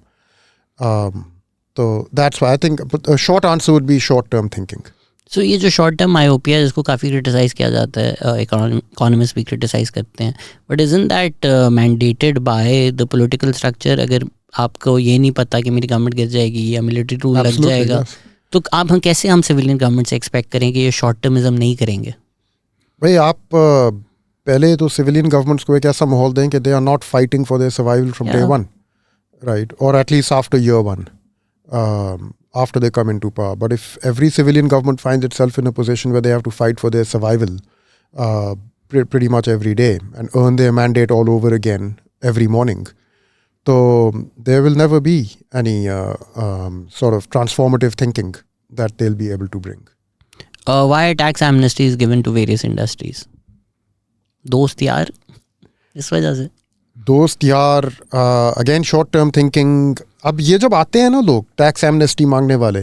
So that's why I think a short answer would be short-term thinking. So ये जो short term myopia जिसको काफ़ी criticise किया जाता है, economist भी criticise करते हैं, but isn't that mandated by the political structure? अगर आपको ये नहीं पता कि मेरी गवर्नमेंट गिर जाएगी या मिलिट्री रूल लग जाएगा, तो हम सिविलियन गवर्नमेंट से एक्सपेक्ट करें कि ये शॉर्ट टर्मिज्म नहीं करेंगे? भाई आप पहले तो सिविलियन गवर्नमेंट्स को एक ऐसा माहौल दें कि they are not fighting for their survival from day one, right, और at least after year one. After they come into power. But if every civilian government finds itself in a position where they have to fight for their survival pretty much every day and earn their mandate all over again every morning, so there will never be any sort of transformative thinking that they'll be able to bring. Why are tax amnesties given to various industries? दोस्त यार, इस वजह से. दोस्त यार, again short term thinking. अब ये जब आते हैं ना लोग टैक्स एमनेस्टी मांगने वाले,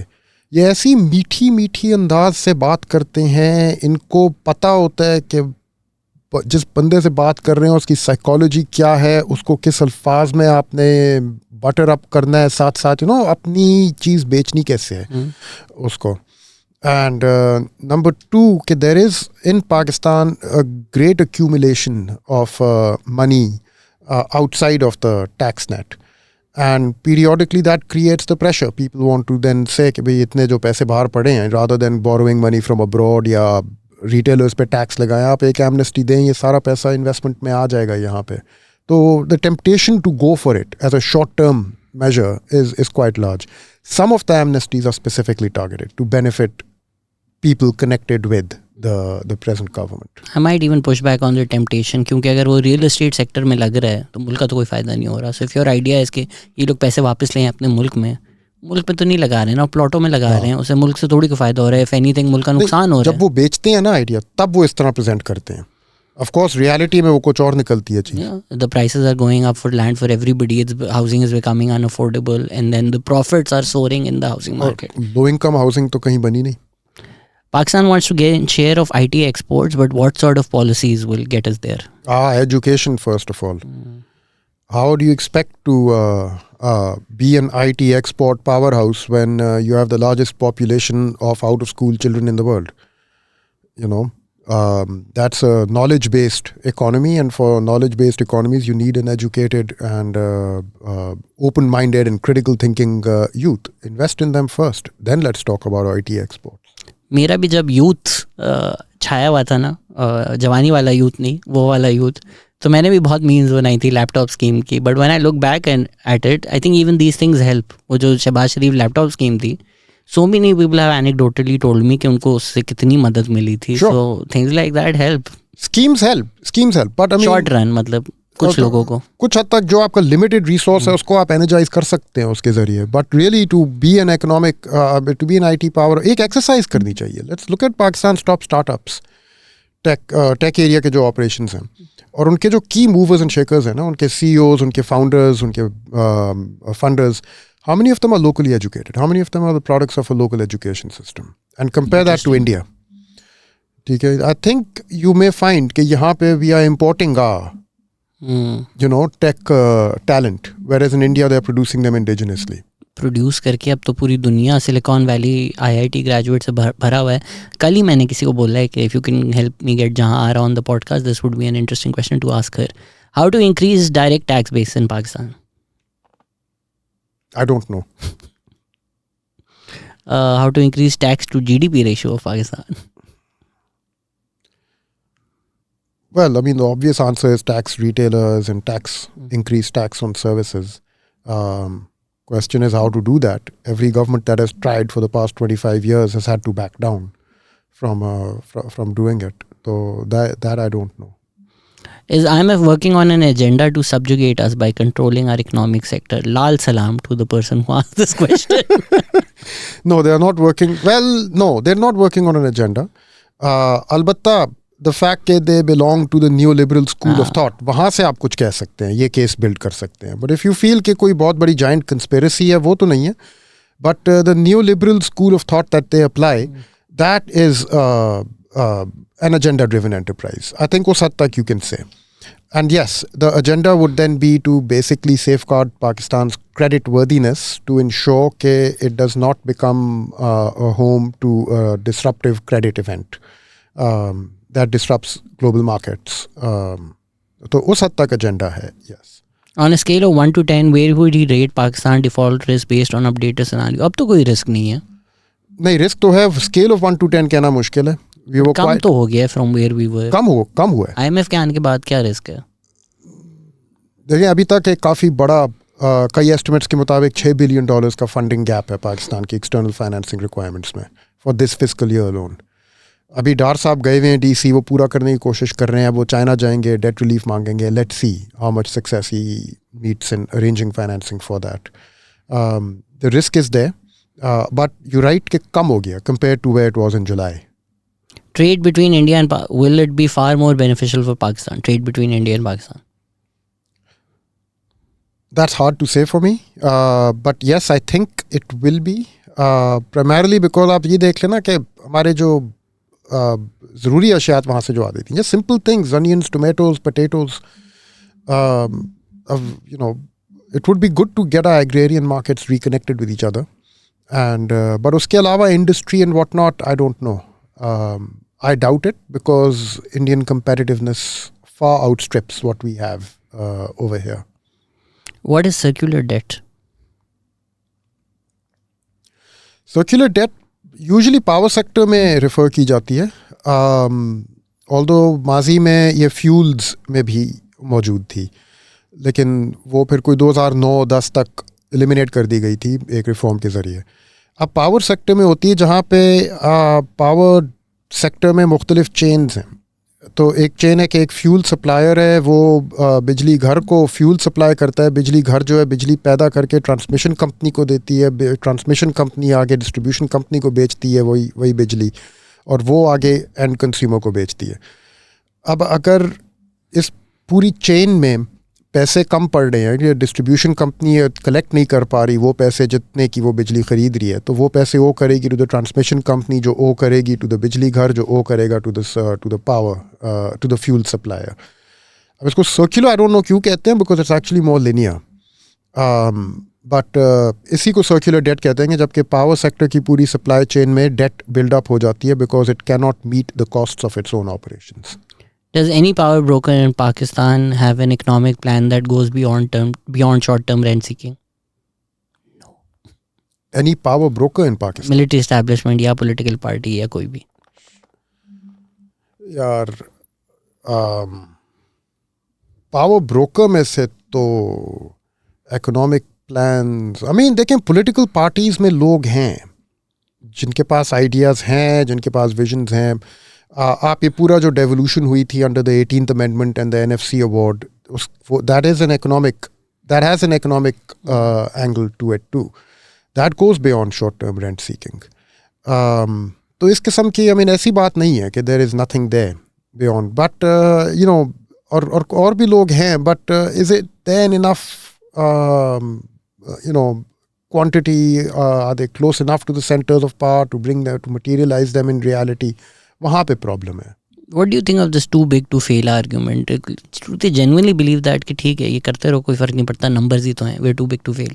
ये ऐसी मीठी मीठी अंदाज से बात करते हैं, इनको पता होता है कि जिस बंदे से बात कर रहे हैं उसकी साइकोलॉजी क्या है, उसको किस अल्फाज में आपने बटर अप करना है, साथ साथ अपनी चीज़ बेचनी कैसे है उसको. And number two, there is in Pakistan a great accumulation of money outside of the tax net. And periodically that creates the pressure. People want to then say कि भाई इतने जो पैसे बाहर पड़े हैं, rather than borrowing money from abroad या retailers पे टैक्स लगाएं, आप एक एमनेस्टी दें, ये सारा पैसा इन्वेस्टमेंट में आ जाएगा यहाँ पे. तो the temptation to go for it as a short-term measure is quite large. Some of the amnesties are specifically targeted to benefit people connected with the present government. I might even push back on the temptation, क्योंकि अगर वो real estate sector में लग रहा है तो मुल्क का तो कोई फ़ायदा नहीं हो रहा. सो इफ़ योर आइडिया है कि ये लोग पैसे वापस लें अपने मुल्क में तो नहीं लगा रहे हैं ना, प्लॉटों में लगा रहे हैं, उससे मुल्क से थोड़ी कोई फ़ायदा हो रहा है. इफ एनीथिंग मुल्क का नुकसान हो रहा है. जब वो बेचते हैं ना आइडिया, तब वो इस तरह प्रेजेंट करते हैं. Of course, reality में वो कुछ और निकलती है चीज़. The prices are going up for land for everybody. Housing is becoming unaffordable, and then the profits are soaring in the housing market. Low income housing तो कहीं bani नहीं. Pakistan wants to gain share of IT exports, but what sort of policies will get us there? Education first of all. How do you expect to be an IT export powerhouse when you have the largest population of out-of-school children in the world? That's a knowledge-based economy, and for knowledge-based economies, you need an educated and open-minded and critical thinking youth. Invest in them first. Then let's talk about IT exports. मेरा भी जब youth छाया हुआ था ना, जवानी वाला youth नहीं, वो वाला यूथ, तो मैंने भी बहुत मीम्स बनाई थी लैपटॉप स्कीम की. But when I look back and at it, I think even these things help. वो जो शहबाज शरीफ लैपटॉप स्कीम थी, so many people have anecdotally told me कि उनको उससे कितनी मदद मिली थी. So things like that help. Schemes help, but I mean short run, मतलब कुछ लोगों को कुछ हद तक जो आपका लिमिटेड रिसोर्स है उसको आप एनर्जाइज कर सकते हैं उसके जरिए. But really to be an IT power एक एक्सरसाइज करनी चाहिए. Let's look at Pakistan top startups, tech area के जो ऑपरेशंस हैं और उनके जो की मूवर्स एंड शेकर्स हैं ना, उनके CEOs, उनके फाउंडर्स, उनके funders, how many of them are locally educated? How many of them are the products of a local education system? And compare that to India. ठीक है, I think you may find कि यहाँ पे we are importing tech talent, whereas in India they're producing them indigenously. Produce करके अब तो पूरी दुनिया सिलिकॉन वैली IIT ग्रेजुएट से भरा हुआ है. कल ही मैंने किसी को बोला है कि if you can help me get जहाँ आ रहा on the podcast, this would be an interesting question to ask her. How to increase direct tax base in Pakistan? I don't know. How to increase tax to GDP ratio of Pakistan? Well, I mean, the obvious answer is tax retailers and increase tax on services. Question is how to do that. Every government that has tried for the past 25 years has had to back down from doing it. So that I don't know. Is IMF working on an agenda to subjugate us by controlling our economic sector? Lal salam to the person who asked this question. No, they are not working. Well, no, they're not working on an agenda. Albatta, the fact that they belong to the neoliberal school of thought, वहाँ से आप कुछ कह सकते हैं, ये case build कर सकते हैं. But if you feel कि कोई बहुत बड़ी giant conspiracy है, वो तो नहीं है. But the neoliberal school of thought that they apply, that is an agenda-driven enterprise. I think उस हद तक you can say. And yes, the agenda would then be to basically safeguard Pakistan's credit worthiness to ensure that it does not become a home to a disruptive credit event that disrupts global markets. तो उस हद तक agenda है, yes. On a scale of 1 to 10, where would you rate Pakistan default risk based on updated scenario? अब तो कोई risk नहीं है. नहीं, रिस्क तो है. स्केल ऑफ 1 to 10 कहना मुश्किल है. कम तो हो गया फ्रॉम वेयर वी वर. कम हुआ है. IMF के आने के बाद क्या रिस्क है? देखिए, अभी तक एक काफ़ी बड़ा कई एस्टिमेट्स के मुताबिक $6 बिलियन का फंडिंग गैप है पाकिस्तान की एक्सटर्नल फाइनेंसिंग रिक्वायरमेंट्स में for this fiscal year alone. अभी डार साहब गए हुए हैं DC, वो पूरा करने की कोशिश कर रहे हैं. वो चाइना जाएंगे, डेट रिलीफ मांगेंगे. Let's see how much success he meets in arranging financing for that. The risk is there, but you right कि कम हो गया compare to where it was in July. Trade between India and will it be far more beneficial for Pakistan? Trade between India and Pakistan? That's hard to say for me, but yes, I think it will be. Primarily because आप ये देख लेना कि हमारे जो ज़रूरी अशियात वहाँ से जो आ रही थी, just simple things, onions, tomatoes, potatoes. It would be good to get our agrarian markets reconnected with each other, and but उसके अलावा industry and whatnot, I don't know. I doubt it because Indian competitiveness far outstrips what we have over here. What is circular debt? Circular debt usually power sector में refer की जाती है. Although माजी में ये fuels में भी मौजूद थी, लेकिन वो फिर कोई 2009-10 तक eliminate कर दी गई थी एक रिफॉर्म के ज़रिए. अब पावर सेक्टर में होती है जहाँ पे पावर सेक्टर में मुख्तलिफ चेन्स हैं. तो एक चेन है कि एक फ्यूल सप्लायर है, वो बिजली घर को फ्यूल सप्लाई करता है. बिजली घर जो है बिजली पैदा करके ट्रांसमिशन कंपनी को देती है. ट्रांसमिशन कंपनी आगे डिस्ट्रीब्यूशन कंपनी को बेचती है वही बिजली, और वो आगे एंड कंज्यूमर को बेचती है. अब अगर इस पूरी चेन में पैसे कम पड़ रहे हैं, ये डिस्ट्रीब्यूशन कंपनी कलेक्ट नहीं कर पा रही वो पैसे जितने की वो बिजली ख़रीद रही है, तो वो पैसे वो करेगी टू द ट्रांसमिशन कंपनी, जो ओ करेगी टू द बिजली घर, जो ओ करेगा to the power to the fuel supplier. अब इसको सर्कुलर आई डोंट नो क्यों कहते हैं, because it's actually more linear. But इसी को सर्कुलर डेट कहते हैं, जबकि पावर सेक्टर की पूरी सप्लाई चेन में डेट बिल्डअप हो जाती है because it can not meet the costs of its own operations. Does any power broker in Pakistan have an economic plan that goes beyond short-term rent seeking? No. Any power broker in Pakistan? Military establishment या political party या कोई भी. यार power broker में से तो economic plans, I mean देखें political parties में लोग हैं जिनके पास ideas हैं, जिनके पास visions हैं. आप ये पूरा जो devolution हुई थी under the 18th Amendment and the NFC award, that has an economic angle to it too. That goes beyond short-term rent seeking. तो इस किस्म की ऐसी बात नहीं है कि there is nothing there beyond. But और भी लोग हैं, but is it then enough quantity? Are they close enough to the centers of power to bring them, to materialize them in reality? वहाँ पे प्रॉब्लम है. What do you think of this too big to fail argument? Do they genuinely believe that कि ठीक है ये करते रहो कोई फ़र्क नहीं पड़ता, numbers ही तो हैं, we're too big to fail?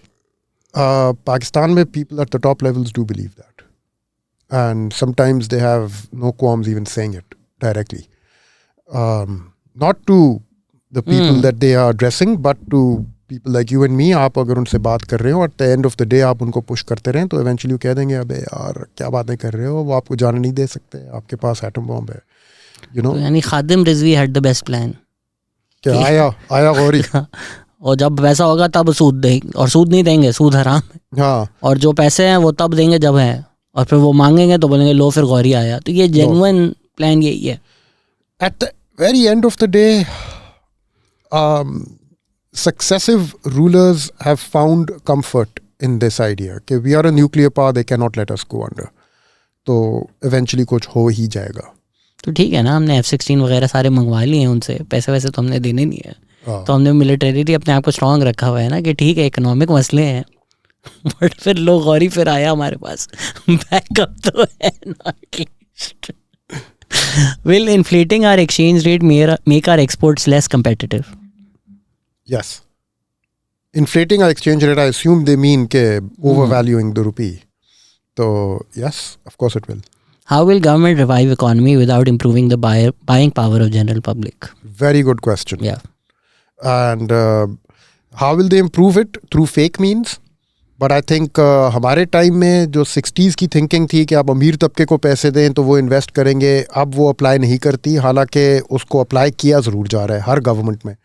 Pakistan में people at the top levels do believe that, and sometimes they have no qualms even saying it directly, not to the people that they are addressing, but to people like you and me. आप अगर उनसे बात कर रहे हो, at the end of the day आप उनको push करते रहें, तो eventually वो कह देंगे अबे यार क्या बातें कर रहे हो, वो आपको जाने नहीं दे सकते, आपके पास एटम बॉम्ब है, you know. तो यानी खादिम Rizvi had the best plan. क्या आया गौरी. और जब पैसा होगा तब सूद देंगे, और सूद नहीं देंगे, सूद हराम है. हाँ. और जो पैसे हैं वो तब देंगे जब है, और फिर वो मांगेंगे तो बोलेंगे लो फिर गौरी आया. तो ये जेन्युइन प्लान यही है. At the very end of the day, successive rulers have found comfort in this idea कि we are a nuclear power, they cannot let us go under. तो eventually कुछ हो ही जाएगा. तो ठीक है ना, हमने F-16 वगैरह सारे मंगवा लिए हैं उनसे, पैसे वैसे तो हमने देने नहीं है. तो हमने मिलिटरी अपने आप को स्ट्रांग रखा हुआ है ना कि ठीक है इकोनॉमिक मसले हैं, बट फिर लोग गौरी फिर आया हमारे पास, बैकअप तो है ना at least. Will inflating our exchange rate make our exports less competitive? Yes. Inflating our exchange rate, I assume they mean के overvaluing the rupee. So yes, of course it will. How will government revive economy without improving the buying power of general public? Very good question. Yeah. And how will they improve it? Through fake means. But I think हमारे time में जो 60s की thinking थी कि आप अमीर तबके को पैसे दें तो वो इन्वेस्ट करेंगे, अब वो अप्लाई नहीं करती, हालांकि उसको अप्लाई किया ज़रूर जा रहा है हर गवर्नमेंट में.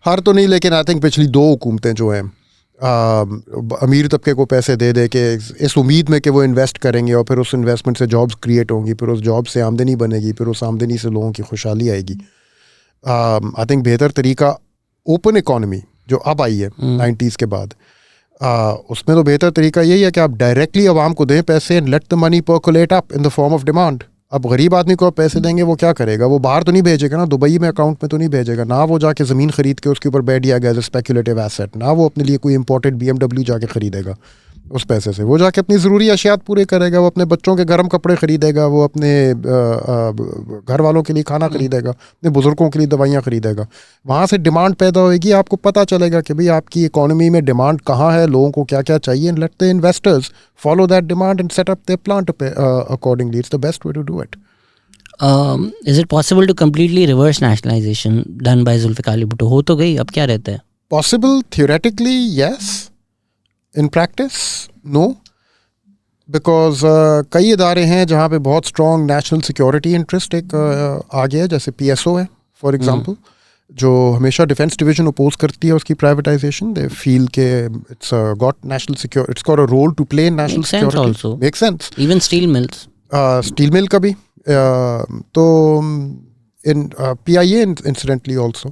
हर तो नहीं, लेकिन आई थिंक पिछली 2 हुकूमतें जो हैं अमीर तबके को पैसे दे दे के इस उम्मीद में कि वो इन्वेस्ट करेंगे और फिर उस इन्वेस्टमेंट से जॉब्स क्रिएट होंगी, फिर उस जॉब से आमदनी बनेगी, फिर उस आमदनी से लोगों की खुशहाली आएगी. आई थिंक बेहतर तरीका ओपन इकॉनमी जो अब आई है 90s के बाद, उसमें तो बेहतर तरीका यही है कि आप डायरेक्टली आवाम को दें पैसे and let the money percolate up in the form of demand. अब गरीब आदमी को आप पैसे देंगे, वो क्या करेगा? वो बाहर तो नहीं भेजेगा ना, दुबई में अकाउंट में तो नहीं भेजेगा ना, वो जाके ज़मीन खरीद के उसके ऊपर बैठ जाएगा एज ए स्पेकुलेटिव एसेट, ना वो अपने लिए कोई इंपोर्टेड BMW जाके खरीदेगा उस पैसे से. वो जाके अपनी ज़रूरी अशियात पूरे करेगा, वो अपने बच्चों के गर्म कपड़े खरीदेगा, वो अपने घर वालों के लिए खाना खरीदेगा, अपने बुज़ुर्गों के लिए दवाइयाँ खरीदेगा. वहाँ से डिमांड पैदा होएगी, आपको पता चलेगा कि भाई आपकी इकोनॉमी में डिमांड कहाँ है, लोगों को क्या क्या चाहिए, and let the investors follow that demand and set up their plan accordingly. It's the best way to do it. Is it possible to completely reverse nationalization done by Zulfikar Ali Bhutto? हो तो गई, अब क्या रहता है? Possible theoretically, yes. In practice, no. Because कई इदारे हैं जहाँ पे बहुत स्ट्रॉन्ग नेशनल सिक्योरिटी इंटरेस्ट एक आ गया है, जैसे PSO है फॉर एग्जांपल, जो हमेशा डिफेंस डिवीजन अपोज करती है उसकी प्राइवेटाइजेशन. दे फील के it's got national security, it's got a role to play in national security. Make sense. Even steel mills, steel mill का भी तो इन PIA इंसिडेंटली ऑल्सो.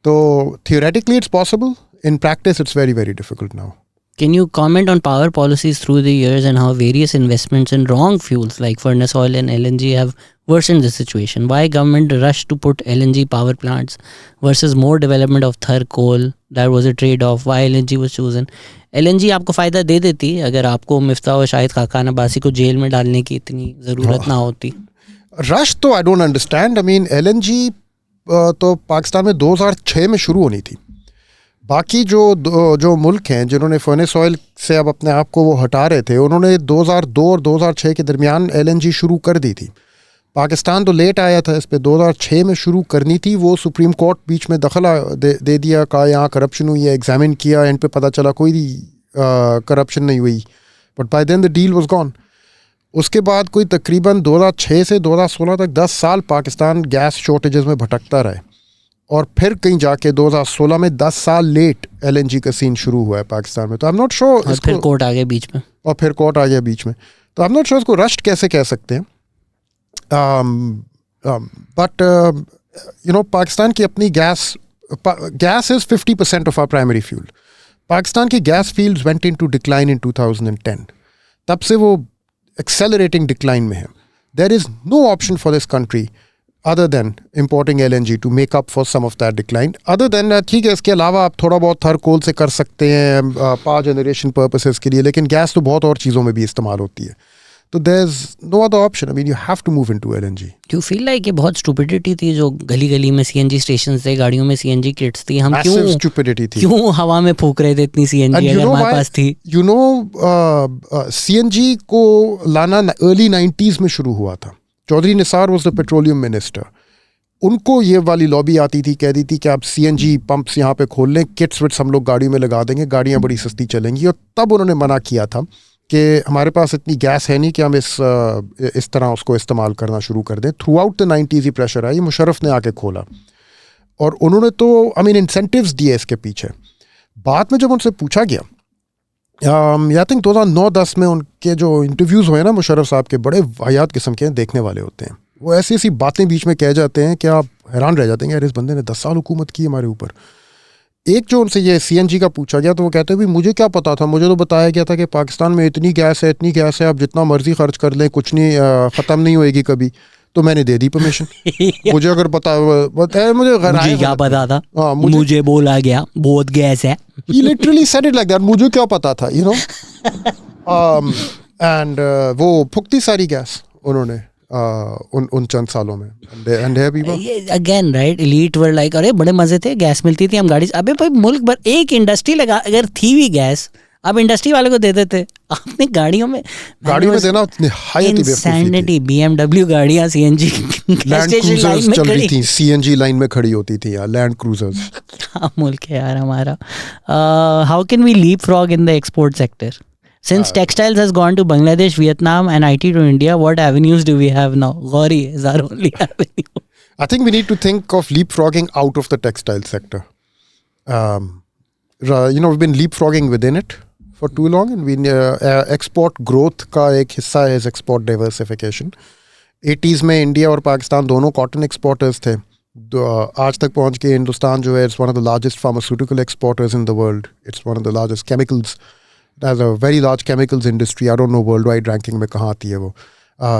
तो theoretically it's possible, in practice it's very very difficult now. Can you comment on power policies through the years and how various investments in wrong fuels like furnace oil and LNG have worsened the situation? Why government rushed to put LNG power plants versus more development of third coal? That was a trade-off. Why LNG was chosen? LNG आपको फ़ायदा दे देती अगर आपको मिफ्ता और शाहिद खाकान अब्बासी को jail में डालने की इतनी ज़रूरत ना होती. रश तो I don't understand. I mean LNG तो पाकिस्तान में 2006 में शुरू होनी थी. बाकी जो मुल्क हैं जिन्होंने फर्नेस ऑयल से अब अपने आप को वो हटा रहे थे, उन्होंने 2002 और 2006 के दरमियान LNG शुरू कर दी थी. पाकिस्तान तो लेट आया था इस पे, 2006 में शुरू करनी थी. वो सुप्रीम कोर्ट बीच में दखल दे दिया, कहा यहाँ करप्शन हुई है, एग्जामिन किया, एंड पे पता चला कोई करप्शन नहीं हुई, but by then the deal was gone. उसके बाद कोई तकरीबन 2006 से 2016 तक 10 साल पाकिस्तान गैस शॉर्टेजेस में भटकता रहे, और फिर कहीं जाके 2016 में 10 साल लेट LNG का सीन शुरू हुआ है पाकिस्तान में. तो आई एम नॉट श्योर. और फिर कोर्ट आ गया बीच में. तो आई एम नॉट श्योर इसको रश्ड कैसे कह सकते हैं. बट यू नो पाकिस्तान की अपनी gas is 50% of our primary fuel. Pakistan की gas fields went into decline in 2010. तब से वो एक्सेलरेटिंग डिक्लाइन में है. There is no option for this country other than importing LNG to make up for some of that decline. Other than ठीक है, इसके अलावा आप थोड़ा बहुत थर्ड कोल से कर सकते हैं पावर जनरेशन पर्पसेस के लिए, लेकिन गैस तो बहुत और चीज़ों में भी इस्तेमाल होती है. So there's no other option. I mean, you have to move into LNG. Do you feel like ये बहुत स्टूपिडिटी थी जो गली गली में सीएनजी स्टेशन थे, गाड़ियों में सीएनजी किट्स थी, हम Massive stupidity थी. क्यों हवा में फूक रहे थे इतनी सीएनजी अगर हमारे पास थी? You know, CNG को लाना early 90s में शुरू हुआ था. Chaudhary Nisar was the petroleum minister. उनको ये वाली लॉबी आती थी, कहती थी कि आप CNG पंप्स यहाँ पे खोल लें, किट्स विट्स हम लोग गाड़ियों में लगा देंगे, गाड़ियाँ बड़ी सस्ती चलेंगी. और तब उन्होंने मना किया था कि हमारे पास इतनी गैस है नहीं कि हम इस तरह उसको इस्तेमाल करना शुरू कर दें. Through out the 90s he pressure I, Musharraf ने आके खोला और उन्होंने तो इंसेंटिव्स दिए इसके पीछे. बाद में जब उनसे पूछा गया, आई थिंक 2009-10 में उनके जो इंटरव्यूज़ हुए ना मुशर्रफ साहब के, बड़े वाहियात किस्म के देखने वाले होते हैं. वो ऐसी ऐसी बातें बीच में कह जाते हैं कि आप हैरान रह जाते हैं यार, इस बंदे ने 10 साल हुकूमत की हमारे ऊपर. एक जो उनसे ये CNG का पूछा गया तो वो कहते हैं भी मुझे क्या पता था, मुझे तो बताया गया था कि पाकिस्तान में इतनी गैस है, आप जितना मर्जी खर्च कर लें, कुछ नहीं, ख़त्म नहीं होएगी कभी, तो मैंने दे दी परमिशन. मुझे अगर बताया मुझे क्या पता था, मुझे बोला गया बहुत गैस है. He literally said it like that, मुझे क्या पता था, you know. And वो फुकती सारी गैस उन्होंने उन चंद सालों में. And here we were. Again, right? Elite were like, अरे बड़े मजे थे, गैस मिलती थी, हम गाड़ी. अबे भाई मुल्क भर एक इंडस्ट्री लगा, अगर थी भी गैस, अब इंडस्ट्री वाले को दे देते. आपने गाड़ियों में देना insanity. BMW गाड़ियाँ CNG लैंड क्रूजर्स चल रही थी, CNG लाइन में खड़ी होती थी यार, लैंड क्रूजर्स. क्या मुल्क है यार हमारा. How can we leapfrog in the export sector? Since textiles has gone to Bangladesh, Vietnam and IT to India, what avenues do we have now? Gauri is our only avenue. I think we need to think of leapfrogging out of the textile sector. We've been leapfrogging within it for too long, and we export growth का एक हिस्सा है export diversification. 80s में India और पाकिस्तान दोनों cotton exporters थे. आज तक पहुंच के हिंदुस्तान जो है, it's one of the largest pharmaceutical exporters in the world. It's one of the largest chemicals. There's a very large chemicals industry. I don't know worldwide ranking में कहाँ आती है वो.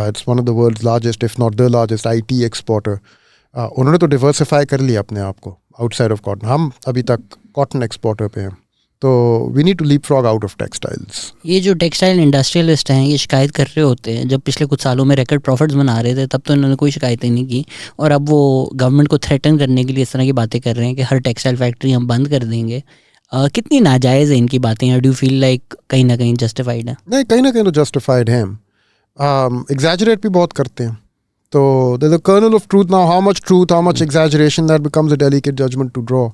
It's one of the world's largest, if not the largest, IT exporter. उन्होंने तो diversify कर लिया अपने आप को outside of cotton. हम अभी तक cotton exporter पे हैं. तो we need to leapfrog out of textiles. ये जो टेक्सटाइल इंडस्ट्रियलिस्ट हैं, ये शिकायत कर रहे होते हैं. जब पिछले कुछ सालों में रिकॉर्ड प्रॉफिट्स बना रहे थे, तब तो इन्होंने कोई शिकायतें नहीं की, और अब वो गवर्नमेंट को थ्रेटन करने के लिए इस तरह की बातें कर रहे हैं कि हर टेक्सटाइल फैक्ट्री हम बंद कर देंगे. कितनी नाजायज़ है इनकी बातें? डू यू फील लाइक कहीं ना कहीं जस्टिफाइड है? नहीं, कहीं ना कहीं तो जस्टिफाइड है. एग्जैजरेट भी बहुत करते हैं. तो there's a kernel of truth now. How much truth, how much exaggeration, that becomes a delicate judgment to draw.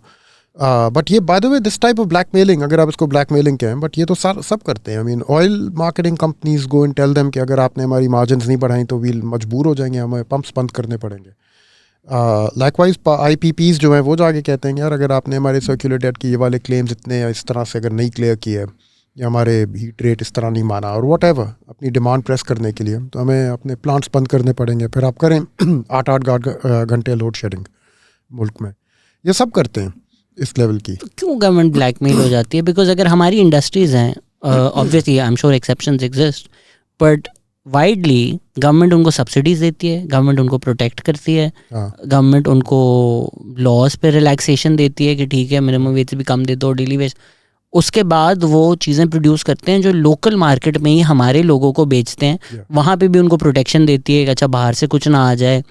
But ये by the way, this type of blackmailing, अगर आप इसको blackmailing कहें, but ये तो सब करते हैं. I mean, oil marketing companies go and tell them कि अगर आपने हमारी margins नहीं बढ़ाई तो we'll मजबूर हो जाएंगे, हमें पम्प्स बंद करने पड़ेंगे. लाइकवाइज IPPs जो हैं वो जाके कहते हैं यार, अगर आपने हमारे सर्कुलर डेट की ये वाले क्लेम्स इतने इस तरह से अगर नहीं क्लियर किए, या हमारे हीट रेट इस तरह नहीं माना, और वट एवर अपनी डिमांड प्रेस करने के लिए, तो हमें अपने प्लांट्स बंद करने पड़ेंगे. फिर आप करें 8-8 घंटे लोड शेडिंग मुल्क में. ये सब करते हैं इस लेवल की. क्यों गवर्नमेंट ब्लैकमेल हो जाती है? बिकॉज अगर हमारी इंडस्ट्रीज़ हैं, obviously I am sure exceptions exist, but widely government उनको सब्सिडीज देती है, गवर्नमेंट उनको प्रोटेक्ट करती है, गवर्नमेंट उनको लॉज पे रिलैक्सेशन देती है कि ठीक है मिनिमम वेज से भी कम दे दो, डेली वेज. उसके बाद वो चीज़ें प्रोड्यूस करते हैं जो लोकल मार्केट में ही हमारे लोगों को बेचते हैं. वहाँ पे भी उनको प्रोटेक्शन देती है कि अच्छा बाहर से कुछ ना आ जाए.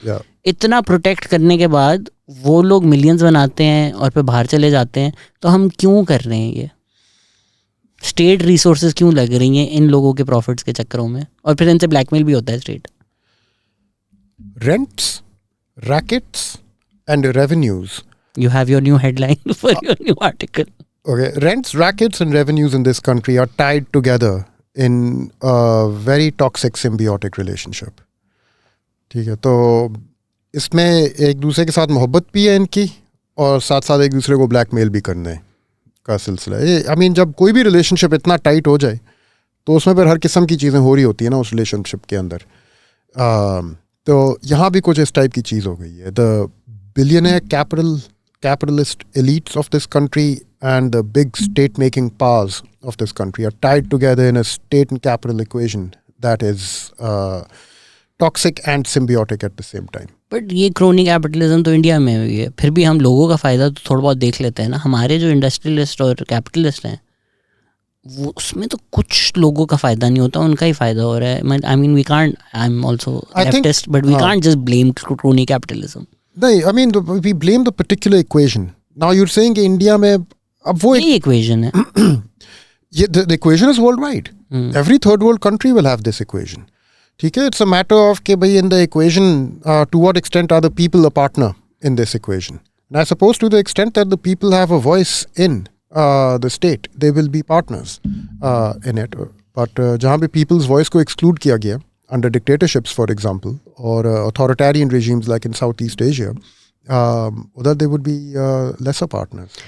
इतना प्रोटेक्ट करने के बाद वो लोग मिलियंस बनाते हैं और फिर बाहर चले जाते हैं. तो हम क्यों कर रहे हैं ये? स्टेट रिसोर्सेज क्यों लग रही हैं इन लोगों के प्रॉफिट्स के चक्करों में? और फिर इनसे ब्लैकमेल भी होता है state. Rents, rackets and revenues. You have your new headline for your new article. Okay, rents, rackets and revenues in this country are tied together in a very toxic symbiotic relationship. ठीक है, तो इसमें एक दूसरे के साथ मोहब्बत भी है इनकी, और साथ साथ एक दूसरे को ब्लैकमेल भी करने का सिलसिला है. आई मीन जब कोई भी रिलेशनशिप इतना टाइट हो जाए तो उसमें फिर हर किस्म की चीज़ें हो रही होती है ना उस रिलेशनशिप के अंदर. तो यहाँ भी कुछ इस टाइप की चीज़ हो गई है. The billionaire capitalist elites of this country and the big state-making powers of this country are tied together in a state and capital equation that is toxic and symbiotic at the same time. But ये crony capitalism तो India में हुई है, फिर भी हम लोगों का फ़ायदा तो थोड़ा बहुत देख लेते हैं ना. हमारे जो इंडस्ट्रियलिस्ट और कैपिटलिस्ट हैं वो उसमें तो कुछ लोगों का फ़ायदा नहीं होता, उनका ही फ़ायदा हो रहा है. I mean we can't, I am also leftist, but we can't just blame crony capitalism. नहीं, I mean we blame the particular equation. Now you're saying कि इंडिया में अब वो यही इक्वेशन है. the equation is worldwide. Every third world country will have this equation. ठीक है, it's a matter of कि भाई in the equation to what extent are the people a partner in this equation. And I suppose to the extent that the people have a voice in the state, they will be partners in it. But जहाँ पे people's voice को exclude किया गया under dictatorships, for example, or authoritarian regimes like in Southeast Asia, that they would be lesser partners.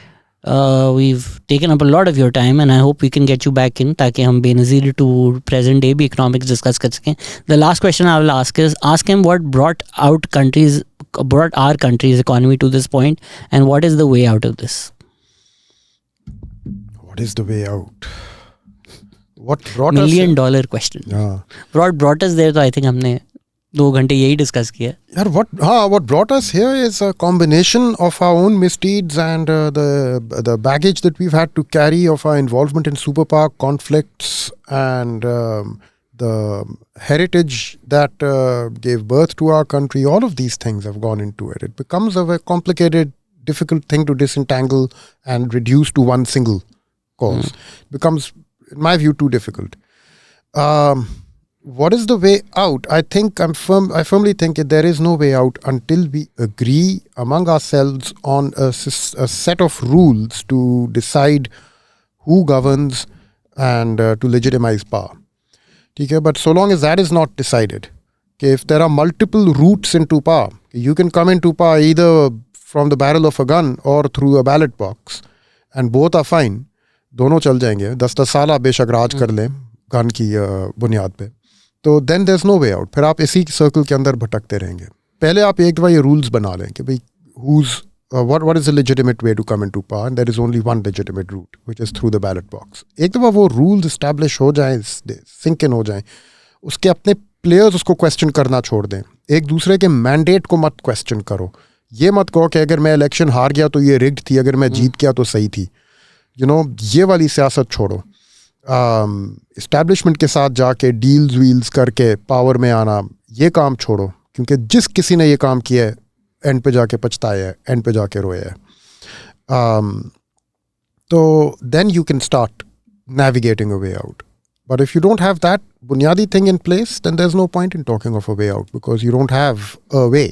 We've taken up a lot of your time and I hope we can get you back in ताकि हम Benazir to present day भी economics discuss कर सकें. The last question I will ask is, ask him what brought our country's economy to this point and what is the way out of this. What is the way out? What brought $1 us? million question. Yeah. Brought us there, तो I think हमने 2 घंटे यही discuss किया. Yeah, what brought us here is a combination of our own misdeeds and the baggage that we've had to carry of our involvement in superpower conflicts and the heritage that gave birth to our country. All of these things have gone into it. It becomes a very complicated, difficult thing to disentangle and reduce to one single cause. Becomes, in my view, too difficult. What is the way out? I firmly think that there is no way out until we agree among ourselves on a set of rules to decide who governs and to legitimize power. Okay? But so long as that is not decided, okay, if there are multiple routes into power, you can come into power either from the barrel of a gun or through a ballot box, and both are fine. दोनों चल जाएंगे, 10-10 साल आप बेशक राज कर लें gun की बुनियाद पे, तो then there is no way out. फिर आप इसी सर्कल के अंदर भटकते रहेंगे. पहले आप एक दफ़ा ये रूल्स बना लें कि भाई what is a legitimate way to come into power, and there is only one legitimate route, which is through the ballot box. एक दफ़ा वो रूल्स इस्टेब्लिश हो जाएं, सिंक इन हो जाएं, उसके अपने प्लेयर्स उसको क्वेश्चन करना छोड़ दें. एक दूसरे के मैंडेट को मत क्वेश्चन करो. ये मत कहो कि अगर मैं इलेक्शन हार गया तो ये रिग्ड थी, अगर मैं जीत गया तो सही थी. ये वाली सियासत छोड़ो. इस्टेब्लिशमेंट के साथ जाके डील्स वील्स करके पावर में आना, ये काम छोड़ो, क्योंकि जिस किसी ने ये काम किया है एंड पे जाके पछताया है, एंड पे जाके रोया है. तो then you can start navigating a way out. But if you don't have that bunyadi thing in place, then there's no point in talking of a way out, because you don't have a way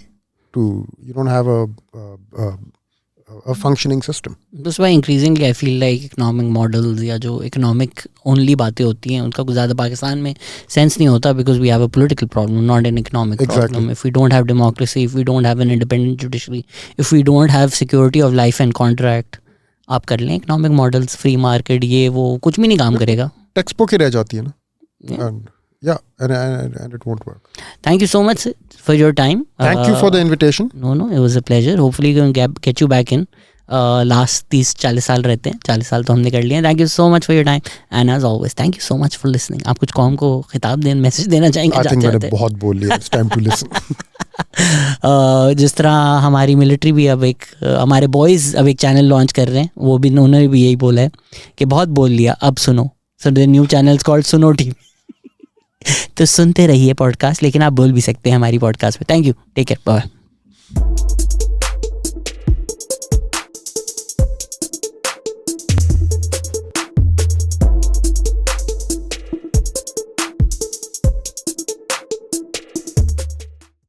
to, you don't have a functioning system. That's why increasingly I feel like economic models या जो economic only बातें होती हैं उनका कुछ ज़्यादा पाकिस्तान में sense नहीं होता, because we have a political problem, not an economic problem. If we don't have democracy, if we don't have an independent judiciary, if we don't have security of life and contract, आप कर लें economic models, free market, ये वो कुछ भी नहीं काम करेगा. Text book ही रह जाती है ना. And it won't work. Thank you so much for your time. Thank you for the invitation. No, it was a pleasure. Hopefully we can get you back in. Last 30-40 साल रहते हैं, 40 साल तो हमने कर लिए हैं. Thank you so much for your time, and as always thank you so much for listening. आप कुछ कौम को खिताब दें, मैसेज देना चाहेंगे? I think मैंने बहुत बोल लिया. It's time to listen. जिस तरह हमारी मिलिट्री भी अब हमारे बॉयज़ अब एक चैनल लॉन्च कर रहे हैं, वो भी उन्होंने भी यही बोला है कि बहुत बोल लिया, अब सुनो. So the new channel is called सुनो टीवी. तो सुनते रहिए पॉडकास्ट, लेकिन आप बोल भी सकते हैं हमारी पॉडकास्ट में. Thank you, take care, bye.